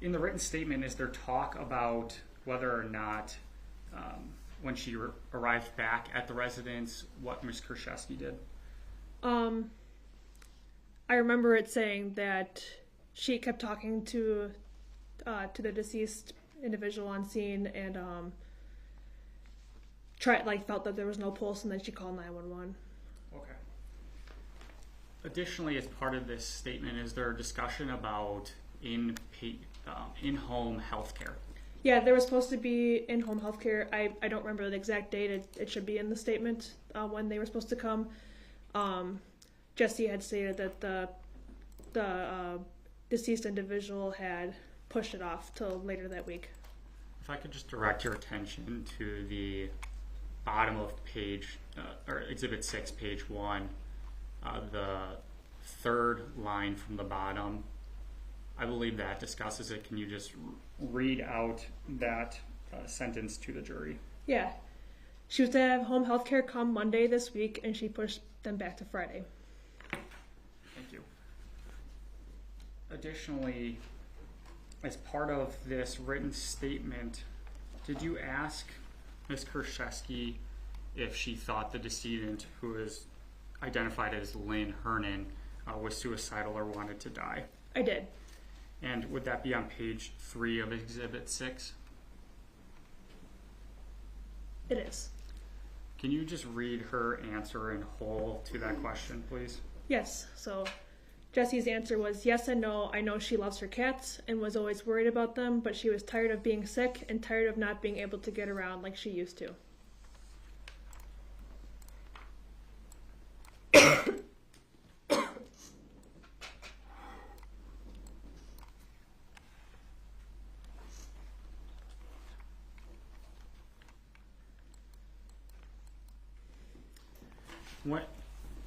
In the written statement, is there talk about whether or not, when she arrived back at the residence, what Ms. Kurczewski did? I remember it saying that she kept talking to the deceased individual on scene and felt that there was no pulse, and then she called 911. Okay. Additionally, as part of this statement, is there a discussion about in-home health care? Yeah, there was supposed to be in-home healthcare. I don't remember the exact date. It should be in the statement when they were supposed to come. Jessy had stated that the deceased individual had pushed it off till later that week. If I could just direct your attention to the bottom of page, or Exhibit 6, page 1, the third line from the bottom. I believe that discusses it. Can you just read out that sentence to the jury? Yeah. She was to have home health care come Monday this week, and she pushed them back to Friday. Thank you. Additionally, as part of this written statement, did you ask Ms. Kurczewski if she thought the decedent, who is identified as Lynn Hernan, was suicidal or wanted to die? I did. And would that be on page 3 of Exhibit 6? It is. Can you just read her answer in whole to that question, please? Yes. So Jessy's answer was yes and no. I know she loves her cats and was always worried about them, but she was tired of being sick and tired of not being able to get around like she used to.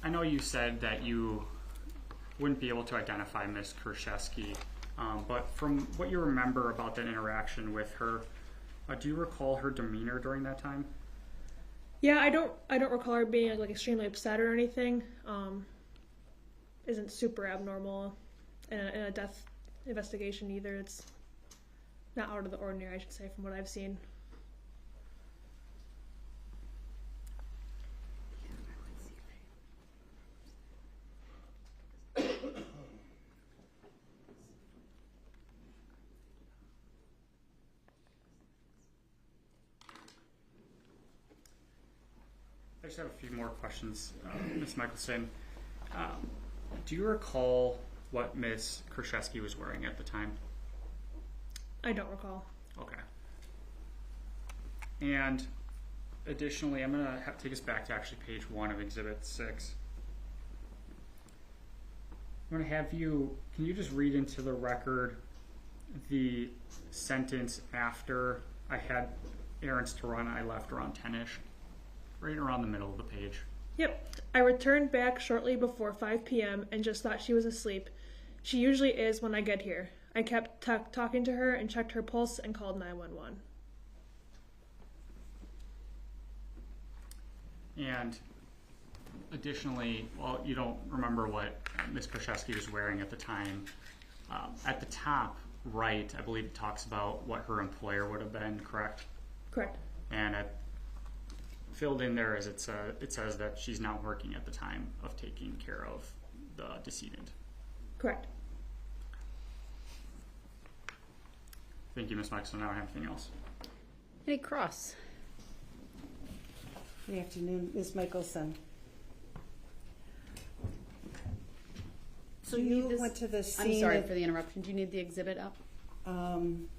I know you said that you wouldn't be able to identify Ms. Kurczewski, but from what you remember about that interaction with her, do you recall her demeanor during that time? Yeah, I don't recall her being like extremely upset or anything. Isn't super abnormal in a death investigation either. It's not out of the ordinary, I should say, from what I've seen. I just have a few more questions, Ms. Michelson. Do you recall what Ms. Kurczewski was wearing at the time? I don't recall. Okay. And additionally, I'm going to take us back to actually page 1 of Exhibit 6. I'm going to have you, can you just read into the record the sentence after I had errands to run, I left around 10-ish? Right around the middle of the page. Yep. I returned back shortly before 5 p.m. and just thought she was asleep. She usually is when I get here. I kept talking to her and checked her pulse and called 911. And additionally, well, you don't remember what Ms. Kurczewski was wearing at the time. At the top right, I believe it talks about what her employer would have been, correct? Correct. And filled in there as it says that she's not working at the time of taking care of the decedent. Correct. Thank you, Ms. Michelson. I don't have anything else. Any cross? Good afternoon, Ms. Michelson. So you went to the scene. I'm sorry for the interruption. Do you need the exhibit up? I'm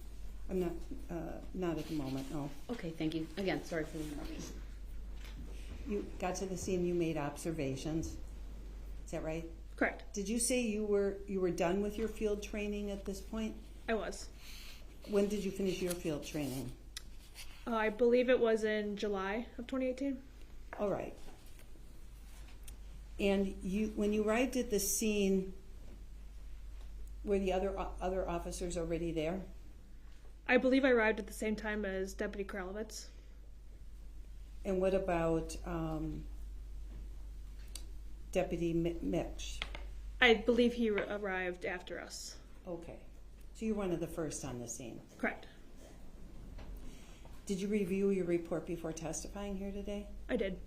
not at the moment, no. Okay, thank you. Again, sorry for the interruption. You got to the scene, you made observations. Is that right? Correct. Did you say you were done with your field training at this point? I was. When did you finish your field training? I believe it was in July of 2018. All right. And when you arrived at the scene, were the other officers already there? I believe I arrived at the same time as Deputy Kralowitz. And what about Deputy Mitch? I believe he arrived after us. Okay. So you're one of the first on the scene. Correct. Did you review your report before testifying here today? I did.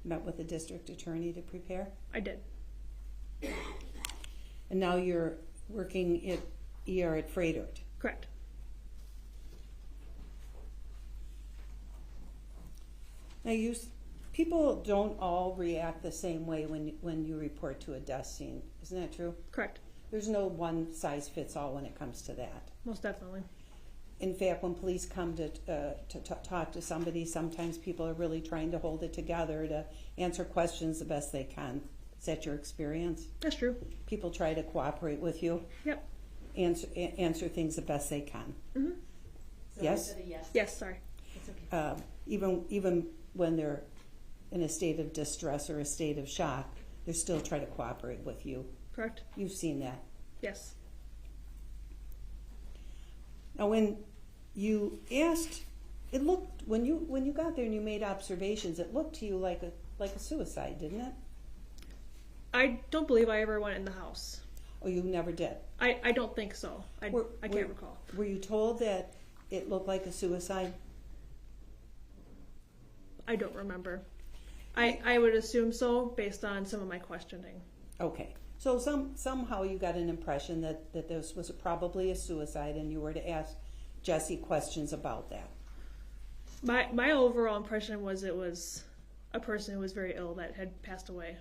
Met with the district attorney to prepare? I did. And now you're working at ER at Fredert? Correct. Now People don't all react the same way when you report to a death scene. Isn't that true? Correct. There's no one size fits all when it comes to that. Most definitely. In fact, when police come to talk to somebody, sometimes people are really trying to hold it together to answer questions the best they can. Is that your experience? That's true. People try to cooperate with you, Yep. answer things the best they can. Mm-hmm. Yes? Yes, sorry. Even when they're in a state of distress or a state of shock, they still try to cooperate with you. Correct. You've seen that. Yes. Now, when you asked, it looked when you got there and you made observations, it looked to you like a suicide, didn't it? I don't believe I ever went in the house. Oh, you never did. I don't think so. I can't recall. Were you told that it looked like a suicide? I don't remember. I would assume so based on some of my questioning. Okay. So somehow you got an impression that this was probably a suicide, and you were to ask Jessy questions about that. My overall impression was it was a person who was very ill that had passed away.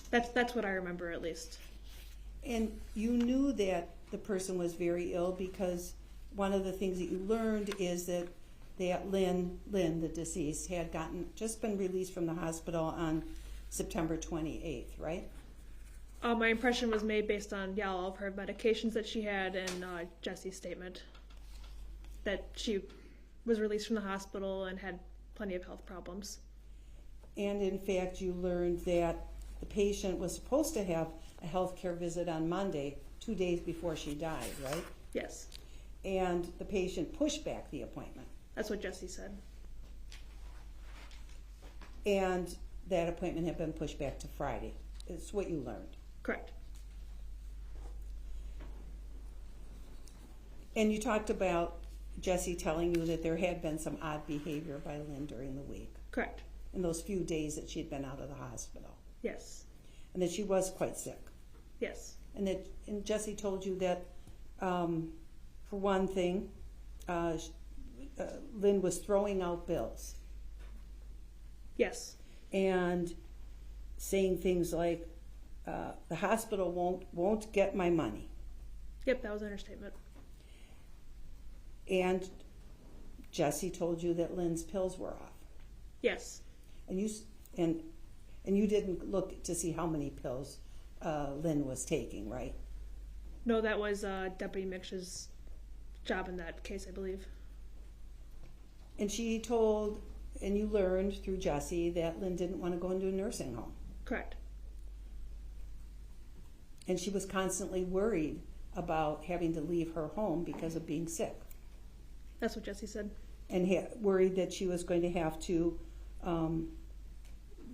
That's what I remember, at least. And you knew that the person was very ill because one of the things that you learned is that Lynn, the deceased, had just been released from the hospital on September 28th, right? My impression was made based on all of her medications that she had and Jesse's statement that she was released from the hospital and had plenty of health problems. And in fact, you learned that the patient was supposed to have a health care visit on Monday, 2 days before she died, right? Yes. And the patient pushed back the appointment. That's what Jessy said. And that appointment had been pushed back to Friday. It's what you learned. Correct. And you talked about Jessy telling you that there had been some odd behavior by Lynn during the week, Correct. in those few days that she had been out of the hospital, Yes. and that she was quite sick. Yes. And Jessy told you that, for one thing, Lynn was throwing out bills Yes. and saying things like, "The hospital won't get my money." Yep, that was an understatement. And Jessy told you that Lynn's pills were off, Yes. and you didn't look to see how many pills Lynn was taking, right? No, that was Deputy Mix's job in that case, I believe. And she told, and you learned through Jessy, that Lynn didn't want to go into a nursing home. Correct. And she was constantly worried about having to leave her home because of being sick. That's what Jessy said. And worried that she was going to have to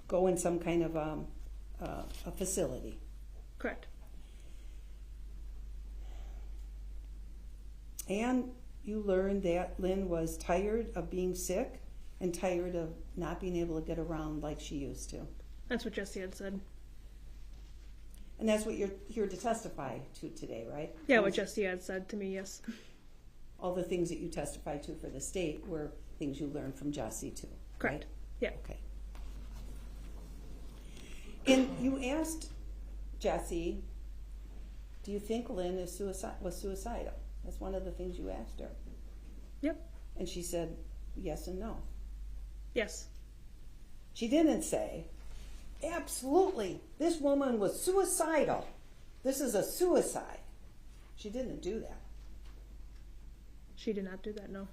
go in some kind of a facility. Correct. And you learned that Lynn was tired of being sick and tired of not being able to get around like she used to. That's what Jessy had said. And that's what you're here to testify to today, right? Yeah, what Jessy had said to me, yes. All the things that you testified to for the state were things you learned from Jessy too. Correct. Right? Yeah. Okay. And you asked Jessy, do you think Lynn was suicidal? That's one of the things you asked her. Yep. And she said yes and no. Yes. She didn't say, absolutely, this woman was suicidal. This is a suicide. She didn't do that. She did not do that, no.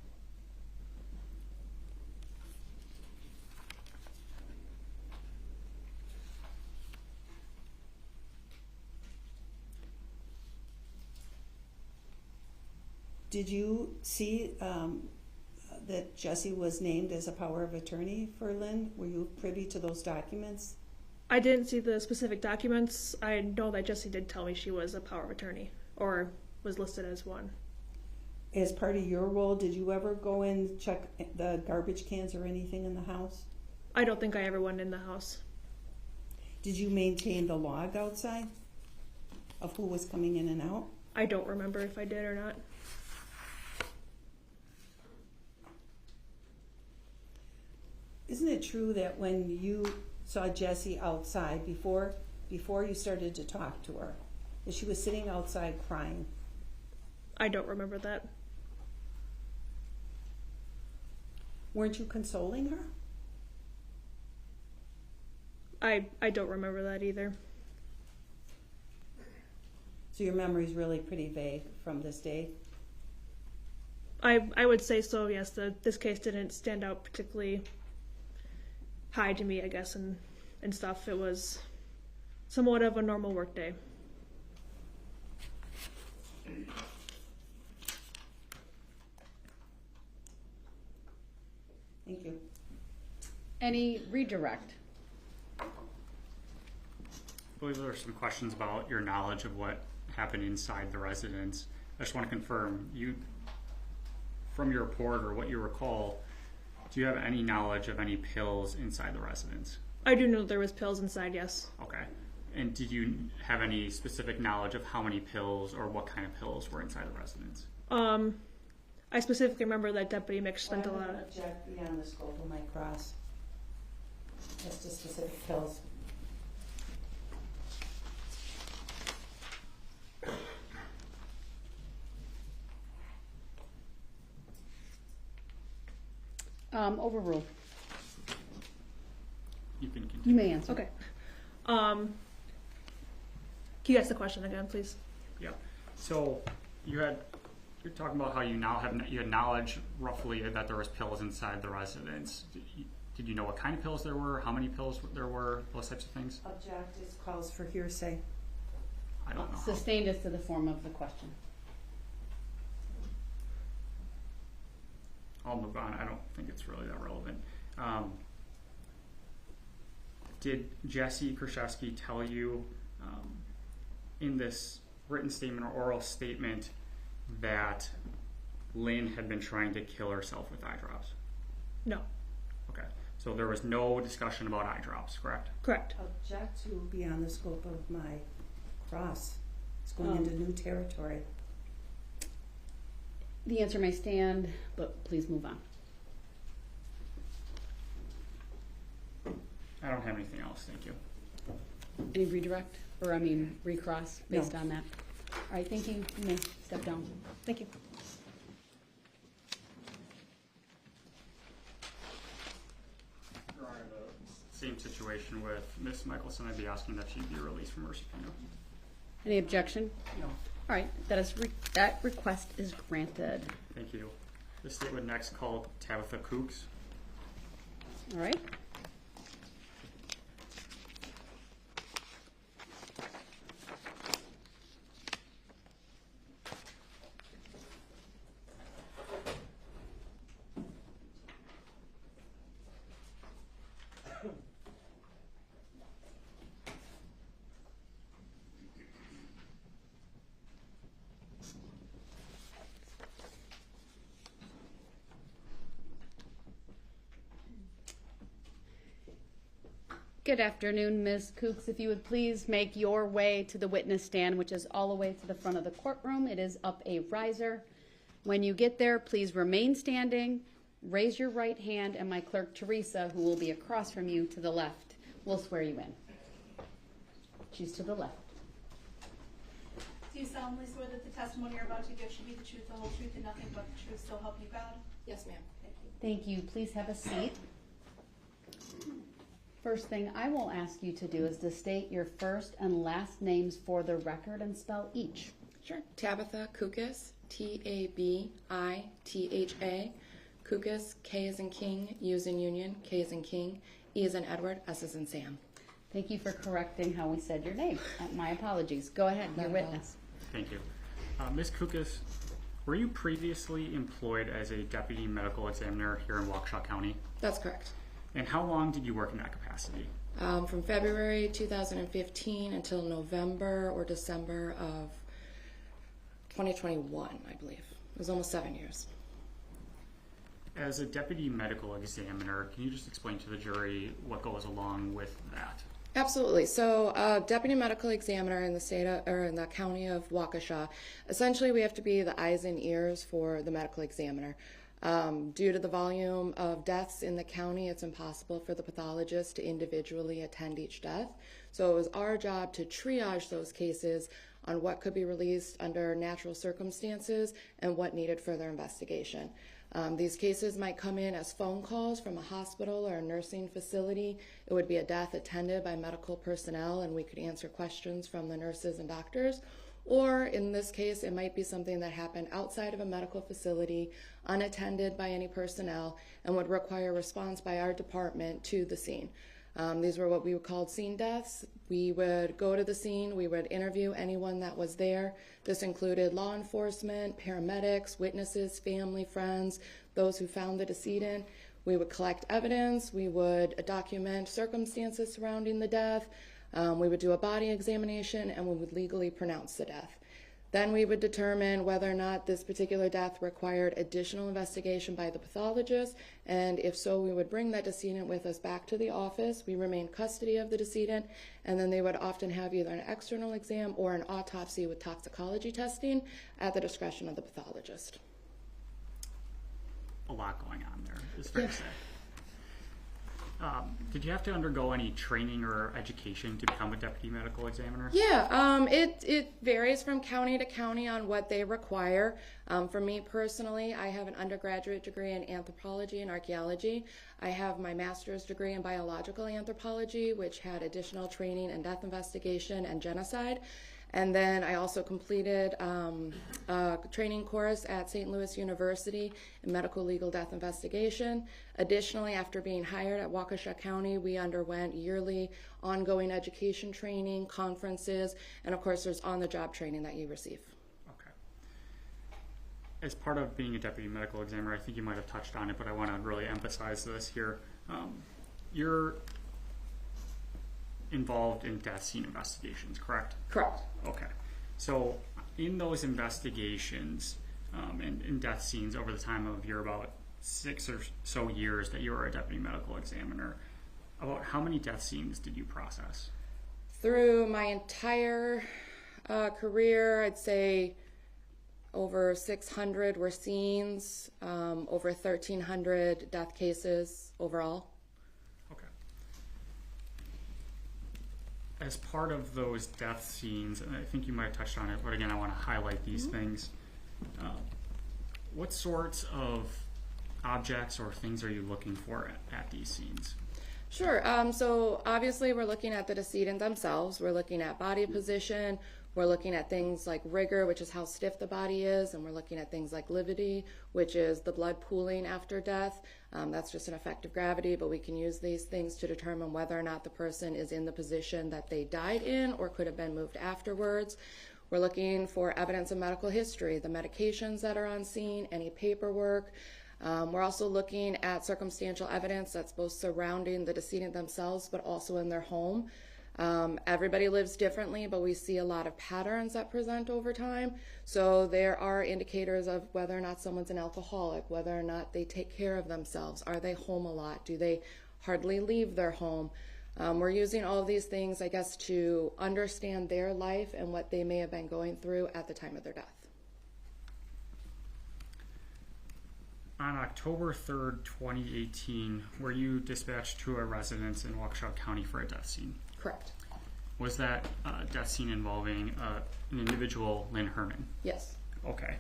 Did you see that Jessy was named as a power of attorney for Lynn? Were you privy to those documents? I didn't see the specific documents. I know that Jessy did tell me she was a power of attorney, or was listed as one. As part of your role, did you ever go and check the garbage cans or anything in the house? I don't think I ever went in the house. Did you maintain the log outside of who was coming in and out? I don't remember if I did or not. Isn't it true that when you saw Jessy outside, before you started to talk to her, that she was sitting outside crying? I don't remember that. Weren't you consoling her? I don't remember that either. So your memory's really pretty vague from this day? I would say so, yes. This case didn't stand out particularly high to me, I guess, and stuff. It was somewhat of a normal work day. Thank you. Any redirect? I believe there are some questions about your knowledge of what happened inside the residence. I just want to confirm, from your report or what you recall, do you have any knowledge of any pills inside the residence? I do know there was pills inside, yes. Okay. And did you have any specific knowledge of how many pills or what kind of pills were inside the residence? I specifically remember that Deputy Mix spent a lot of... Object beyond the scope of my cross. As to specific pills. Overruled. You can continue. You may answer. Okay. Can you ask the question again, please? Yeah. So you're talking about how you had knowledge roughly that there was pills inside the residence. Did you know what kind of pills there were? How many pills there were? Those types of things? Object is calls for hearsay. I don't know. Sustained as to the form of the question. I'll move on. I don't think it's really that relevant. Did Jessy Kurczewski tell you in this written statement or oral statement that Lynn had been trying to kill herself with eye drops? No. Okay. So there was no discussion about eye drops, correct? Correct. Object to beyond the scope of my cross. It's going into new territory. The answer may stand, but please move on. I don't have anything else. Thank you. Any redirect? Or, recross based on that? All right, thank you. You may step down. Thank you. Your Honor, the same situation with Ms. Michelson. I'd be asking that she be released from her subpoena. Any objection? No. All right, that request is granted. Thank you. The state would next call Tabitha Kooks. All right. Good afternoon, Ms. Kooks. If you would please make your way to the witness stand, which is all the way to the front of the courtroom. It is up a riser. When you get there, please remain standing, raise your right hand, and my clerk, Teresa, who will be across from you to the left, will swear you in. She's to the left. Do you solemnly swear that the testimony you're about to give should be the truth, the whole truth, and nothing but the truth, so help you God? Yes, ma'am. Thank you. Thank you. Please have a seat. First thing I will ask you to do is to state your first and last names for the record and spell each. Sure. Tabitha Kookas, T-A-B-I-T-H-A. Kookas, K as in King, U as in Union, K as in King, E as in Edward, S as in Sam. Thank you for correcting how we said your name. My apologies. Go ahead, your Not at all. witness. Thank you. Ms. Kookas, were you previously employed as a deputy medical examiner here in Waukesha County? That's correct. And how long did you work in that capacity? From February 2015 until November or December of 2021, I believe. It was almost 7 years. As a deputy medical examiner, can you just explain to the jury what goes along with that? Absolutely. So, deputy medical examiner in the in the county of Waukesha, essentially we have to be the eyes and ears for the medical examiner. Due to the volume of deaths in the county, it's impossible for the pathologist to individually attend each death. So it was our job to triage those cases on what could be released under natural circumstances and what needed further investigation. These cases might come in as phone calls from a hospital or a nursing facility. It would be a death attended by medical personnel, and we could answer questions from the nurses and doctors. Or in this case, it might be something that happened outside of a medical facility, unattended by any personnel, and would require response by our department to the scene. These were what we called scene deaths. We would go to the scene, we would interview anyone that was there. This included law enforcement, paramedics, witnesses, family, friends, those who found the decedent. We would collect evidence, we would document circumstances surrounding the death, we would do a body examination, and we would legally pronounce the death. Then we would determine whether or not this particular death required additional investigation by the pathologist, and if so, we would bring that decedent with us back to the office. We remain custody of the decedent, and then they would often have either an external exam or an autopsy with toxicology testing at the discretion of the pathologist. A lot going on there, is fair to say. Did you have to undergo any training or education to become a deputy medical examiner? Yeah, it varies from county to county on what they require. For me personally, I have an undergraduate degree in anthropology and archaeology. I have my master's degree in biological anthropology, which had additional training in death investigation and genocide. And then I also completed a training course at St. Louis University in medical legal death investigation. Additionally, after being hired at Waukesha County, we underwent yearly ongoing education training, conferences, and of course there's on-the-job training that you receive. Okay. As part of being a deputy medical examiner, I think you might have touched on it, but I want to really emphasize this here. You're involved in death scene investigations, correct? Correct. Okay. So in those investigations and in death scenes over the time of your about 6 or so years that you were a deputy medical examiner, about how many death scenes did you process? Through my entire career, I'd say over 600 were scenes, over 1,300 death cases overall. As part of those death scenes, and I think you might have touched on it, but again, I want to highlight these things. What sorts of objects or things are you looking for at these scenes? Sure. So obviously we're looking at the decedent themselves. We're looking at body position. We're looking at things like rigor, which is how stiff the body is, and we're looking at things like lividity, which is the blood pooling after death. That's just an effect of gravity, but we can use these things to determine whether or not the person is in the position that they died in or could have been moved afterwards. We're looking for evidence of medical history, the medications that are on scene, any paperwork. We're also looking at circumstantial evidence that's both surrounding the decedent themselves, but also in their home. Everybody lives differently, but we see a lot of patterns that present over time. So there are indicators of whether or not someone's an alcoholic, whether or not they take care of themselves. Are they home a lot? Do they hardly leave their home? We're using all of these things, I guess, to understand their life and what they may have been going through at the time of their death. On October 3rd, 2018, were you dispatched to a residence in Waukesha County for a death scene? Correct. Was that death scene involving an individual, Lynn Herman? Yes. Okay.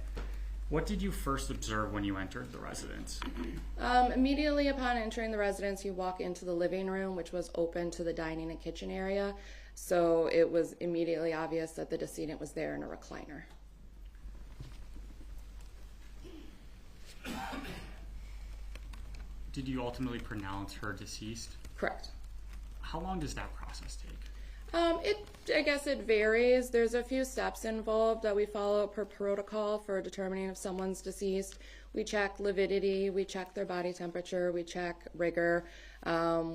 What did you first observe when you entered the residence? Immediately upon entering the residence, you walk into the living room, which was open to the dining and kitchen area. So it was immediately obvious that the decedent was there in a recliner. Did you ultimately pronounce her deceased? Correct. How long does that process take? I guess it varies. There's a few steps involved that we follow per protocol for determining if someone's deceased. We check lividity, we check their body temperature, we check rigor,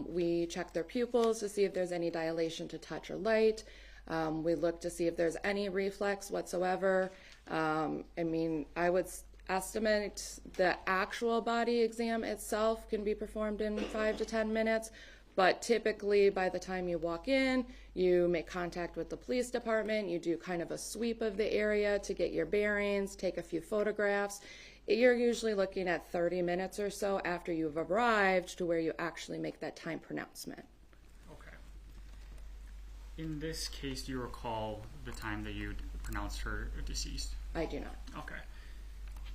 we check their pupils to see if there's any dilation to touch or light. We look to see if there's any reflex whatsoever. I would estimate the actual body exam itself can be performed in 5 to 10 minutes. But typically, by the time you walk in, you make contact with the police department, you do kind of a sweep of the area to get your bearings, take a few photographs. You're usually looking at 30 minutes or so after you've arrived to where you actually make that time pronouncement. Okay. In this case, do you recall the time that you pronounced her deceased? I do not. Okay.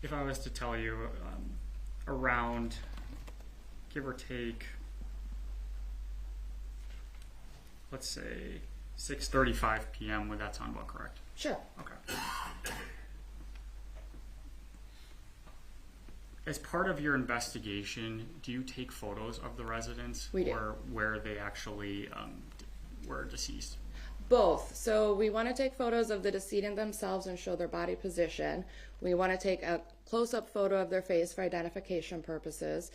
If I was to tell you around, give or take, let's say 6:35 p.m., would that sound about correct? Sure. Okay. As part of your investigation, do you take photos of the residents? We do. Or where they actually were deceased? Both. So we want to take photos of the decedent themselves and show their body position. We want to take a close-up photo of their face for identification purposes.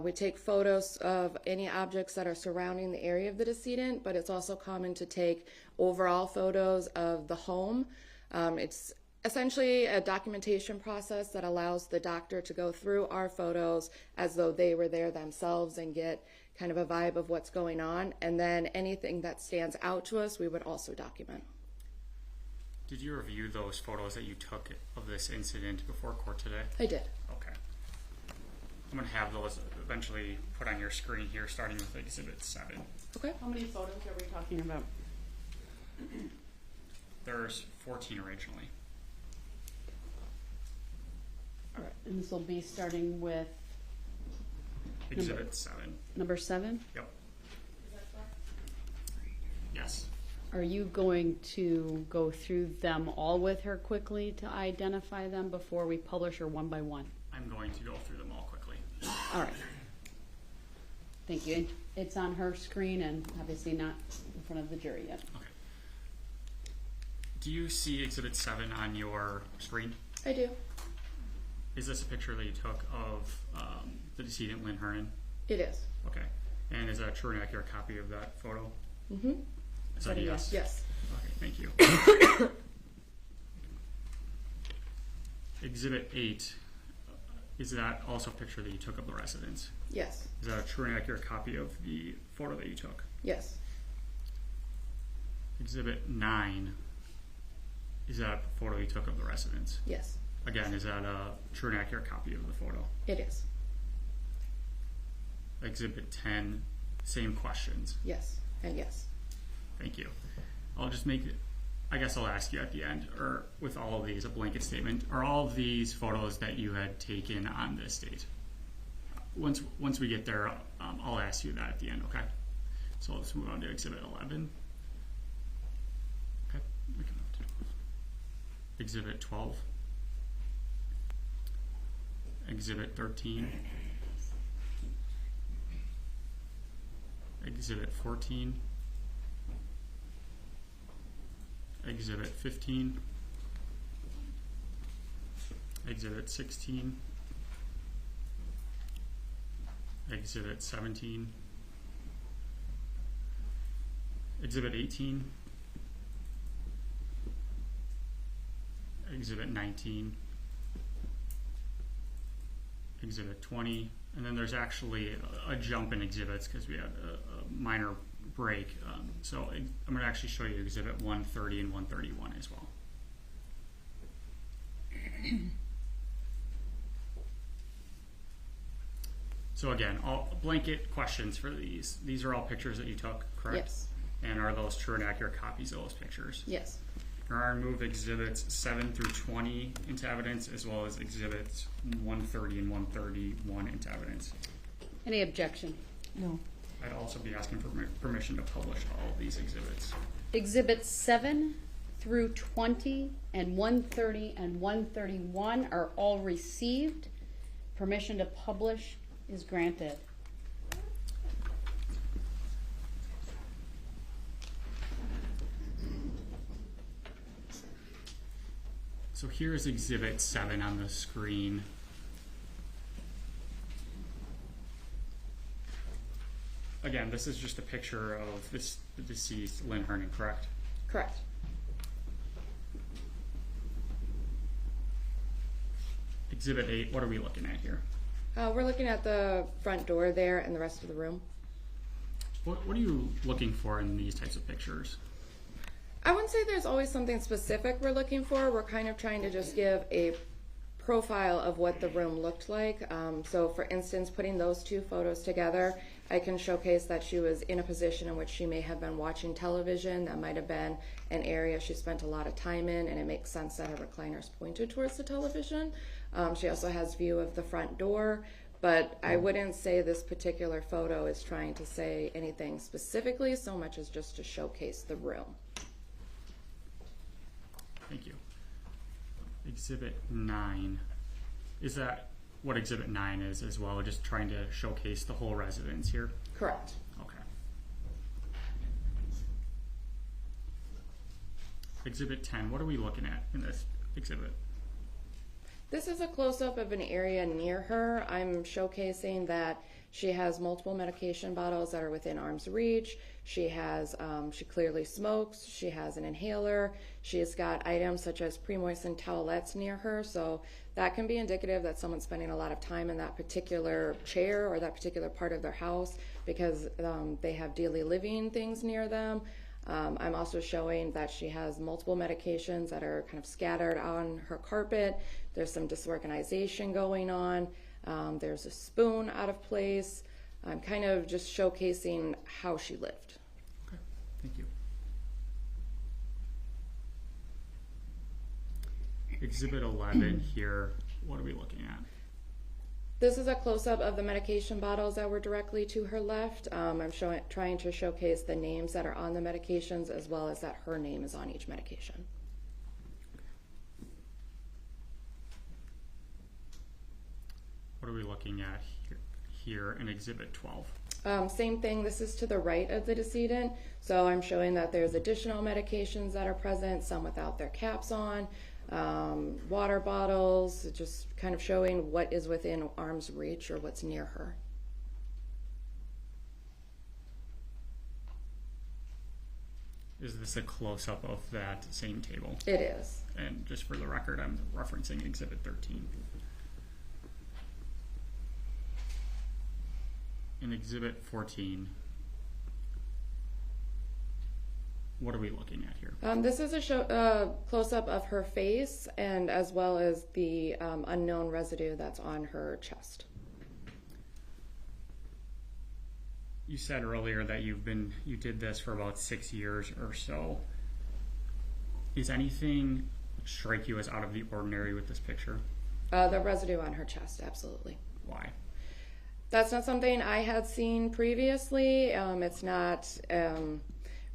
We take photos of any objects that are surrounding the area of the decedent, but it's also common to take overall photos of the home. It's essentially a documentation process that allows the doctor to go through our photos as though they were there themselves and get kind of a vibe of what's going on, and then anything that stands out to us we would also document. Did you review those photos that you took of this incident before court today? I did. Okay. I'm going to have those eventually put on your screen here, starting with Exhibit 7. Okay. How many photos are we talking about? There's 14 originally. All right, and this will be starting with Exhibit 7. number 7. Yep. Yes. Are you going to go through them all with her quickly to identify them before we publish, or one by one? I'm going to go through them all quickly. All right. Thank you. And it's on her screen and obviously not in front of the jury yet. Okay. Do you see Exhibit 7 on your screen? I do. Is this a picture that you took of the decedent, Lynn Hernan? It is. Okay. And is that a true and accurate copy of that photo? Mm-hmm. Is that a yes? Yes. Okay, thank you. Exhibit 8, is that also a picture that you took of the residence? Yes. Is that a true and accurate copy of the photo that you took? Yes. Exhibit 9, is that a photo you took of the residence? Yes. Again, is that a true and accurate copy of the photo? It is. Exhibit 10, same questions. Yes. And yes. Thank you. I'll just make it, I guess I'll ask you at the end, or with all of these, a blanket statement. Are all of these photos that you had taken on this date? Once we get there, I'll ask you that at the end, okay? So let's move on to Exhibit 11. Okay, we can move to Exhibit 12. Exhibit 13. Exhibit 14. Exhibit 15, Exhibit 16, Exhibit 17, Exhibit 18, Exhibit 19, Exhibit 20, and then there's actually a jump in exhibits because we had a minor break. So I'm going to actually show you Exhibit 130 and 131 as well. So again, all blanket questions for these. These are all pictures that you took, correct? Yes. And are those true and accurate copies of those pictures? Yes. We're going to move Exhibits 7 through 20 into evidence, as well as Exhibits 130 and 131 into evidence. Any objection? No. I'd also be asking for permission to publish all of these exhibits. Exhibits 7 through 20 and 130 and 131 are all received. Permission to publish is granted. So here's Exhibit 7 on the screen. Again, this is just a picture of the deceased, Lynn Hernan, correct? Correct. Exhibit 8, what are we looking at here? We're looking at the front door there and the rest of the room. What are you looking for in these types of pictures? I wouldn't say there's always something specific we're looking for. We're kind of trying to just give a profile of what the room looked like. So for instance, putting those two photos together, I can showcase that she was in a position in which she may have been watching television. That might have been an area she spent a lot of time in, and it makes sense that her recliner is pointed towards the television. She also has view of the front door, but I wouldn't say this particular photo is trying to say anything specifically so much as just to showcase the room. Thank you. Exhibit 9. Is that what Exhibit 9 is as well? Just trying to showcase the whole residence here? Correct. Okay. Exhibit 10, what are we looking at in this exhibit? This is a close-up of an area near her. I'm showcasing that she has multiple medication bottles that are within arm's reach. She has, she clearly smokes. She has an inhaler. She's got items such as pre-moistened towelettes near her. So that can be indicative that someone's spending a lot of time in that particular chair or that particular part of their house because they have daily living things near them. I'm also showing that she has multiple medications that are kind of scattered on her carpet. There's some disorganization going on. There's a spoon out of place. I'm kind of just showcasing how she lived. Okay, thank you. Exhibit 11 here, what are we looking at? This is a close-up of the medication bottles that were directly to her left. I'm trying to showcase the names that are on the medications as well as that her name is on each medication. What are we looking at here in Exhibit 12? Same thing, this is to the right of the decedent. So I'm showing that there's additional medications that are present, some without their caps on, water bottles, just kind of showing what is within arm's reach or what's near her. Is this a close-up of that same table? It is. And just for the record, I'm referencing Exhibit 13. In Exhibit 14, what are we looking at here? This is a close-up of her face and as well as the unknown residue that's on her chest. You said earlier that you did this for about 6 years or so. Is anything strike you as out of the ordinary with this picture? The residue on her chest, absolutely. Why? That's not something I had seen previously. It's not,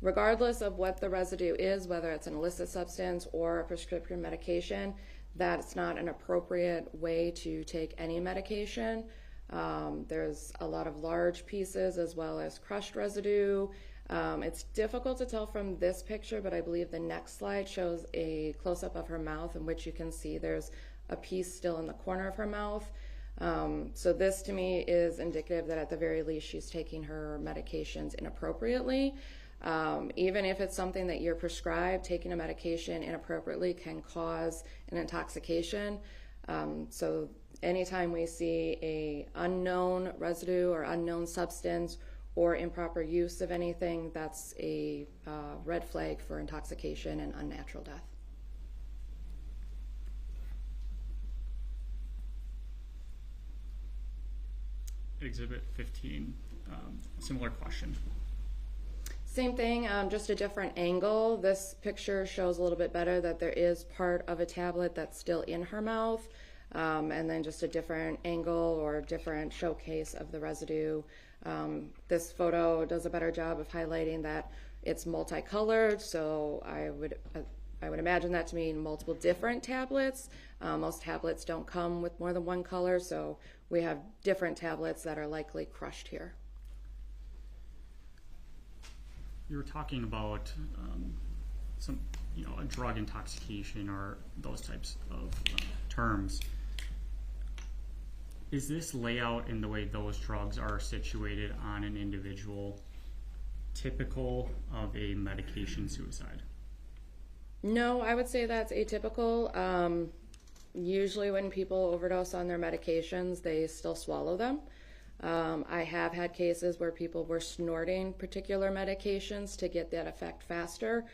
regardless of what the residue is, whether it's an illicit substance or a prescription medication, that's not an appropriate way to take any medication. There's a lot of large pieces as well as crushed residue. It's difficult to tell from this picture, but I believe the next slide shows a close-up of her mouth in which you can see there's a piece still in the corner of her mouth. So this to me is indicative that at the very least she's taking her medications inappropriately. Even if it's something that you're prescribed, taking a medication inappropriately can cause an intoxication. So anytime we see a unknown residue or unknown substance or improper use of anything, that's a red flag for intoxication and unnatural death. Exhibit 15, similar question. Same thing, just a different angle. This picture shows a little bit better that there is part of a tablet that's still in her mouth, and then just a different angle or different showcase of the residue. This photo does a better job of highlighting that it's multicolored, so I would imagine that to mean multiple different tablets. Most tablets don't come with more than one color, so we have different tablets that are likely crushed here. You were talking about a drug intoxication or those types of terms. Is this layout in the way those drugs are situated on an individual typical of a medication suicide? No, I would say that's atypical. Usually when people overdose on their medications, they still swallow them. I have had cases where people were snorting particular medications to get that effect faster,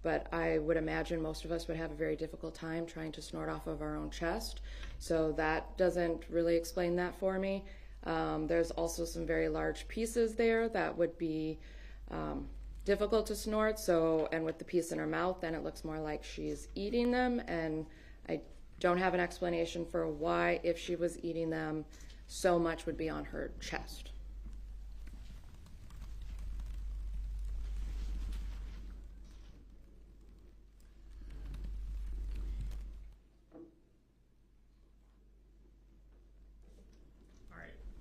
but I would imagine most of us would have a very difficult time trying to snort off of our own chest. So that doesn't really explain that for me. There's also some very large pieces there that would be difficult to snort. So, and with the piece in her mouth, then it looks more like she's eating them. And I don't have an explanation for why, if she was eating them, so much would be on her chest.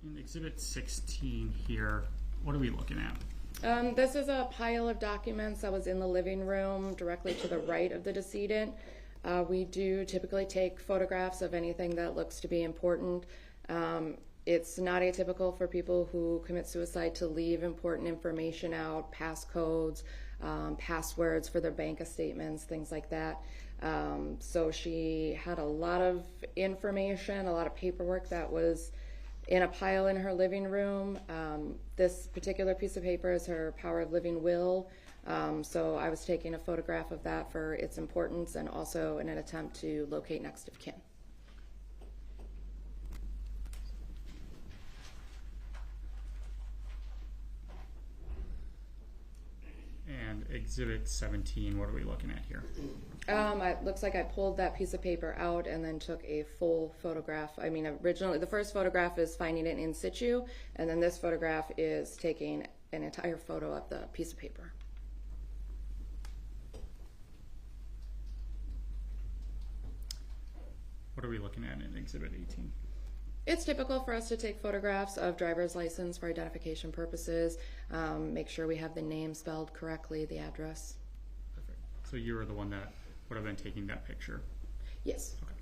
In Exhibit 16 here, what are we looking at? This is a pile of documents that was in the living room directly to the right of the decedent. We do typically take photographs of anything that looks to be important. It's not atypical for people who commit suicide to leave important information out, passcodes, passwords for their bank statements, things like that. So she had a lot of information, a lot of paperwork that was in a pile in her living room. This particular piece of paper is her power of living will. So I was taking a photograph of that for its importance and also in an attempt to locate next of kin. And Exhibit 17, what are we looking at here? It looks like I pulled that piece of paper out and then took a full photograph. I mean, originally, the first photograph is finding it in situ, and then this photograph is taking an entire photo of the piece of paper. What are we looking at in Exhibit 18? It's typical for us to take photographs of driver's license for identification purposes, make sure we have the name spelled correctly, the address. Perfect. So you were the one that would have been taking that picture? Yes. Okay.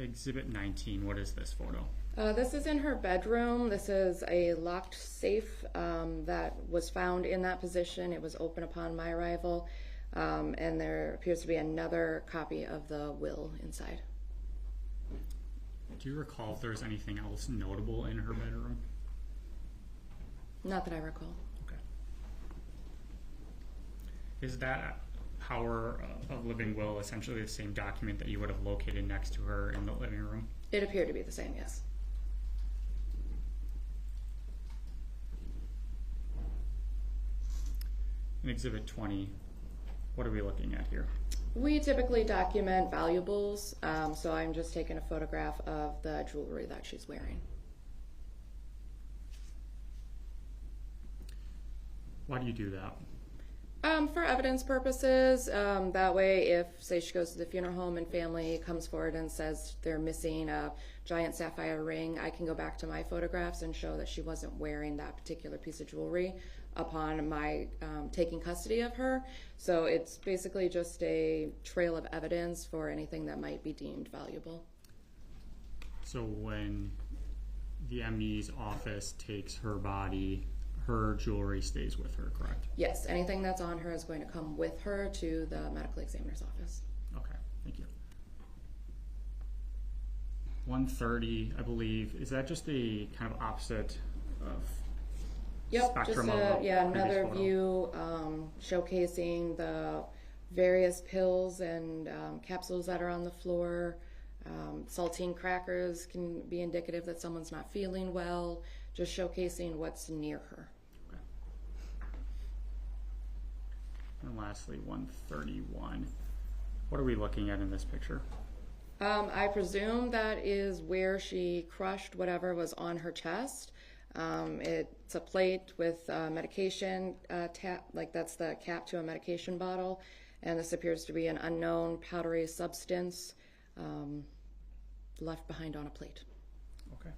Exhibit 19, what is this photo? This is in her bedroom. This is a locked safe that was found in that position. It was open upon my arrival, and there appears to be another copy of the will inside. Do you recall if there's anything else notable in her bedroom? Not that I recall. Okay. Is that power of living will essentially the same document that you would have located next to her in the living room? It appeared to be the same, yes. In Exhibit 20, what are we looking at here? We typically document valuables, so I'm just taking a photograph of the jewelry that she's wearing. Why do you do that? For evidence purposes. That way, if, say, she goes to the funeral home and family comes forward and says they're missing a giant sapphire ring, I can go back to my photographs and show that she wasn't wearing that particular piece of jewelry upon my taking custody of her. So it's basically just a trail of evidence for anything that might be deemed valuable. So when the ME's office takes her body, her jewelry stays with her, correct? Yes, anything that's on her is going to come with her to the medical examiner's office. Okay, thank you. 130, I believe, is that just a kind of opposite of spectrum just of another photo? view showcasing the various pills and capsules that are on the floor. Saltine crackers can be indicative that someone's not feeling well, just showcasing what's near her. Okay. And lastly, 131. What are we looking at in this picture? I presume that is where she crushed whatever was on her chest. It's a plate with medication like that's the cap to a medication bottle, and this appears to be an unknown powdery substance left behind on a plate. Okay.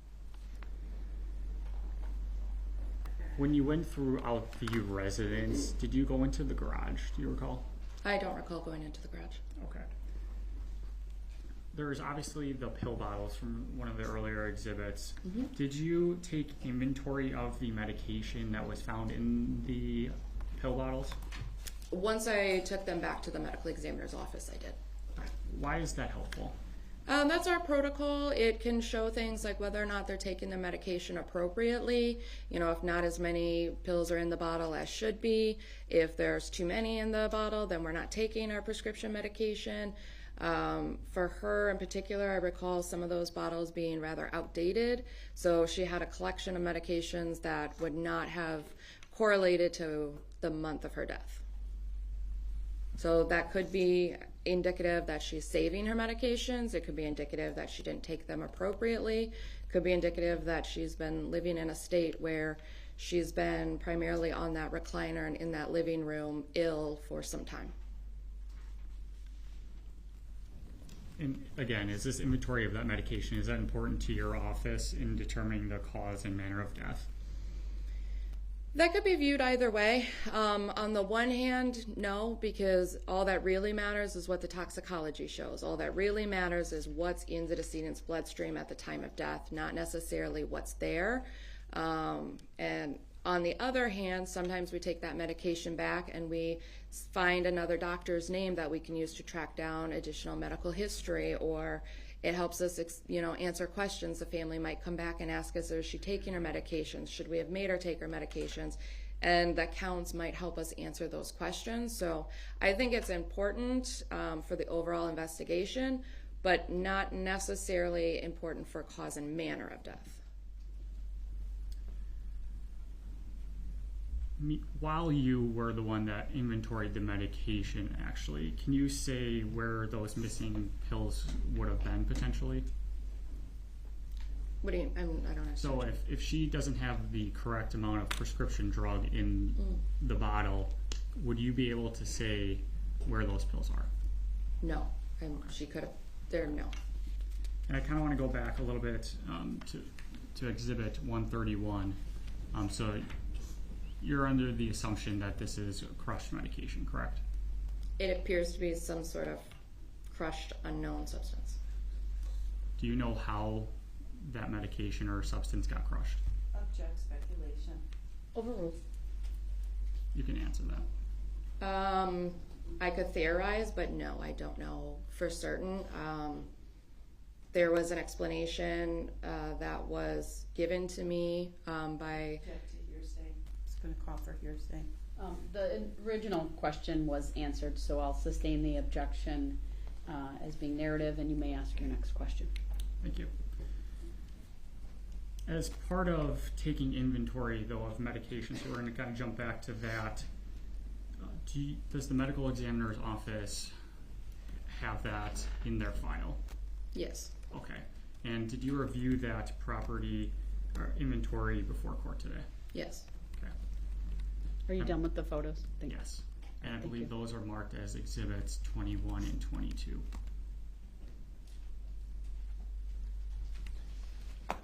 When you went throughout the residence, did you go into the garage? Do you recall? I don't recall going into the garage. Okay. There's obviously the pill bottles from one of the earlier exhibits. Mm-hmm. Did you take inventory of the medication that was found in the pill bottles? Once I took them back to the medical examiner's office, I did. Why is that helpful? That's our protocol. It can show things like whether or not they're taking their medication appropriately. If not as many pills are in the bottle as should be. If there's too many in the bottle, then we're not taking our prescription medication. For her in particular, I recall some of those bottles being rather outdated. So she had a collection of medications that would not have correlated to the month of her death. So that could be indicative that she's saving her medications. It could be indicative that she didn't take them appropriately. It could be indicative that she's been living in a state where she's been primarily on that recliner and in that living room ill for some time. And again, is this inventory of that medication, is that important to your office in determining the cause and manner of death? That could be viewed either way. On the one hand, no, because all that really matters is what the toxicology shows. All that really matters is what's in the decedent's bloodstream at the time of death, not necessarily what's there. And on the other hand, sometimes we take that medication back and we find another doctor's name that we can use to track down additional medical history, or it helps us, answer questions. The family might come back and ask us, is she taking her medications? Should we have made her take her medications? And the counts might help us answer those questions. So I think it's important for the overall investigation, but not necessarily important for cause and manner of death. While you were the one that inventoried the medication, actually, can you say where those missing pills would have been potentially? What do you, I don't understand. So if she doesn't have the correct amount of prescription drug in the bottle, would you be able to say where those pills are? No, she could have, no. And I kind of want to go back a little bit to Exhibit 131. So you're under the assumption that this is crushed medication, correct? It appears to be some sort of crushed unknown substance. Do you know how that medication or substance got crushed? Object speculation. Overruled. You can answer that. I could theorize, but no, I don't know for certain. There was an explanation that was given to me by... Going to call for hearsay. The original question was answered, so I'll sustain the objection as being narrative, and you may ask your next question. Thank you. As part of taking inventory, though, of medications, so we're going to kind of jump back to that. Does the medical examiner's office have that in their file? Yes. Okay. And did you review that property or inventory before court today? Yes. Are you done with the photos? Yes. And I believe those are marked as exhibits 21 and 22. All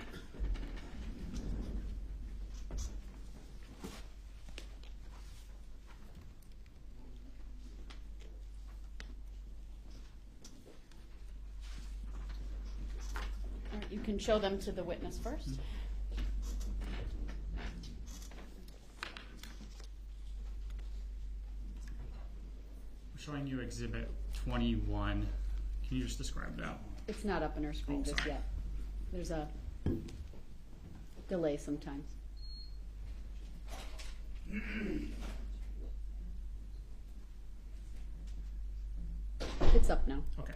right, you can show them to the witness first. Showing you exhibit 21. Can you just describe that? It's not up on our screen just yet. There's a delay sometimes. It's up now. Okay.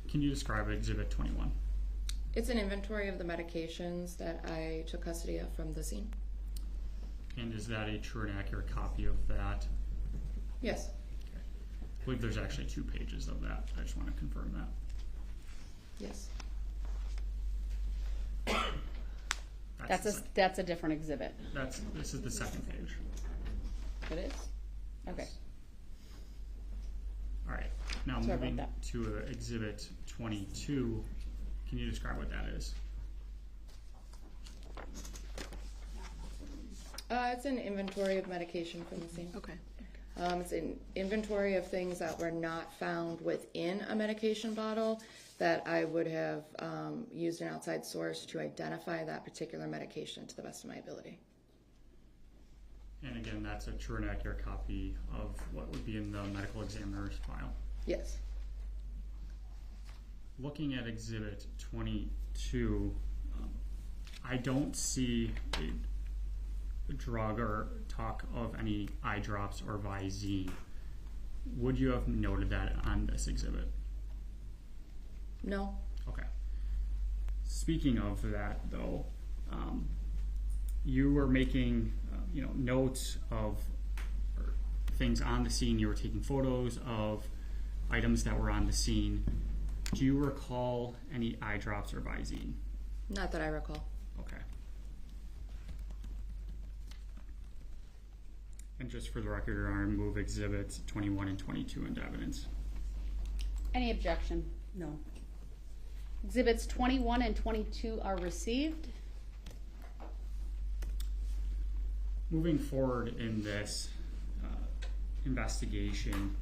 Can you describe exhibit 21? It's an inventory of the medications that I took custody of from the scene. And is that a true and accurate copy of that? Yes. I believe there's actually 2 pages of that. I just want to confirm that. Yes. That's a different exhibit. This is the second page. It is? Okay. All right. Now Sorry moving about that. to exhibit 22. Can you describe what that is? It's an inventory of medication from the scene. Okay. It's an inventory of things that were not found within a medication bottle that I would have used an outside source to identify that particular medication to the best of my ability. And again, that's a true and accurate copy of what would be in the medical examiner's file. Yes. looking at Exhibit 22, I don't see a drug or talk of any eye drops or Visine. Would you have noted that on this exhibit? No. Okay. Speaking of that, though, you were making notes of things on the scene. You were taking photos of items that were on the scene. Do you recall any eye drops or Visine? Not that I recall. Okay. And just for the record, Your Honor, move exhibits 21 and 22 into evidence. Any objection? No. Exhibits 21 and 22 are received. Moving forward in this investigation,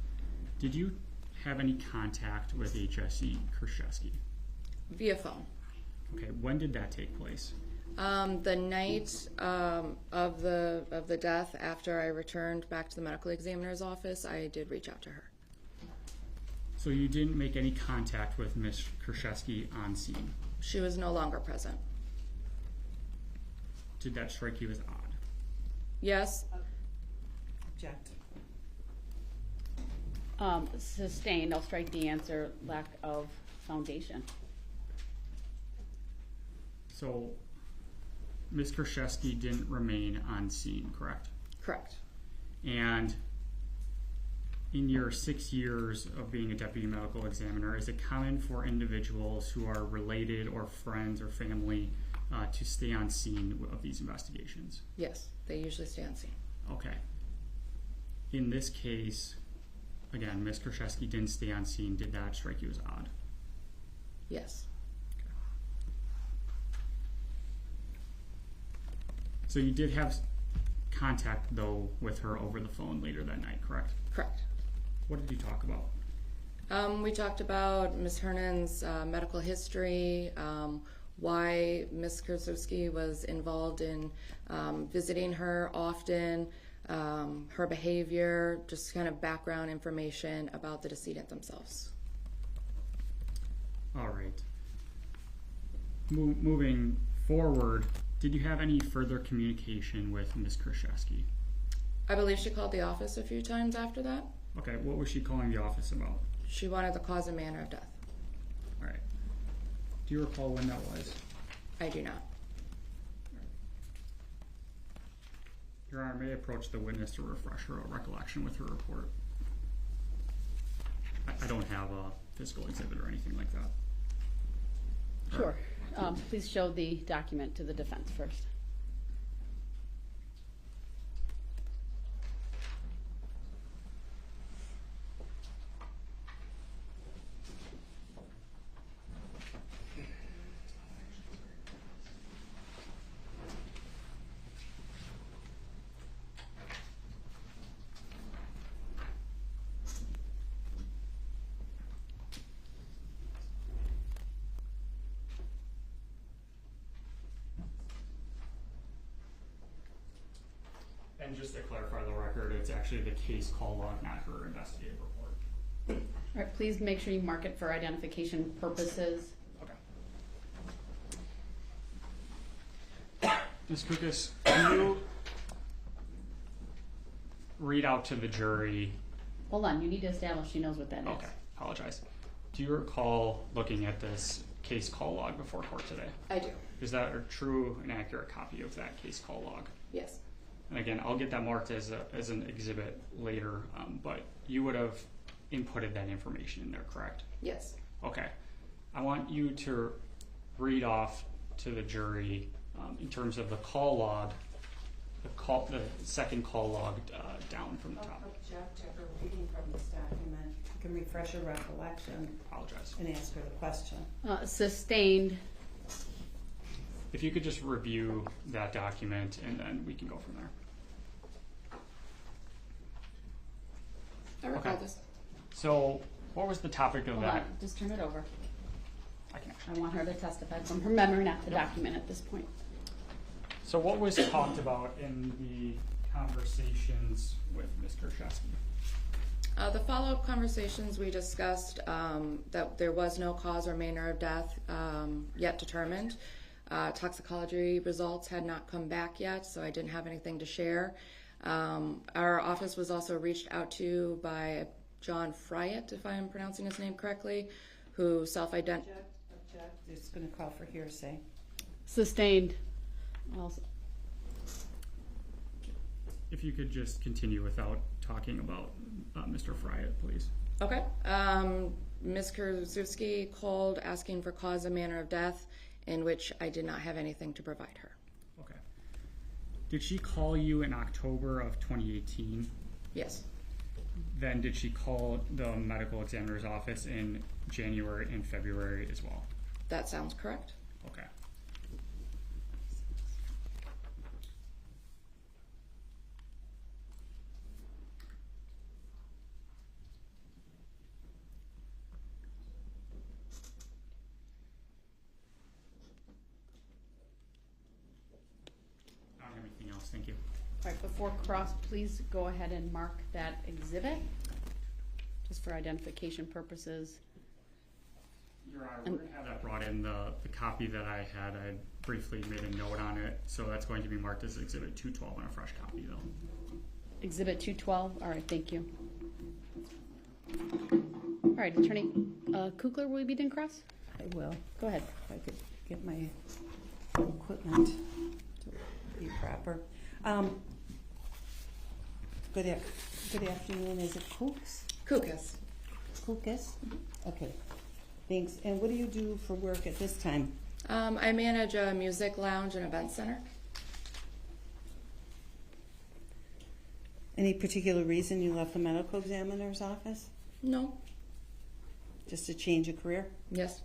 did you have any contact with a Jessy Kurczewski? Via phone. Okay, when did that take place? The night of the death, after I returned back to the medical examiner's office, I did reach out to her. So you didn't make any contact with Ms. Kurczewski on scene? She was no longer present. Did that strike you as odd? Yes. Object. Sustained. I'll strike the answer. Lack of foundation. So Ms. Kurczewski didn't remain on scene, correct? Correct. And in your 6 years of being a deputy medical examiner, is it common for individuals who are related or friends or family to stay on scene of these investigations? Yes, they usually stay on scene. Okay. In this case, again, Ms. Kurczewski didn't stay on scene. Did that strike you as odd? Yes. So you did have contact, though, with her over the phone later that night, correct? Correct. What did you talk about? We talked about Ms. Hernan's medical history, why Ms. Kurczewski was involved in visiting her often, her behavior, just kind of background information about the decedent themselves. All right. Moving forward, did you have any further communication with Ms. Kurczewski? I believe she called the office a few times after that. Okay, what was she calling the office about? She wanted the cause and manner of death. All right. Do you recall when that was? I do not. Your Honor, may I approach the witness to refresh her recollection with her report? I don't have a physical exhibit or anything like that. Sure. Please show the document to the defense first. And just to clarify the record, it's actually the case call log, not her investigative report. All right, please make sure you mark it for identification purposes. Okay. Ms. Kukas, can you read out to the jury? Hold on, you need to establish she knows what that is. Okay, apologize. Do you recall looking at this case call log before court today? I do. Is that a true and accurate copy of that case call log? Yes. And again, I'll get that marked as an exhibit later, but you would have inputted that information in there, correct? Yes. Okay. I want you to read off to the jury in terms of the call log, the second call log down from the top. Object to her reading from this document. You can refresh her recollection. Apologize. And ask her the question. Sustained. If you could just review that document and then we can go from there. I recall Okay. this. So, what was the topic of Hold that? on, just turn it over. I can actually. I want her to testify from her memory, not the document at this point. So, what was talked about in the conversations with Ms. Kurczewski? The follow-up conversations, we discussed that there was no cause or manner of death yet determined. Toxicology results had not come back yet, so I didn't have anything to share. Our office was also reached out to by John Fryatt, if I am pronouncing his name correctly, who self-identified. Object. It's going to call for hearsay. Sustained. If you could just continue without talking about Mr. Fryatt, please. Okay. Ms. Kurczewski called asking for cause and manner of death, in which I did not have anything to provide her. Okay. Did she call you in October of 2018? Yes. Then did she call the medical examiner's office in January and February as well? That sounds correct. Okay. I don't have anything else. Thank you. All right, before cross, please go ahead and mark that exhibit, just for identification purposes. Your Honor, we're going to have that brought in. The copy that I had, I briefly made a note on it, so that's going to be marked as Exhibit 212 on a fresh copy, though. Exhibit 212, all right, thank you. All right, Attorney Kugler, will you be doing cross? I will. Go ahead. If I could get my equipment to be proper. Good afternoon. Is it Kooks? Kukas. Kookus? Okay. Thanks. And what do you do for work at this time? I manage a music lounge and event center. Any particular reason you left the medical examiner's office? No. Just a change of career? Yes.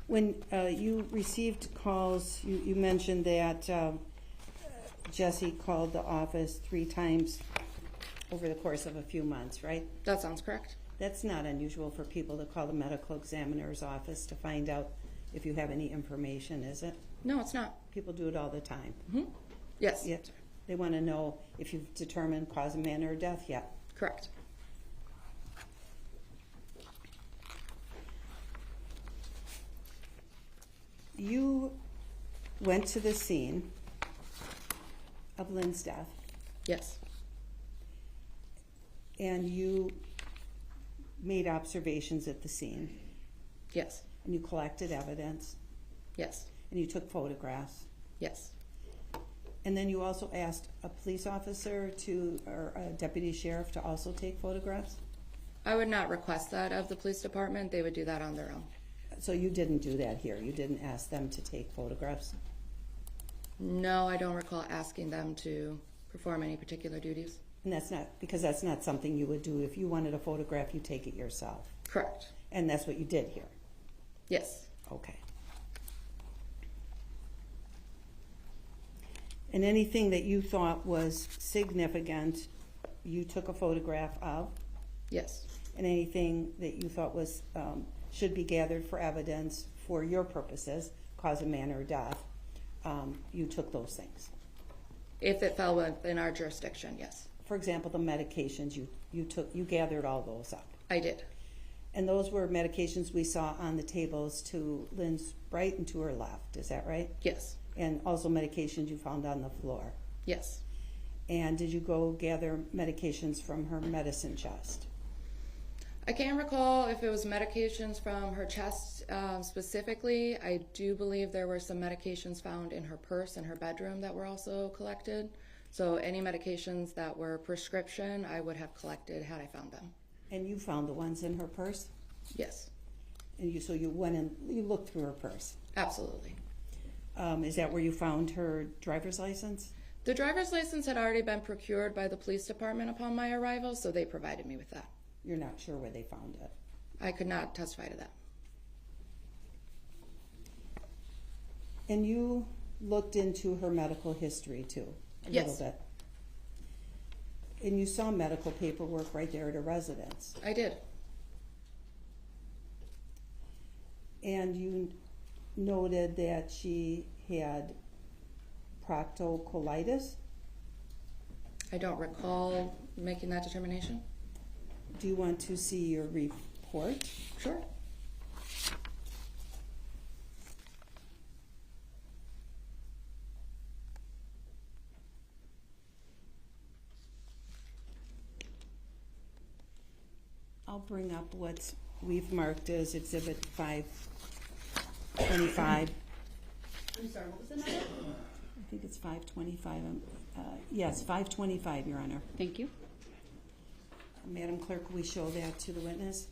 When you received calls, you mentioned that Jessy called the office 3 times over the course of a few months, right? That sounds correct. That's not unusual for people to call the medical examiner's office to find out if you have any information, is it? No, it's not. People do it all the time. Mm-hmm. Yes. Yep. They want to know if you've determined cause and manner of death yet. Correct. You went to the scene of Lynn's death, Yes. and you made observations at the scene, Yes. and you collected evidence, Yes. and you took photographs. Yes. And then you also asked a police officer or a deputy sheriff to also take photographs? I would not request that of the police department. They would do that on their own. So you didn't do that here? You didn't ask them to take photographs? No, I don't recall asking them to perform any particular duties. And that's not something you would do. If you wanted a photograph, you take it yourself. Correct. And that's what you did here? Yes. Okay. And anything that you thought was significant, you took a photograph of? Yes. And anything that you thought was should be gathered for evidence for your purposes, cause and manner of death, you took those things? If it fell within our jurisdiction, yes. For example, the medications, you gathered all those up? I did. And those were medications we saw on the tables to Lynn's right and to her left, is that right? Yes. And also medications you found on the floor? Yes. And did you go gather medications from her medicine chest? I can't recall if it was medications from her chest specifically. I do believe there were some medications found in her purse in her bedroom that were also collected. So any medications that were prescription, I would have collected had I found them. And you found the ones in her purse? Yes. And so you went and you looked through her purse? Absolutely. Is that where you found her driver's license? The driver's license had already been procured by the police department upon my arrival, so they provided me with that. You're not sure where they found it? I could not testify to that. And you looked into her medical history too, a Yes. little bit? And you saw medical paperwork right there at her residence? I did. And you noted that she had proctocolitis? I don't recall making that determination. Do you want to see your report? Sure. I'll bring up what we've marked as Exhibit 525. I'm sorry, what was the number? I think it's 525. Yes, 525, Your Honor. Thank you. Madam Clerk, will we show that to the witness?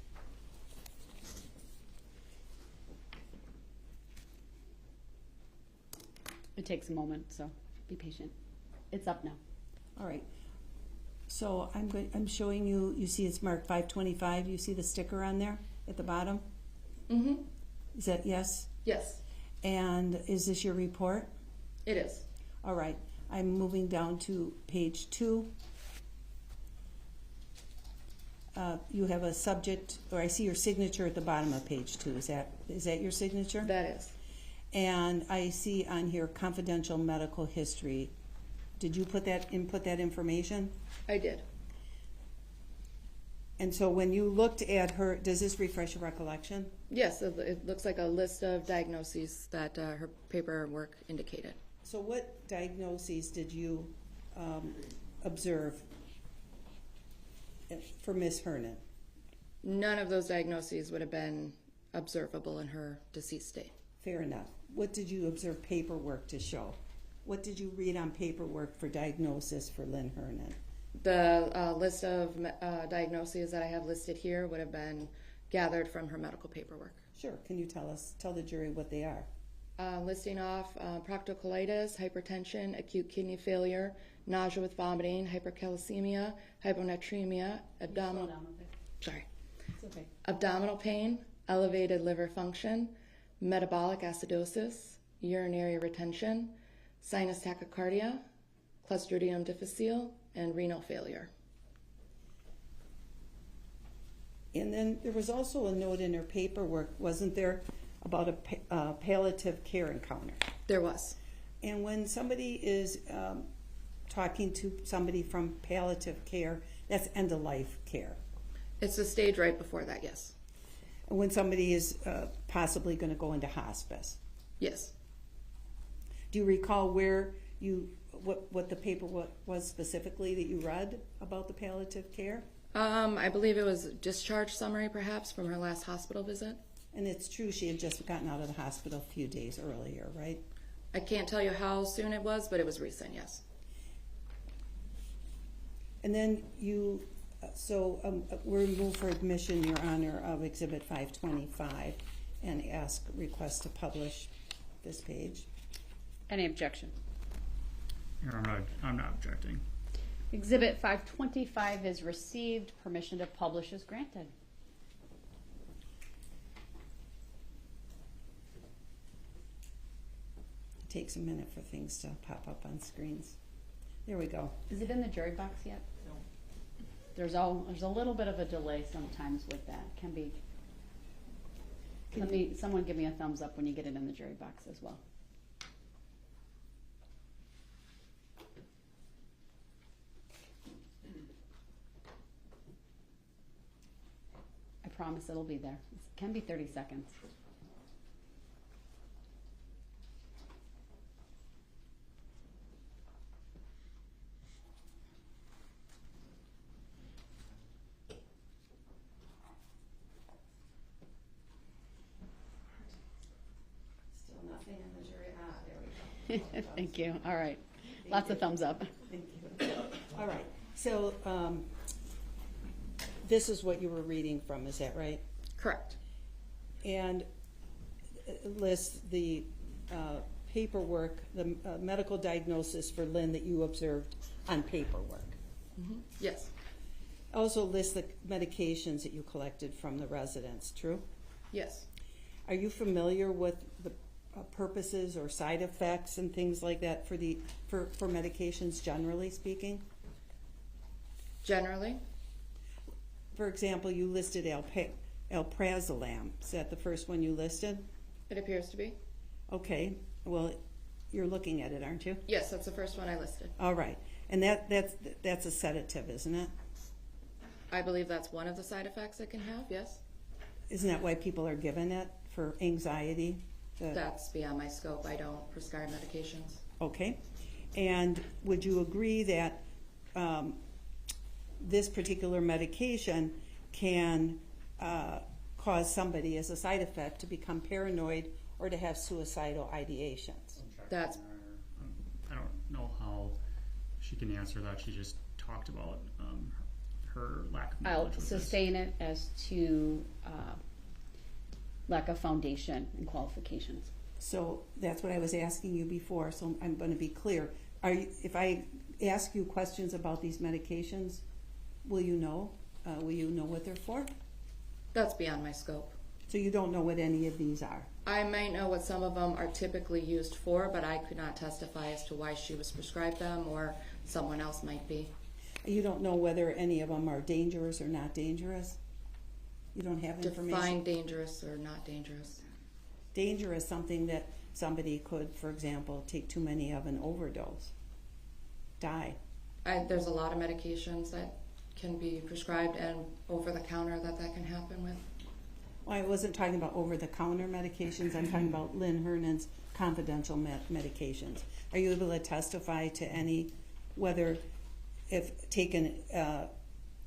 It takes a moment, so be patient. It's up now. All right. So I'm showing you, you see it's marked 525. You see the sticker on there at the bottom? Mm-hmm. Is that yes? Yes, And is this your report? it is. All right. I'm moving down to page 2. You have a subject, or I see your signature at the bottom of page 2. Is that your signature? That is. And I see on here confidential medical history. Did you input that information? I did. And so when you looked at her, does this refresh your recollection? Yes, it looks like a list of diagnoses that her paperwork indicated. So what diagnoses did you observe for Ms. Hernan? None of those diagnoses would have been observable in her deceased state. Fair enough. What did you observe paperwork to show? What did you read on paperwork for diagnosis for Lynn Hernan? The list of diagnoses that I have listed here would have been gathered from her medical paperwork. Sure. Can you tell the jury what they are? Listing off proctocolitis, hypertension, acute kidney failure, nausea with vomiting, hypercalcemia, hyponatremia, abdominal pain, elevated liver function, metabolic acidosis, urinary retention, sinus tachycardia, Clostridium difficile, and renal failure. And then there was also a note in her paperwork, wasn't there, about a palliative care encounter? There was. And when somebody is talking to somebody from palliative care, that's end-of-life care. It's the stage right before that, yes. And when somebody is possibly going to go into hospice. Yes. Do you recall what the paperwork was specifically that you read about the palliative care? I believe it was a discharge summary, perhaps, from her last hospital visit. And it's true she had just gotten out of the hospital a few days earlier, right? I can't tell you how soon it was, but it was recent, yes. And then we'll move for admission, Your Honor, of Exhibit 525 and request to publish this page. Any objection? I'm not objecting. Exhibit 525 is received. Permission to publish is granted. It takes a minute for things to pop up on screens. There we go. Is it in the jury box yet? No. There's a little bit of a delay sometimes with that. Can be. Someone give me a thumbs up when you get it in the jury box as well. I promise it'll be there. It can be 30 seconds. Still nothing in the jury. There we go. Thank you. All right. Lots of thumbs up. Thank you. All right. So this is what you were reading from, is that right? Correct. And it lists the paperwork, the medical diagnosis for Lynn that you observed on paperwork. Mm-hmm. Yes. Also lists the medications that you collected from the residents, true? Yes. Are you familiar with the purposes or side effects and things like that for medications, generally speaking? Generally? For example, you listed alprazolam. Is that the first one you listed? It appears to be. Okay. Well, you're looking at it, aren't you? Yes, that's the first one I listed. All right. And that's a sedative, isn't it? I believe that's one of the side effects it can have, yes. Isn't that why people are given it, for anxiety? That's beyond my scope. I don't prescribe medications. Okay. And would you agree that this particular medication can cause somebody as a side effect to become paranoid or to have suicidal ideations? That's I don't know how she can answer that. She just talked about her lack of knowledge. I'll with this. sustain it as to lack of foundation and qualifications. So that's what I was asking you before, so I'm going to be clear. If I ask you questions about these medications, will you know? Will you know what they're for? That's beyond my scope. So you don't know what any of these are? I might know what some of them are typically used for, but I could not testify as to why she was prescribed them or someone else might be. You don't know whether any of them are dangerous or not dangerous? You don't have information? Define dangerous or not dangerous. Dangerous, something that somebody could, for example, take too many of an overdose, die. There's a lot of medications that can be prescribed and over the counter that can happen with. Well, I wasn't talking about over-the-counter medications. I'm talking about Lynn Hernan's confidential medications. Are you able to testify to any, whether if taken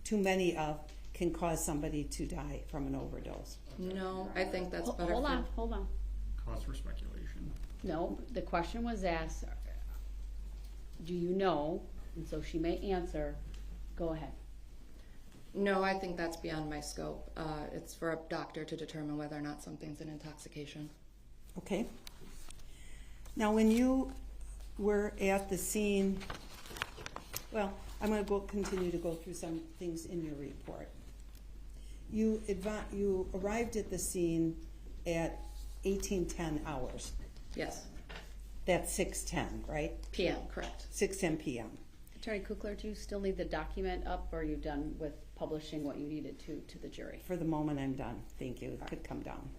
too many of, can cause somebody to die from an overdose? No, I think that's better. Hold on. Cause for speculation. No, the question was asked, do you know? And so she may answer. Go ahead. No, I think that's beyond my scope. It's for a doctor to determine whether or not something's an intoxication. Okay. Now, when you were at the scene, well, I'm going to continue to go through some things in your report. You arrived at the scene at 18:10 hours. Yes. That's 6:10, right? PM, correct. 6:10 p.m. Attorney Kukler, do you still need the document up, or are you done with publishing what you needed to the jury? For the moment, I'm done. Thank you. It could come down.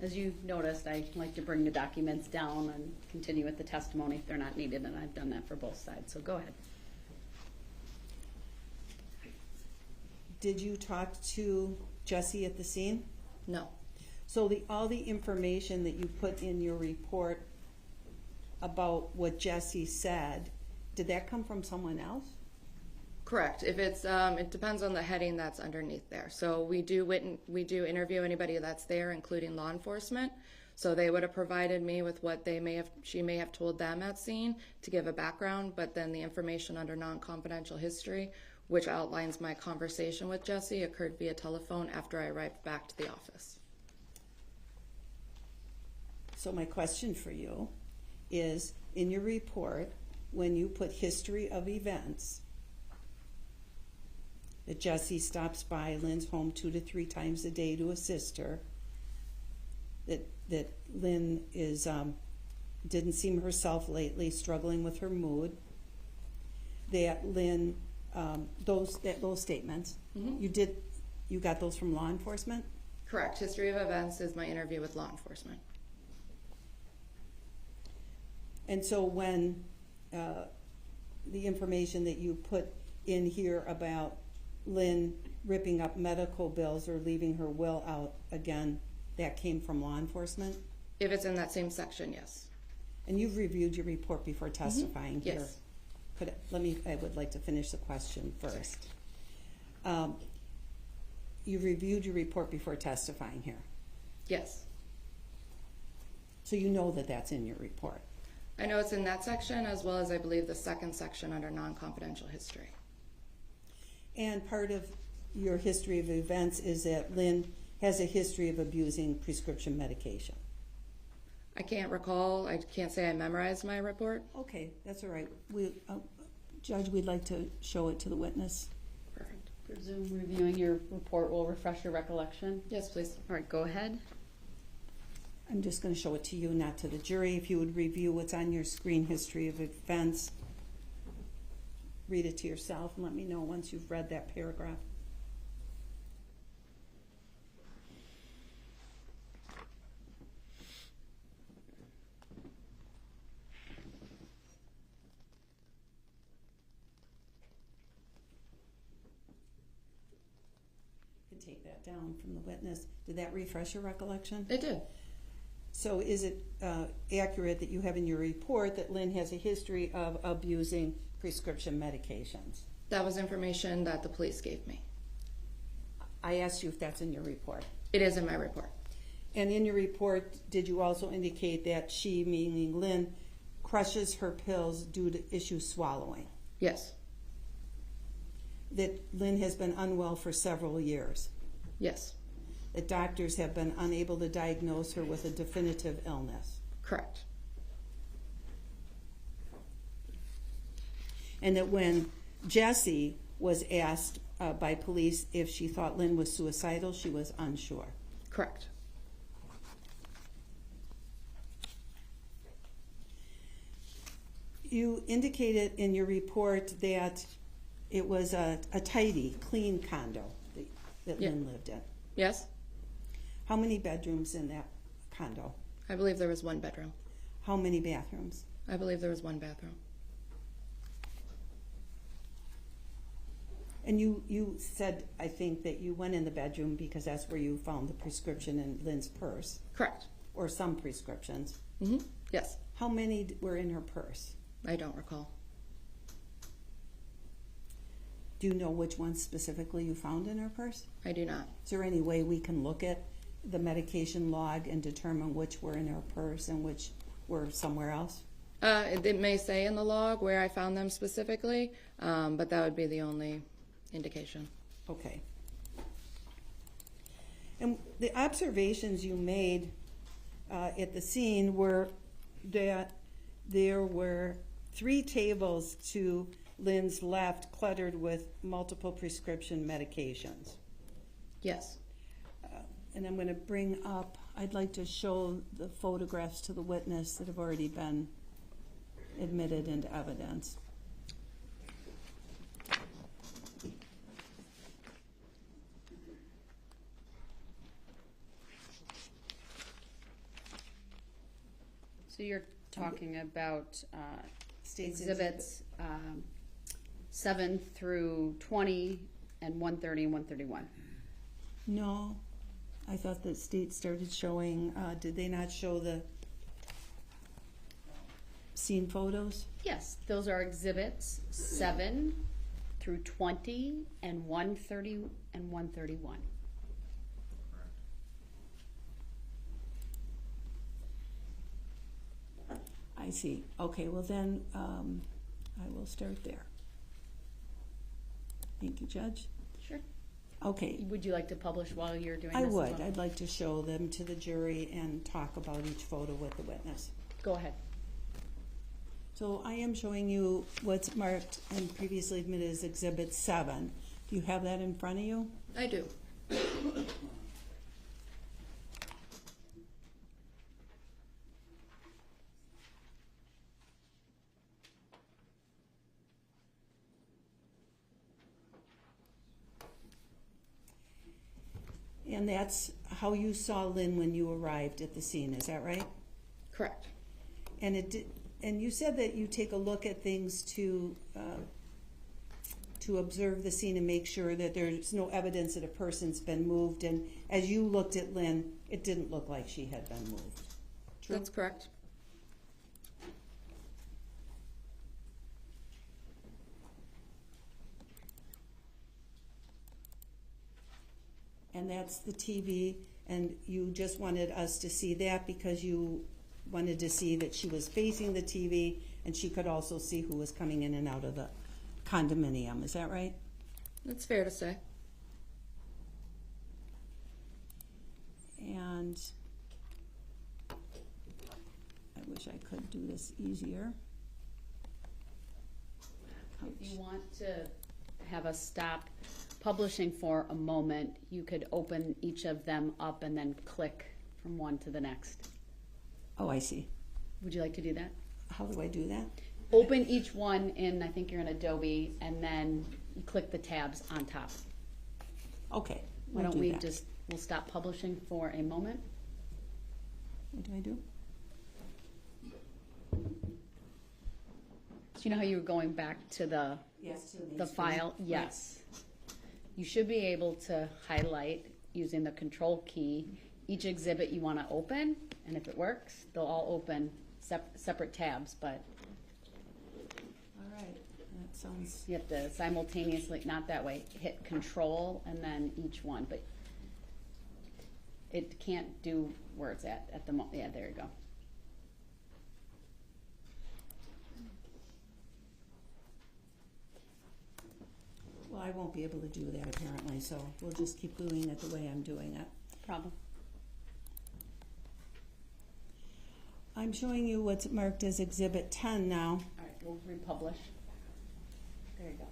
As you noticed, I like to bring the documents down and continue with the testimony if they're not needed, and I've done that for both sides, so go ahead. Did you talk to Jessy at the scene? No. So all the information that you put in your report about what Jessy said, did that come from someone else? Correct. If it's, it depends on the heading that's underneath there. So we do interview anybody that's there, including law enforcement. So they would have provided me with what she may have told them at scene to give a background, but then the information under non-confidential history, which outlines my conversation with Jessy, occurred via telephone after I arrived back to the office. So my question for you is, in your report, when you put history of events, that Jessy stops by Lynn's home 2 to 3 times a day to assist her, that Lynn didn't seem herself lately, struggling with her mood, that Lynn, those statements, Mm-hmm. you got those from law enforcement? Correct. History of events is my interview with law enforcement. And so when the information that you put in here about Lynn ripping up medical bills or leaving her will out again, that came from law enforcement? If it's in that same section, yes. And you've reviewed your report before testifying here? Yes. I would like to finish the question first. You reviewed your report before testifying here? Yes. So you know that that's in your report? I know it's in that section, as well as I believe the second section under non-confidential history. And part of your history of events is that Lynn has a history of abusing prescription medication. I can't recall. I can't say I memorized my report. Okay, that's all right. Judge, we'd like to show it to the witness. Perfect. Presume reviewing your report will refresh your recollection. Yes, please. All right, go ahead. I'm just going to show it to you, not to the jury. If you would review what's on your screen, history of events, read it to yourself and let me know once you've read that paragraph. that down from the witness. Did that refresh your recollection? It did. So is it accurate that you have in your report that Lynn has a history of abusing prescription medications? That was information that the police gave me. I asked you if that's in your report. It is in my report. And in your report, did you also indicate that she, meaning Lynn, crushes her pills due to issues swallowing? Yes. That Lynn has been unwell for several years? Yes. That doctors have been unable to diagnose her with a definitive illness? Correct. And that when Jessy was asked by police if she thought Lynn was suicidal, she was unsure? Correct. You indicated in your report that it was a tidy, clean condo that Lynn lived in. Yes. How many bedrooms in that condo? I believe there was one bedroom. How many bathrooms? I believe there was one bathroom. And you said, I think, that you went in the bedroom because that's where you found the prescription in Lynn's purse. Correct. Or some prescriptions. Mm-hmm. Yes. How many were in her purse? I don't recall. Do you know which ones specifically you found in her purse? I do not. Is there any way we can look at the medication log and determine which were in her purse and which were somewhere else? It may say in the log where I found them specifically, but that would be the only indication. Okay. And the observations you made at the scene were that there were 3 tables to Lynn's left cluttered with multiple prescription medications. Yes. And I'm going to bring up, I'd like to show the photographs to the witness that have already been admitted into evidence. So you're talking about State's exhibits 7 through 20 and 130 and 131. No, I thought the state started showing, did they not show the scene photos? Yes, those are exhibits 7 through 20 and 130 and 131. I see. Okay, well then, I will start there. Thank you, Judge. Sure. Okay, Would you like to publish while you're doing I this? as would. well? I'd like to show them to the jury and talk about each photo with the witness. Go ahead. So I am showing you what's marked and previously admitted as Exhibit 7. Do you have that in front of you? I do. And that's how you saw Lynn when you arrived at the scene, is that right? Correct. And and you said that you take a look at things to observe the scene and make sure that there's no evidence that a person's been moved. And as you looked at Lynn, it didn't look like she had been moved. True? That's correct. And that's the TV, and you just wanted us to see that because you wanted to see that she was facing the TV and she could also see who was coming in and out of the condominium. Is that right? That's fair to say. And I wish I could do this easier. If you want to have us stop publishing for a moment, you could open each of them up and then click from one to the next. Oh, I see. Would you like to do that? How do I do that? Open each one in, I think you're in Adobe, and then you click the tabs on top. Okay. Why we'll don't do we that. we'll stop publishing for a moment. What do I do? So you know how you were going back to the Yes, to the file? Yes. You should be able to highlight using the control key each exhibit you want to open, and if it works, they'll all open separate tabs, but All right, that sounds, you have to simultaneously, not that way, hit control and then each one, but it can't do where it's at the moment. Yeah, there you go. well, I won't be able to do that apparently, so we'll just keep doing it the way I'm doing it. Problem. I'm showing you what's marked as Exhibit 10 now, All right, we'll republish. There you go.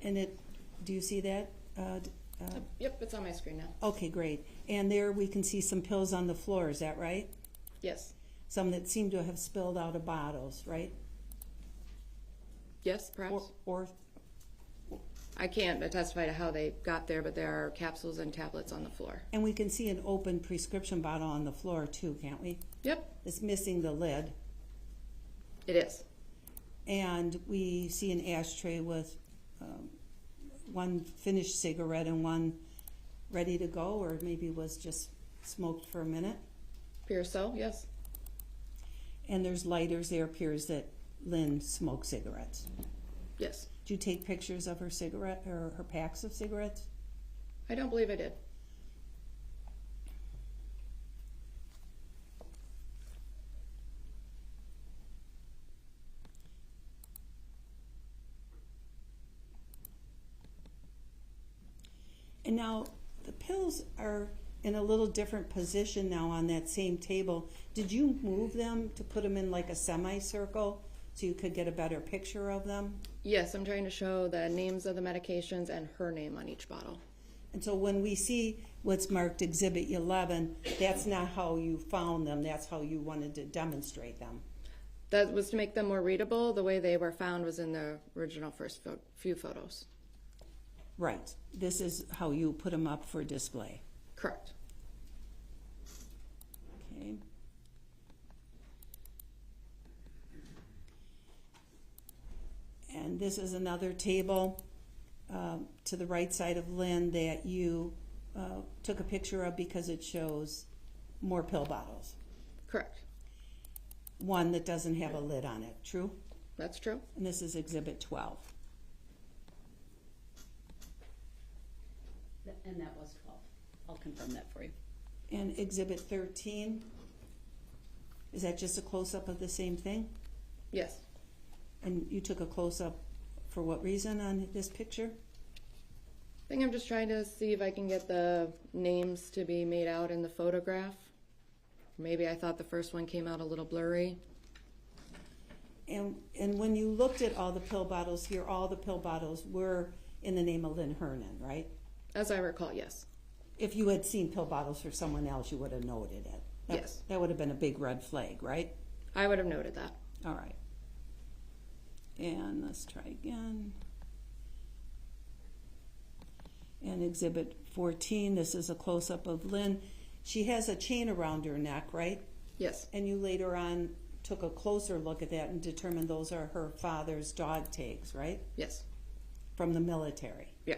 and do you see that? Yep, it's on my screen now. Okay, great. And there we can see some pills on the floor, is that right? Yes. Some that seem to have spilled out of bottles, right? Yes, perhaps. Or I can't testify to how they got there, but there are capsules and tablets on the floor. and we can see an open prescription bottle on the floor too, can't we? Yep, It's missing the lid. it is. And we see an ashtray with one finished cigarette and one ready to go, or maybe was just smoked for a minute. Appears so, yes. And there's lighters. There appears that Lynn smoked cigarettes. Yes. Did you take pictures of her cigarette or her packs of cigarettes? I don't believe I did. And now the pills are in a little different position now on that same table. Did you move them to put them in like a semicircle so you could get a better picture of them? Yes, I'm trying to show the names of the medications and her name on each bottle. And so when we see what's marked Exhibit 11, that's not how you found them, that's how you wanted to demonstrate them. That was to make them more readable. The way they were found was in the original first few photos. Right. This is how you put them up for display. Correct. Okay. And this is another table to the right side of Lynn that you took a picture of because it shows more pill bottles. Correct. One that doesn't have a lid on it, true? That's true. And this is Exhibit 12. And that was 12. I'll confirm that for you. And Exhibit 13, is that just a close-up of the same thing? Yes. And you took a close-up for what reason on this picture? I think I'm just trying to see if I can get the names to be made out in the photograph. Maybe I thought the first one came out a little blurry. And when you looked at all the pill bottles here, all the pill bottles were in the name of Lynn Hernan, right? As I recall, yes. If you had seen pill bottles for someone else, you would have noted it. Yes. That would have been a big red flag, right? I would have noted that. All right. And let's try again. And Exhibit 14, this is a close-up of Lynn. She has a chain around her neck, right? Yes. And you later on took a closer look at that and determined those are her father's dog tags, right? Yes. From the military. Yeah.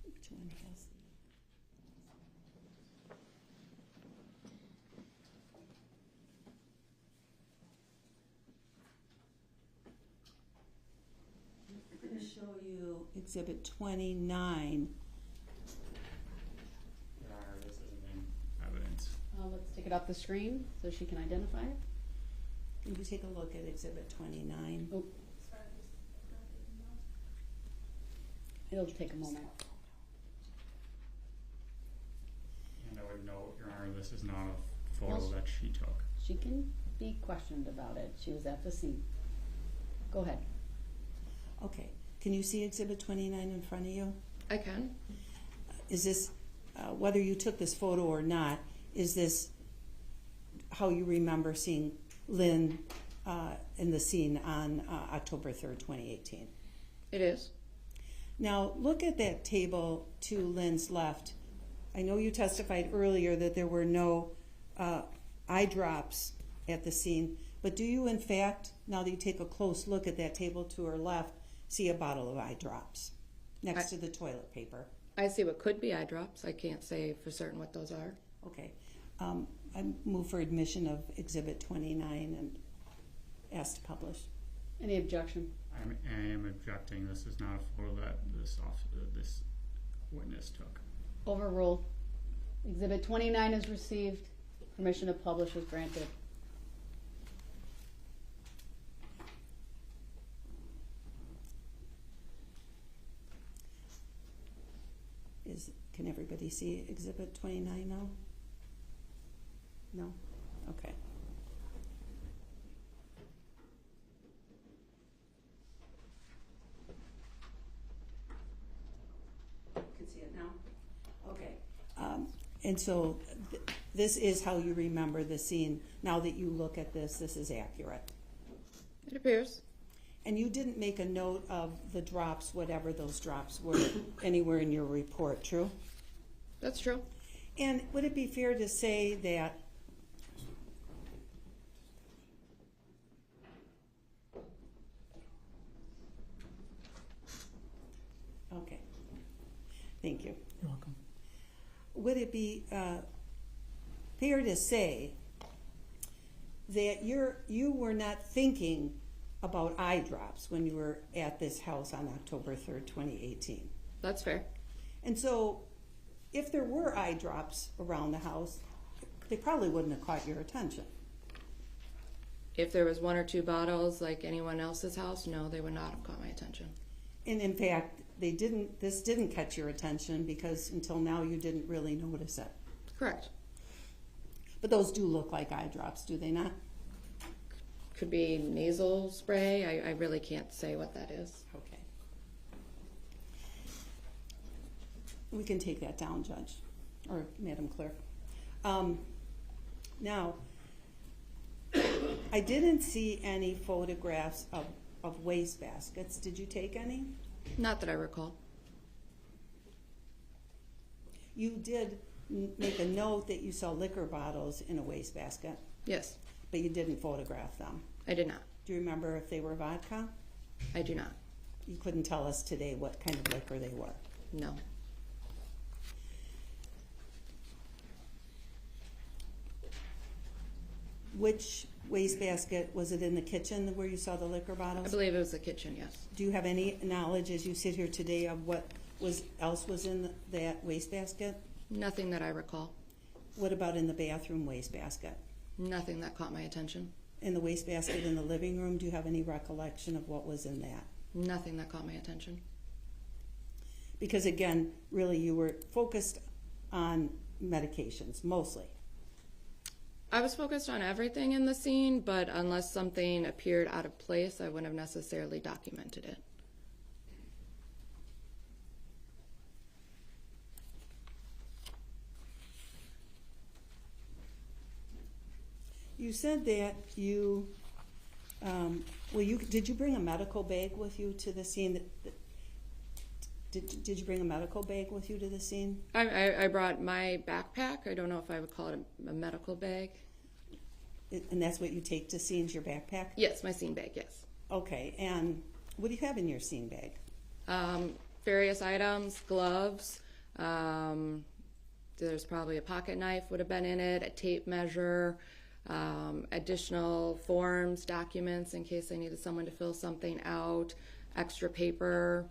Which one has I'm going to show you Exhibit 29. This isn't in evidence. Let's take it off the screen so she can identify it. Can you take a look at Exhibit 29? Oh, it'll take a moment. And I would note, Your Honor, this is not a photo Well, that she took. She can be questioned about it. She was at the scene. Go ahead. Okay. Can you see Exhibit 29 in front of you? I can. Is this, whether you took this photo or not, is this how you remember seeing Lynn in the scene on October 3rd, 2018? It is. Now, look at that table to Lynn's left. I know you testified earlier that there were no eye drops at the scene, but do you in fact, now that you take a close look at that table to her left, see a bottle of eye drops next to the toilet paper? I see what could be eye drops. I can't say for certain what those are. Okay. I move for admission of Exhibit 29 and ask to publish. Any objection? I am objecting. This is not a photo that this witness took. Overruled. Exhibit 29 is received. Permission to publish is granted. Can everybody see Exhibit 29 now? No? Okay. Can see it now? Okay. And so this is how you remember the scene. Now that you look at this is accurate. It appears. And you didn't make a note of the drops, whatever those drops were, anywhere in your report, true? That's true. And would it be fair to say that okay, thank you. You're welcome. Would it be fair to say that you were not thinking about eye drops when you were at this house on October 3rd, 2018? That's fair. And so if there were eye drops around the house, they probably wouldn't have caught your attention. If there was one or two bottles like anyone else's house, no, they would not have caught my attention. And in fact, this didn't catch your attention because until now you didn't really notice it. Correct. But those do look like eye drops, do they not? Could be nasal spray. I really can't say what that is. Okay. We can take that down, Judge, or Madam Clerk. Now, I didn't see any photographs of wastebaskets. Did you take any? Not that I recall. You did make a note that you saw liquor bottles in a wastebasket, Yes, but you didn't photograph them. I did not. Do you remember if they were vodka? I do not. You couldn't tell us today what kind of liquor they were. No. Which wastebasket, was it in the kitchen where you saw the liquor bottles? I believe it was the kitchen, yes. Do you have any knowledge as you sit here today of what else was in that wastebasket? Nothing that I recall. What about in the bathroom wastebasket? Nothing that caught my attention. In the wastebasket in the living room, do you have any recollection of what was in that? Nothing that caught my attention. Because again, really you were focused on medications, mostly. I was focused on everything in the scene, but unless something appeared out of place, I wouldn't have necessarily documented it. You said that you, did you bring a medical bag with you to the scene? Did you bring a medical bag with you to the scene? I brought my backpack. I don't know if I would call it a medical bag. And that's what you take to scenes, your backpack? Yes, my scene bag, yes. Okay, and what do you have in your scene bag? Various items, gloves. There's probably a pocket knife would have been in it, a tape measure, additional forms, documents in case I needed someone to fill something out, extra paper,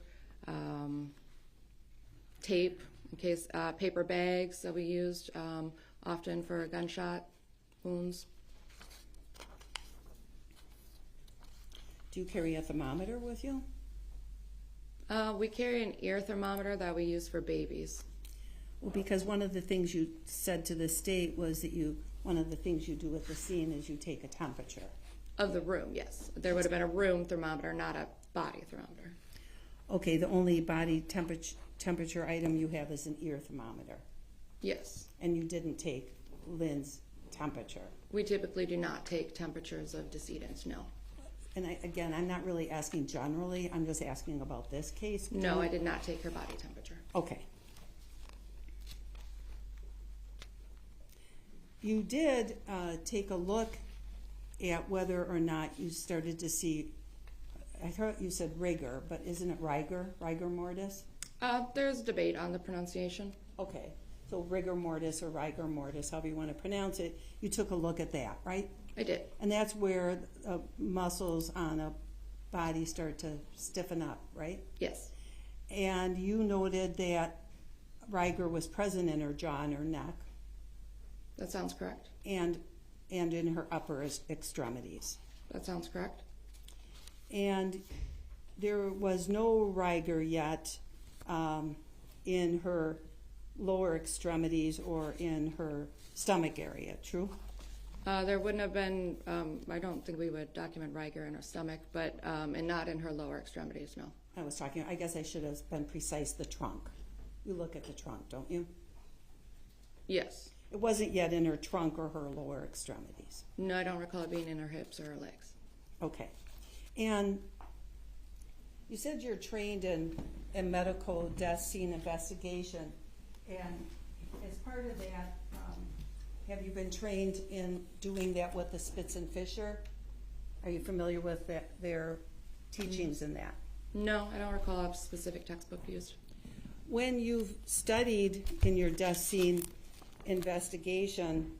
tape, in case paper bags that we used often for gunshot wounds. Do you carry a thermometer with you? We carry an ear thermometer that we use for babies. Well, because one of the things you said to the state was that one of the things you do at the scene is you take a temperature. Of the room, yes. There would have been a room thermometer, not a body thermometer. Okay, the only body temperature item you have is an ear thermometer. Yes. And you didn't take Lynn's temperature. We typically do not take temperatures of decedents, no. and again, I'm not really asking generally, I'm just asking about this case. No, I did not take her body temperature. Okay. You did take a look at whether or not you started to see, I thought you said rigor, but isn't it rigor mortis? There's debate on the pronunciation. Okay, so rigor mortis or rigor mortis, however you want to pronounce it, you took a look at that, right? I did. And that's where muscles on a body start to stiffen up, right? Yes. And you noted that rigor was present in her jaw and her neck That sounds correct. and in her upper extremities. That sounds correct. And there was no rigor yet in her lower extremities or in her stomach area, true? There wouldn't have been, I don't think we would document rigor in her stomach, but, and not in her lower extremities, no. I guess I should have been precise, the trunk. You look at the trunk, don't you? Yes. It wasn't yet in her trunk or her lower extremities. No, I don't recall it being in her hips or her legs. Okay. And you said you're trained in medical death scene investigation. And as part of that, have you been trained in doing that with the Spitz and Fisher? Are you familiar with their teachings in that? No, I don't recall a specific textbook used. When you've studied in your death scene investigation,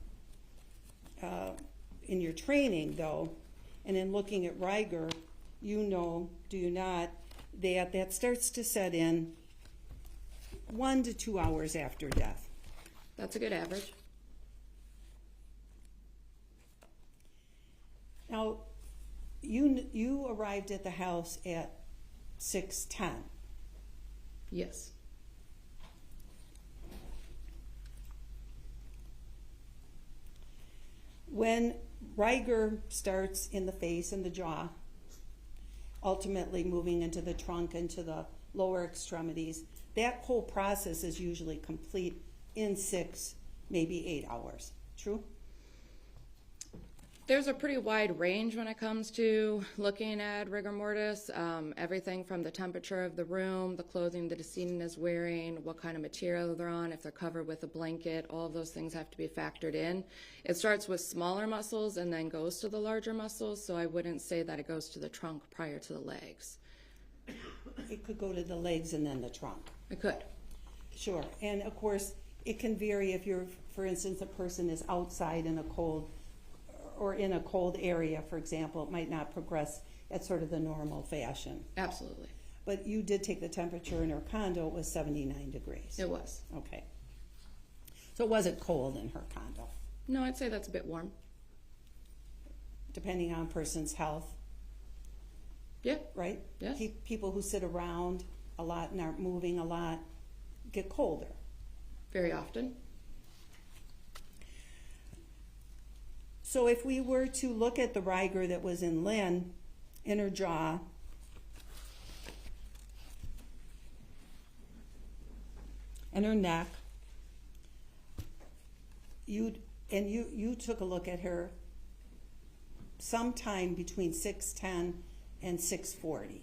in your training though, and in looking at rigor, you know, do you not, that starts to set in 1 to 2 hours after death. That's a good average. Now, you arrived at the house at 6:10. Yes. When rigor starts in the face and the jaw, ultimately moving into the trunk, into the lower extremities, that whole process is usually complete in 6, maybe 8 hours. True? There's a pretty wide range when it comes to looking at rigor mortis. Everything from the temperature of the room, the clothing the decedent is wearing, what kind of material they're on, if they're covered with a blanket, all of those things have to be factored in. It starts with smaller muscles and then goes to the larger muscles, so I wouldn't say that it goes to the trunk prior to the legs. It could go to the legs and then the trunk. It could. Sure. And of course, it can vary if you're, for instance, a person is outside in a cold or in a cold area, for example, it might not progress at sort of the normal fashion. Absolutely. But you did take the temperature in her condo, it was 79 degrees. It was. Okay. So it wasn't cold in her condo. No, I'd say that's a bit warm. Depending on a person's health, Yeah. right? Yes. People who sit around a lot and aren't moving a lot get colder. Very often. So if we were to look at the rigor that was in Lynn, in her jaw, and her neck, you took a look at her sometime between 6:10 and 6:40.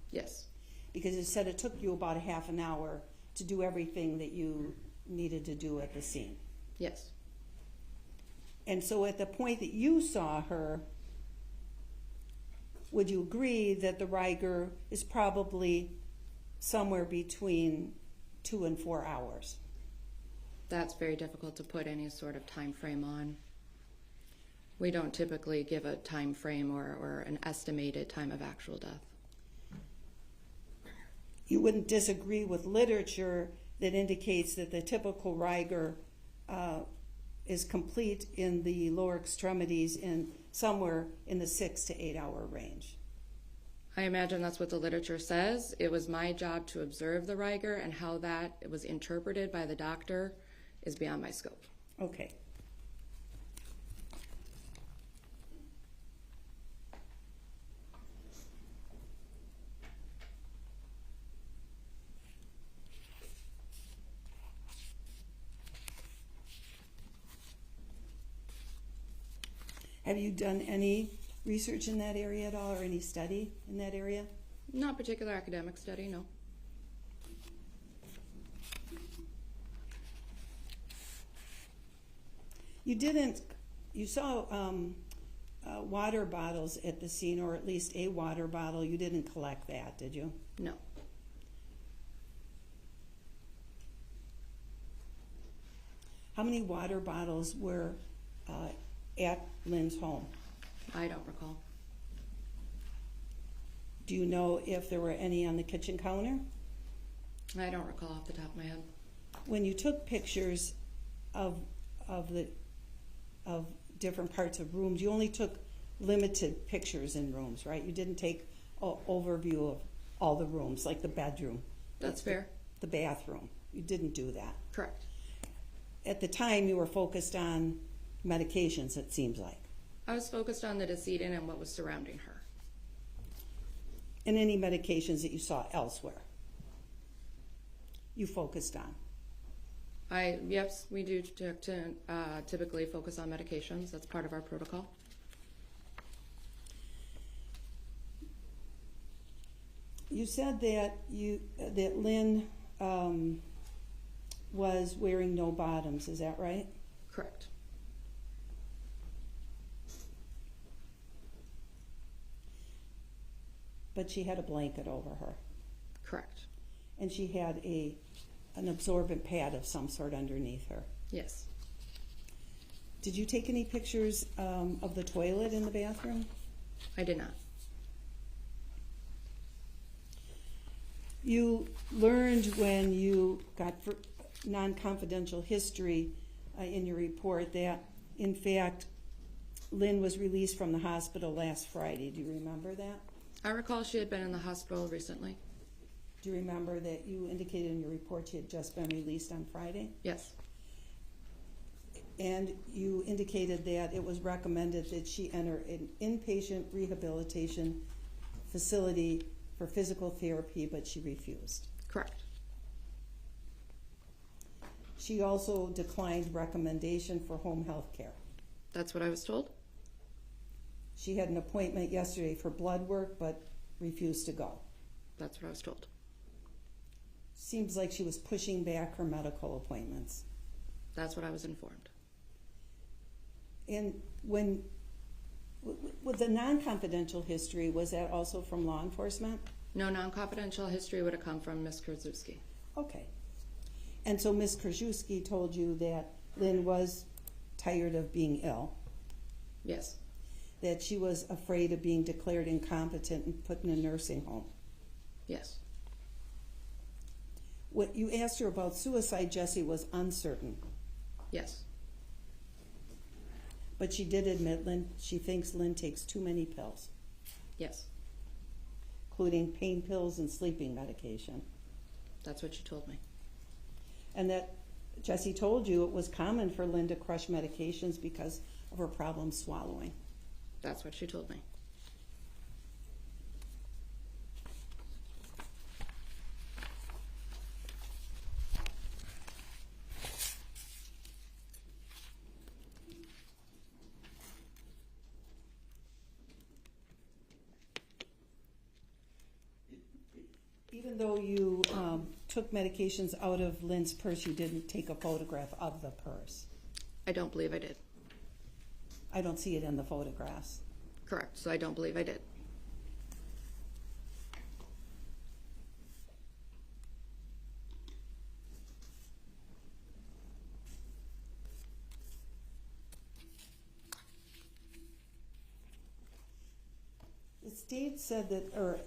Yes. Because you said it took you about a half an hour to do everything that you needed to do at the scene. Yes. And so at the point that you saw her, would you agree that the rigor is probably somewhere between 2 and 4 hours? That's very difficult to put any sort of time frame on. We don't typically give a time frame or an estimated time of actual death. You wouldn't disagree with literature that indicates that the typical rigor is complete in the lower extremities in somewhere in the 6 to 8 hour range. I imagine that's what the literature says. It was my job to observe the rigor, and how that was interpreted by the doctor is beyond my scope. Okay. Have you done any research in that area at all, or any study in that area? Not particular academic study, no. You saw water bottles at the scene, or at least a water bottle. You didn't collect that, did you? No. How many water bottles were at Lynn's home? I don't recall. Do you know if there were any on the kitchen counter? I don't recall off the top of my head. When you took pictures of different parts of rooms, you only took limited pictures in rooms, right? You didn't take an overview of all the rooms, like the bedroom. That's fair. The bathroom. You didn't do that. Correct. At the time, you were focused on medications, it seems like. I was focused on the decedent and what was surrounding her. And any medications that you saw elsewhere, you focused on. Yes, we do typically focus on medications. That's part of our protocol. You said that Lynn was wearing no bottoms. Is that right? Correct. But she had a blanket over her. Correct. And she had an absorbent pad of some sort underneath her. Yes. Did you take any pictures of the toilet in the bathroom? I did not. You learned when you got non-confidential history in your report that, in fact, Lynn was released from the hospital last Friday. Do you remember that? I recall she had been in the hospital recently. Do you remember that you indicated in your report she had just been released on Friday? Yes. And you indicated that it was recommended that she enter an inpatient rehabilitation facility for physical therapy, but she refused. Correct. She also declined recommendation for home health care. That's what I was told. She had an appointment yesterday for blood work, but refused to go. That's what I was told. Seems like she was pushing back her medical appointments. That's what I was informed. And with the non-confidential history, was that also from law enforcement? No non-confidential history would have come from Ms. Kurczewski. Okay. And so Ms. Kurczewski told you that Lynn was tired of being ill, Yes. that she was afraid of being declared incompetent and put in a nursing home. Yes. What you asked her about suicide, Jessy, was uncertain. Yes. But she did admit she thinks Lynn takes too many pills, Yes. including pain pills and sleeping medication. That's what she told me. And that Jessy told you it was common for Lynn to crush medications because of her problems swallowing. That's what she told me. Even though you took medications out of Lynn's purse, you didn't take a photograph of the purse. I don't believe I did. I don't see it in the photographs. Correct. So I don't believe I did. The state said that, or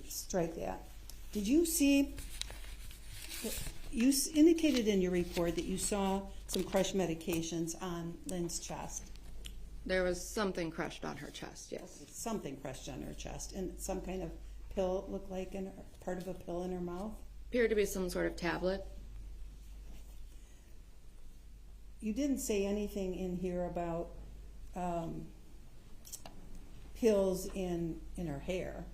strike that. Did you see, you indicated in your report that you saw some crushed medications on Lynn's chest. There was something crushed on her chest, yes. Something crushed on her chest, and some kind of pill looked like part of a pill in her mouth. Appeared to be some sort of tablet. You didn't say anything in here about pills in her hair.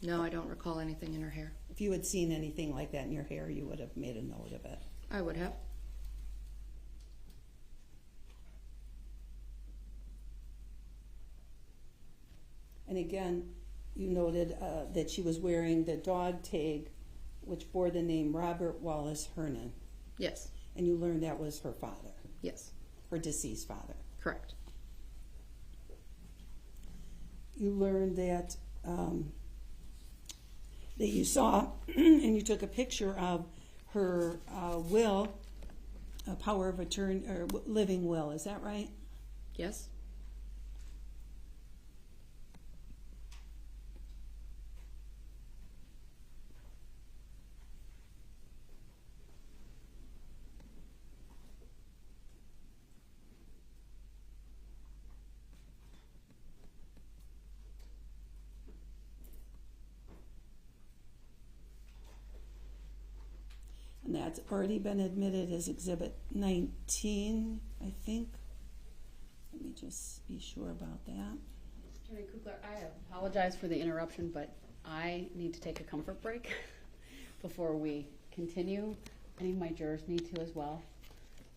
No, I don't recall anything in her hair. If you had seen anything like that in your hair, you would have made a note of it. I would have. And again, you noted that she was wearing the dog tag, which bore the name Robert Wallace Hernan. Yes. And you learned that was her father, Yes. her deceased father. Correct. You learned that that you saw and you took a picture of her will, a power of attorney or living will. Is that right? Yes. And that's already been admitted as Exhibit 19, I think. Let me just be sure about that. Attorney Kugler, I apologize for the interruption, but I need to take a comfort break before we continue. Any of my jurors need to as well.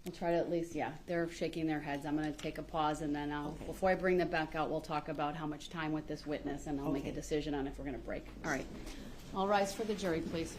We'll try to at least, yeah, they're shaking their heads. I'm going to take a pause, and then before I bring them back out, we'll talk about how much time with this witness, and I'll make a decision on if we're going to break. All right. All rise for the jury, please.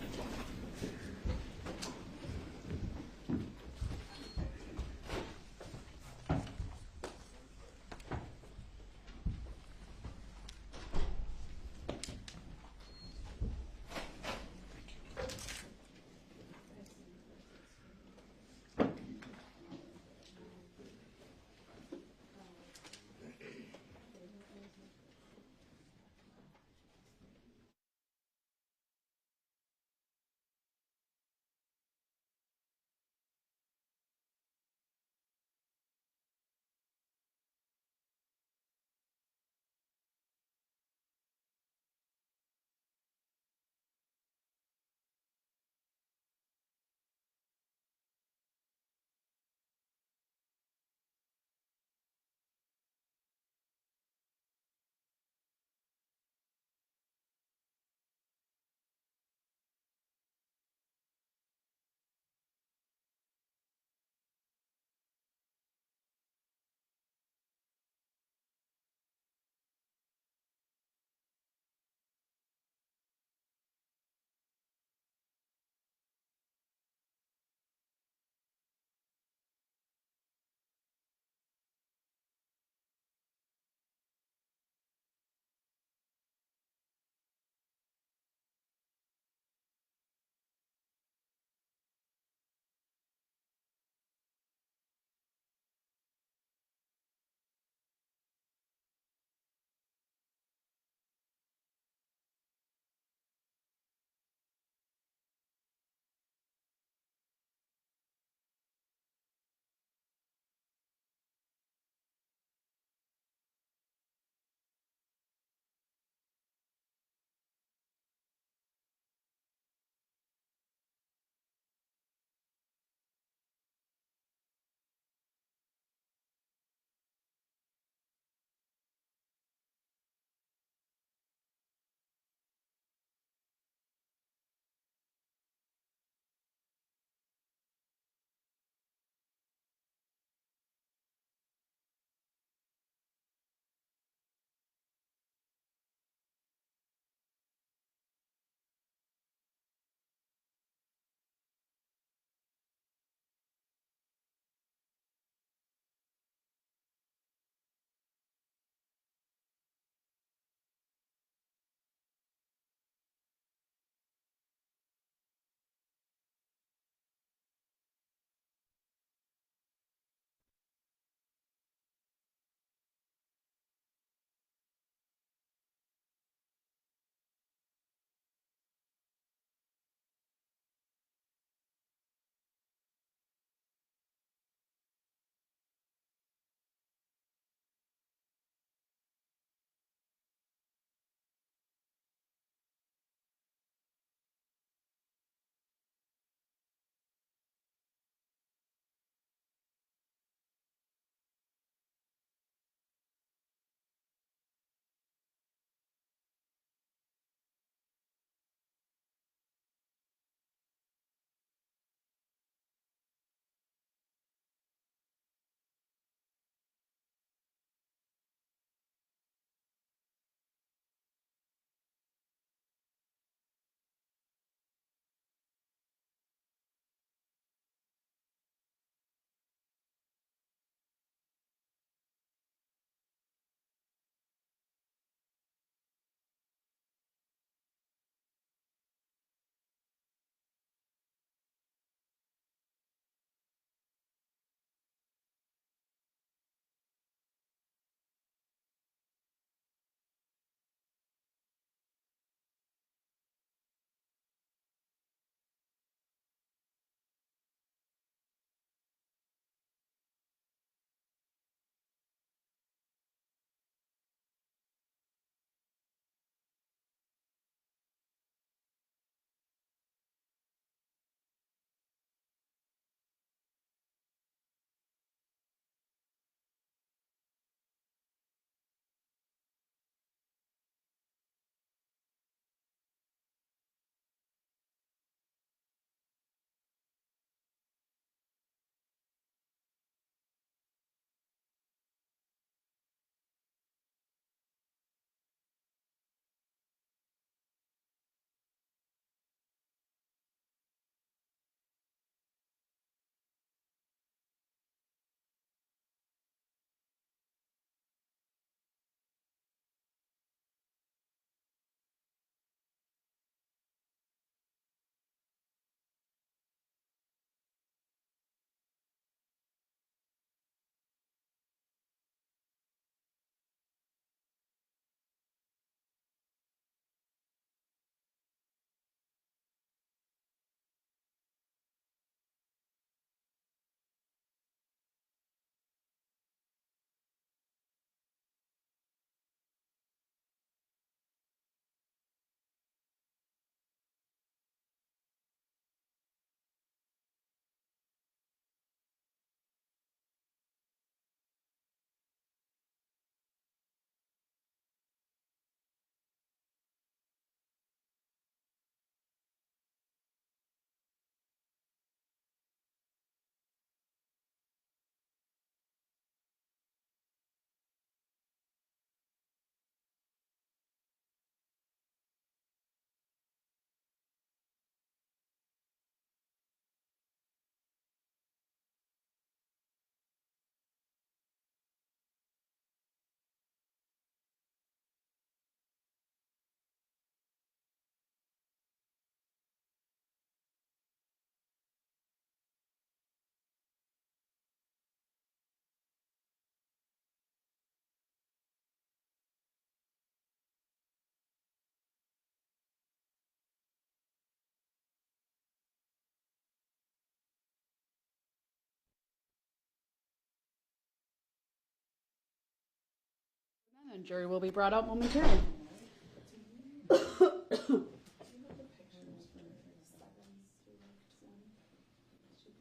And jury will be brought out momentarily.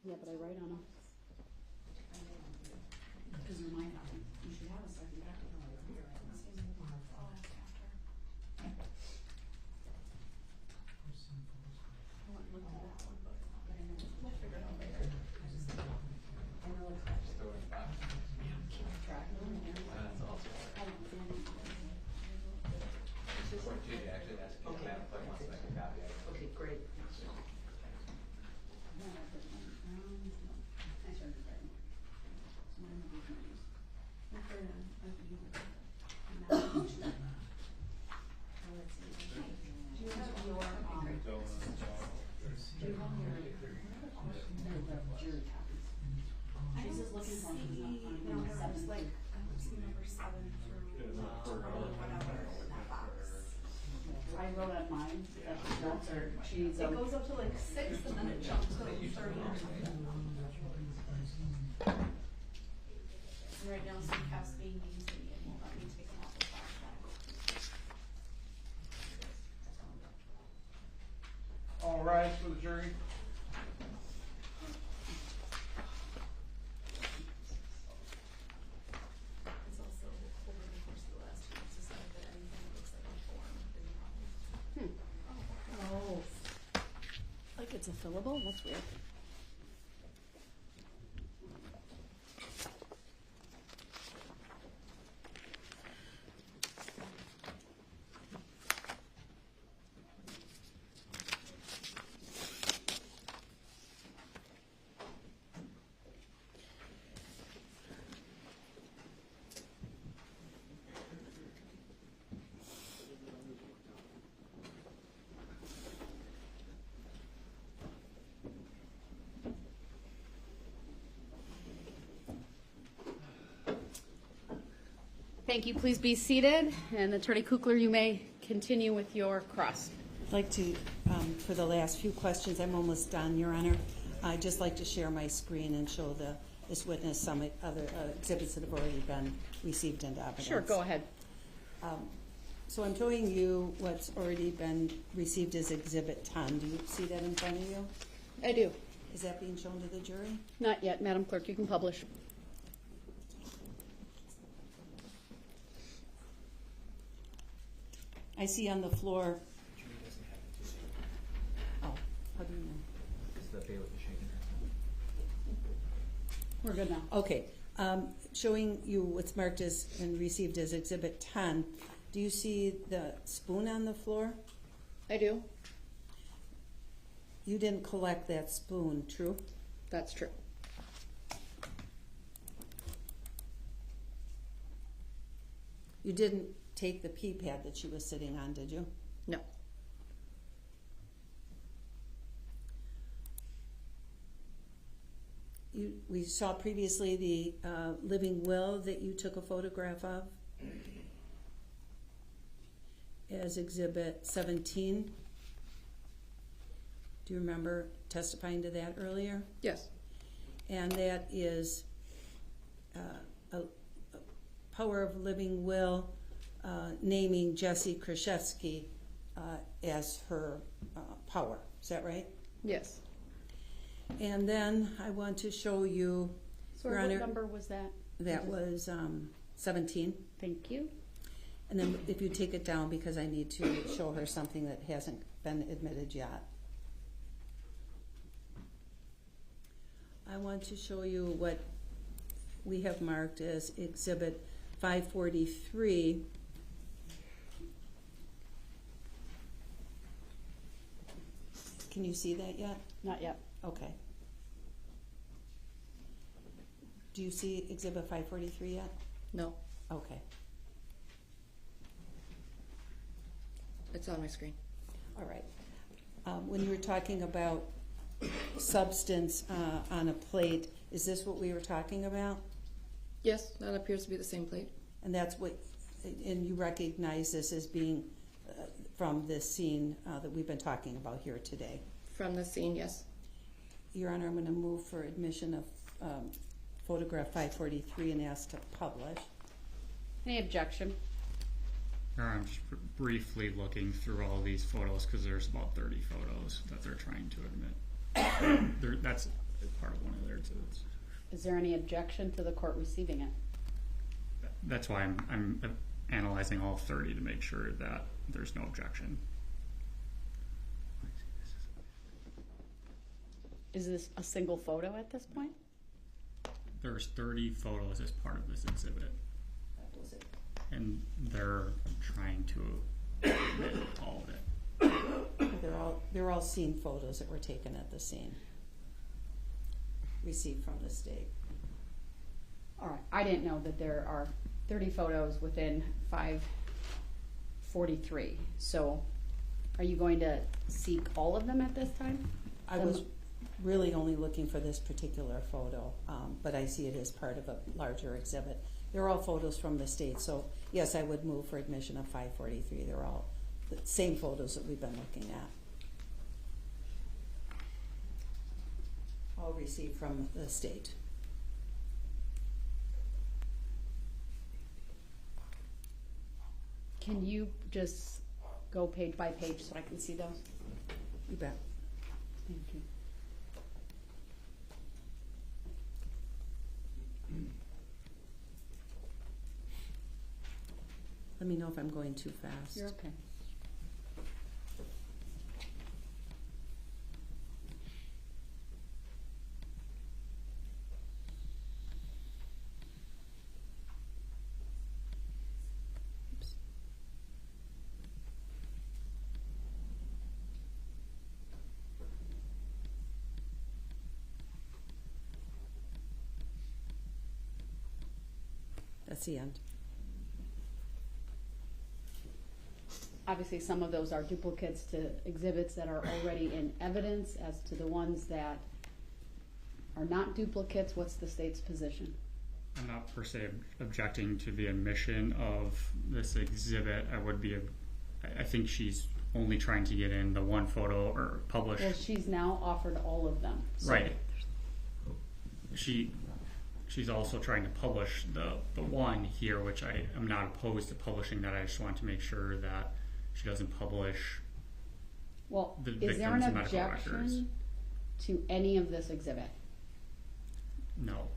Yeah, but I write on them. Because you're my copy. You should have a second copy. Okay, great. I just looking for numbers like number 7 through whatever in that box. I wrote on mine, notes or she's. It goes up to like 6 and then it jumps to like 30. And right now some caps being used and it won't let me take them off the flashlight. All rise for the jury. It's also over the course of the last 2 weeks decided that anything that looks like a form is a problem. Oh. Like it's a fillable? That's weird. Thank you. Please be seated. And Attorney Kukler, you may continue with your cross. I'd like to, for the last few questions, I'm almost done, Your Honor. I'd just like to share my screen and show this witness some other exhibits that have already been received into evidence. Sure, go ahead. So I'm showing you what's already been received as Exhibit 10. Do you see that in front of you? I do. Is that being shown to the jury? Not yet, Madam Clerk. You can publish. I see on the floor. Oh, how do you know? We're good now. Okay, showing you what's marked as and received as Exhibit 10. Do you see the spoon on the floor? I do. You didn't collect that spoon, true? That's true. You didn't take the pee pad that she was sitting on, did you? No. We saw previously the living will that you took a photograph of as Exhibit 17. Do you remember testifying to that earlier? Yes. And that is a power of living will naming Jessy Kurczewski as her power. Is that right? Yes. And then I want to show you, Sorry, Your what Honor, number was that? that was 17. Thank you. And then if you take it down, because I need to show her something that hasn't been admitted yet. I want to show you what we have marked as Exhibit 543. Can you see that yet? Not yet. Okay. Do you see Exhibit 543 yet? No. Okay. It's on my screen. All right. When you were talking about substance on a plate, is this what we were talking about? Yes, that appears to be the same plate. And that's what, and you recognize this as being from this scene that we've been talking about here today? From the scene, yes. Your Honor, I'm going to move for admission of photograph 543 and ask to publish. Any objection? I'm just briefly looking through all these photos because there's about 30 photos that they're trying to admit. That's part of one of their exhibits. Is there any objection to the court receiving it? That's why I'm analyzing all 30 to make sure that there's no objection. Is this a single photo at this point? There's 30 photos as part of this exhibit, That was it. and they're trying to admit all of it. They're all scene photos that were taken at the scene, received from the state. All right, I didn't know that there are 30 photos within 543. So are you going to seek all of them at this time? I was really only looking for this particular photo, but I see it as part of a larger exhibit. They're all photos from the state, so yes, I would move for admission of 543. They're all the same photos that we've been looking at. All received from the state. Can you just go page by page so I can see those? You bet. Thank you. Let me know if I'm going too fast. You're okay. Oops. That's the end. Obviously, some of those are duplicates to exhibits that are already in evidence. As to the ones that are not duplicates, what's the state's position? I'm not per se objecting to the admission of this exhibit. I think she's only trying to get in the one photo or publish. Well, she's now offered all of them. So Right. She's also trying to publish the one here, which I am not opposed to publishing that. I just want to make sure that she doesn't publish. Well, The is there an victim's medical objection records. to any of this exhibit? No.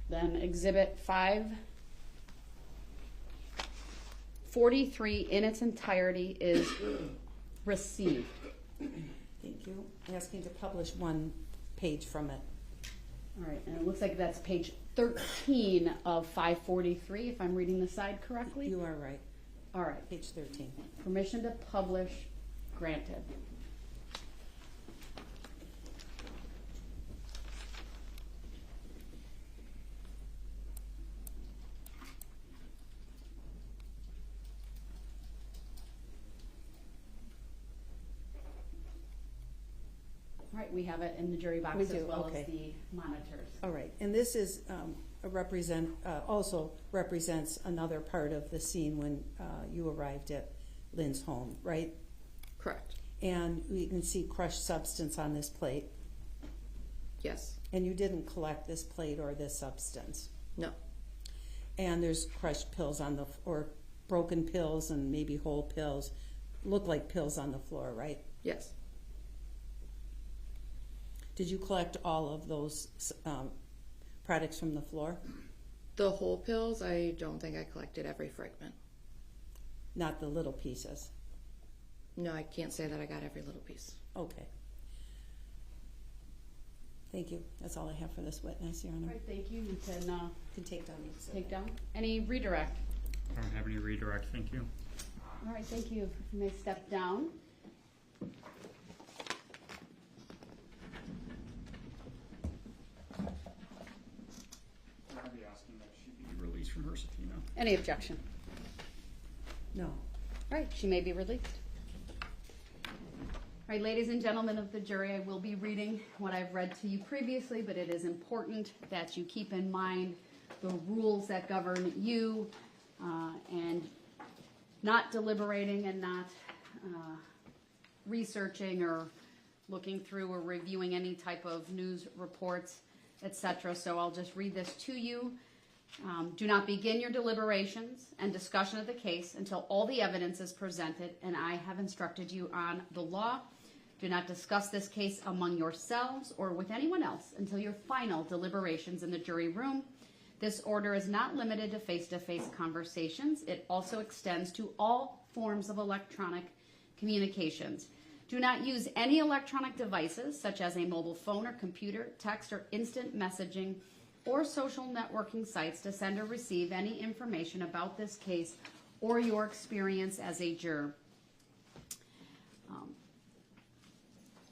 Then exhibit 543 in its entirety is received. Thank you. Asking to publish one page from it. All right, and it looks like that's page 13 of 543, if I'm reading the side correctly. You are right. All right, Page 13. permission to publish granted. All right, we have it in the jury box We as do, well okay. as the monitors. All right, and this is also represents another part of the scene when you arrived at Lynn's home, right? Correct. And we can see crushed substance on this plate, Yes. and you didn't collect this plate or this substance. No. And there's crushed pills or broken pills and maybe whole pills, look like pills on the floor, right? Yes. Did you collect all of those products from the floor? The whole pills, I don't think I collected every fragment. Not the little pieces. No, I can't say that I got every little piece. Okay. Thank you. That's all I have for this witness, Your All Honor. right, thank you. You can Can take down the exhibit. take down any redirect. I don't have any redirect, thank you. All right, thank you. You may step down. I'll be asking that she be released from her subpoena. Any objection? No. All right, she may be released. All right, ladies and gentlemen of the jury, I will be reading what I've read to you previously, but it is important that you keep in mind the rules that govern you and not deliberating and not researching or looking through or reviewing any type of news reports, etc. So I'll just read this to you. Do not begin your deliberations and discussion of the case until all the evidence is presented and I have instructed you on the law. Do not discuss this case among yourselves or with anyone else until your final deliberations in the jury room. This order is not limited to face-to-face conversations. It also extends to all forms of electronic communications. Do not use any electronic devices such as a mobile phone or computer, text or instant messaging, or social networking sites to send or receive any information about this case or your experience as a juror.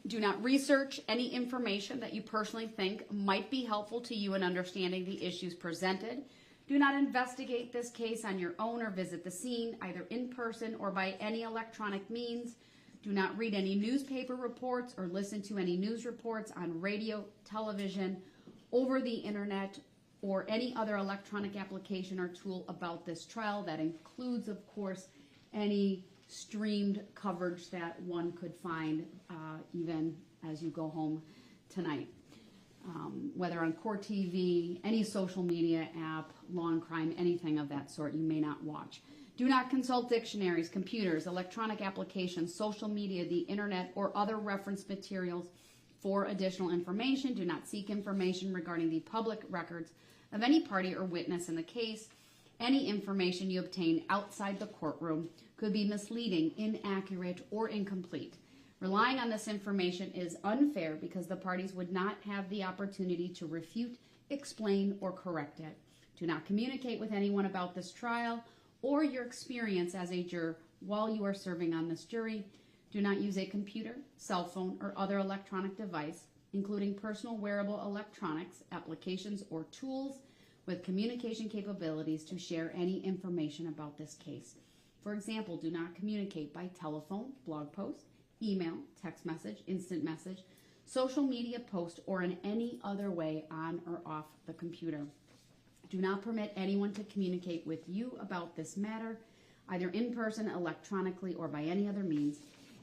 Do not research any information that you personally think might be helpful to you in understanding the issues presented. Do not investigate this case on your own or visit the scene, either in person or by any electronic means. Do not read any newspaper reports or listen to any news reports on radio, television, over the internet, or any other electronic application or tool about this trial. That includes, of course, any streamed coverage that one could find even as you go home tonight. Whether on court TV, any social media app, law and crime, anything of that sort, you may not watch. Do not consult dictionaries, computers, electronic applications, social media, the internet, or other reference materials for additional information. Do not seek information regarding the public records of any party or witness in the case. Any information you obtain outside the courtroom could be misleading, inaccurate, or incomplete. Relying on this information is unfair because the parties would not have the opportunity to refute, explain, or correct it. Do not communicate with anyone about this trial or your experience as a juror while you are serving on this jury. Do not use a computer, cell phone, or other electronic device, including personal wearable electronics, applications, or tools with communication capabilities to share any information about this case. For example, do not communicate by telephone, blog post, email, text message, instant message, social media post, or in any other way on or off the computer. Do not permit anyone to communicate with you about this matter, either in person, electronically, or by any other means.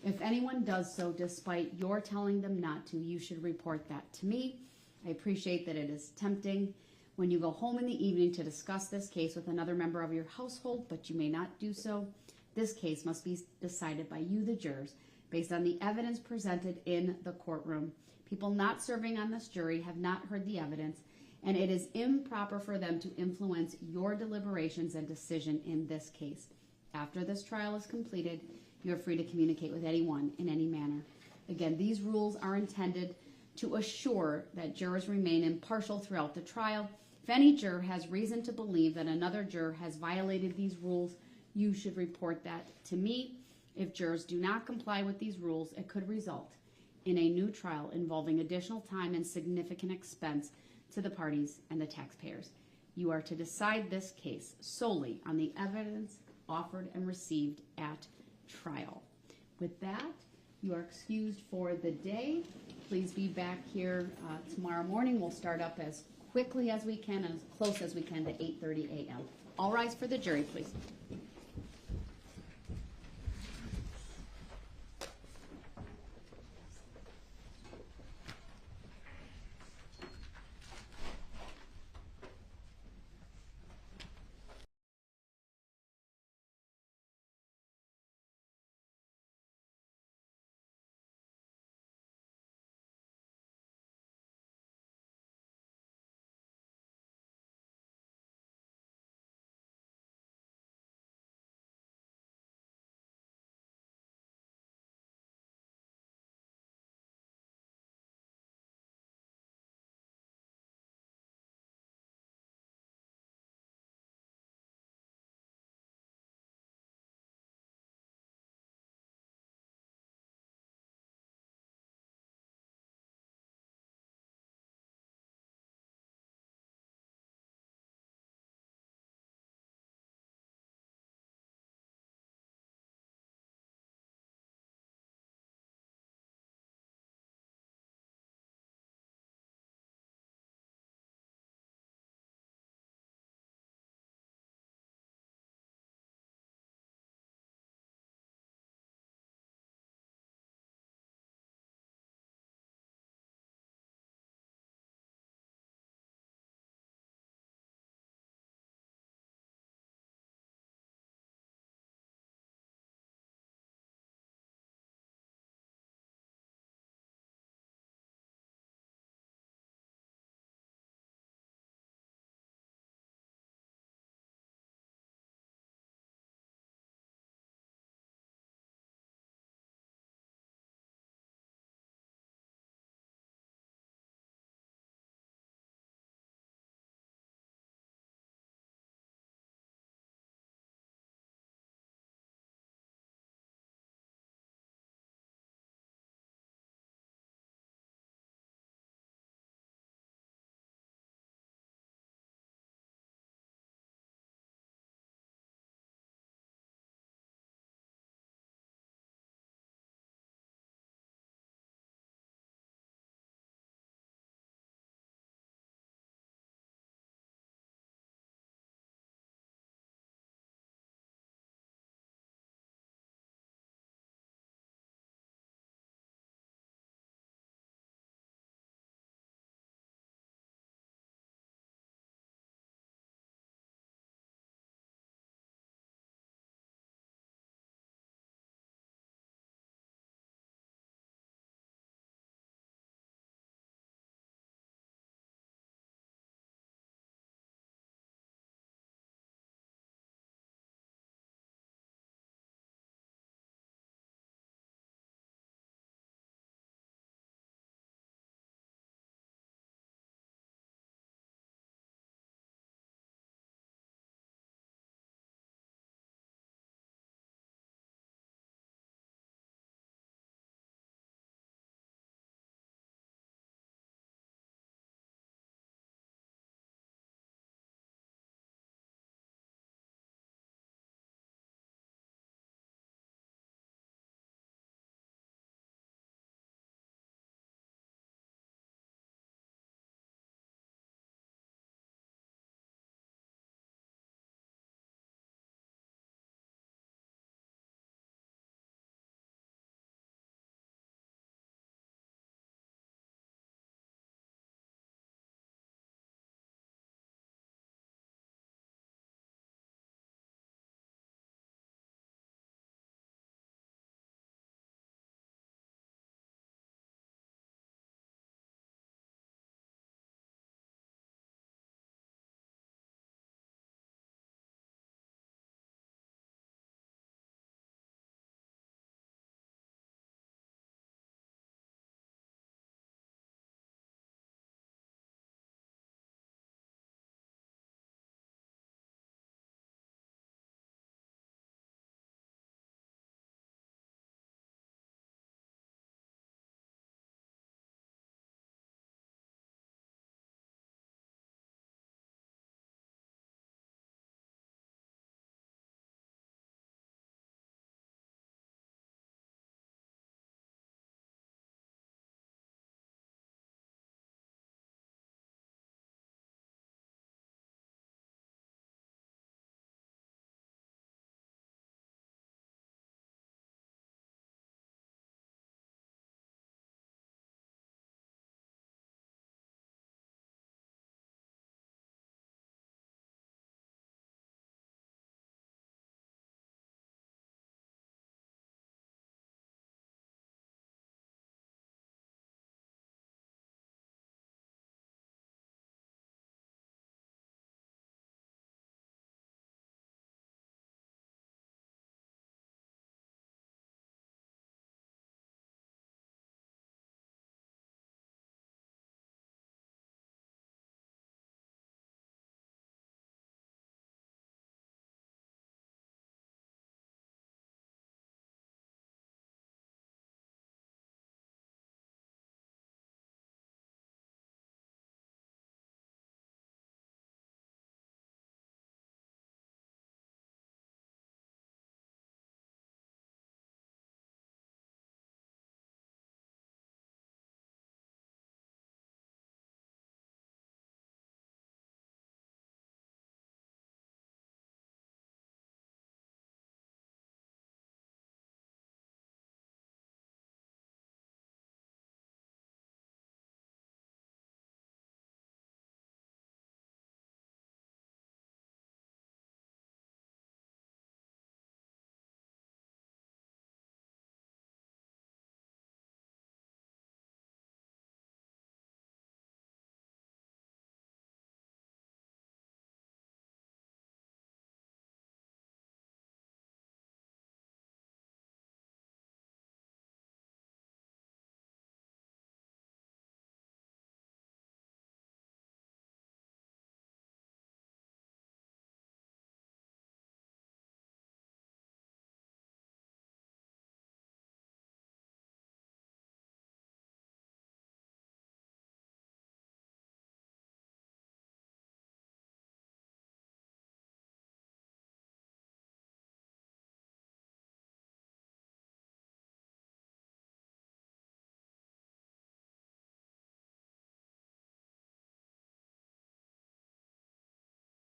If anyone does so despite your telling them not to, you should report that to me. I appreciate that it is tempting when you go home in the evening to discuss this case with another member of your household, but you may not do so. This case must be decided by you, the jurors, based on the evidence presented in the courtroom. People not serving on this jury have not heard the evidence, and it is improper for them to influence your deliberations and decision in this case. After this trial is completed, you are free to communicate with anyone in any manner. Again, these rules are intended to assure that jurors remain impartial throughout the trial. If any juror has reason to believe that another juror has violated these rules, you should report that to me. If jurors do not comply with these rules, it could result in a new trial involving additional time and significant expense to the parties and the taxpayers. You are to decide this case solely on the evidence offered and received at trial. With that, you are excused for the day. Please be back here tomorrow morning. We'll start up as quickly as we can, as close as we can to 8:30 a.m. All rise for the jury, please.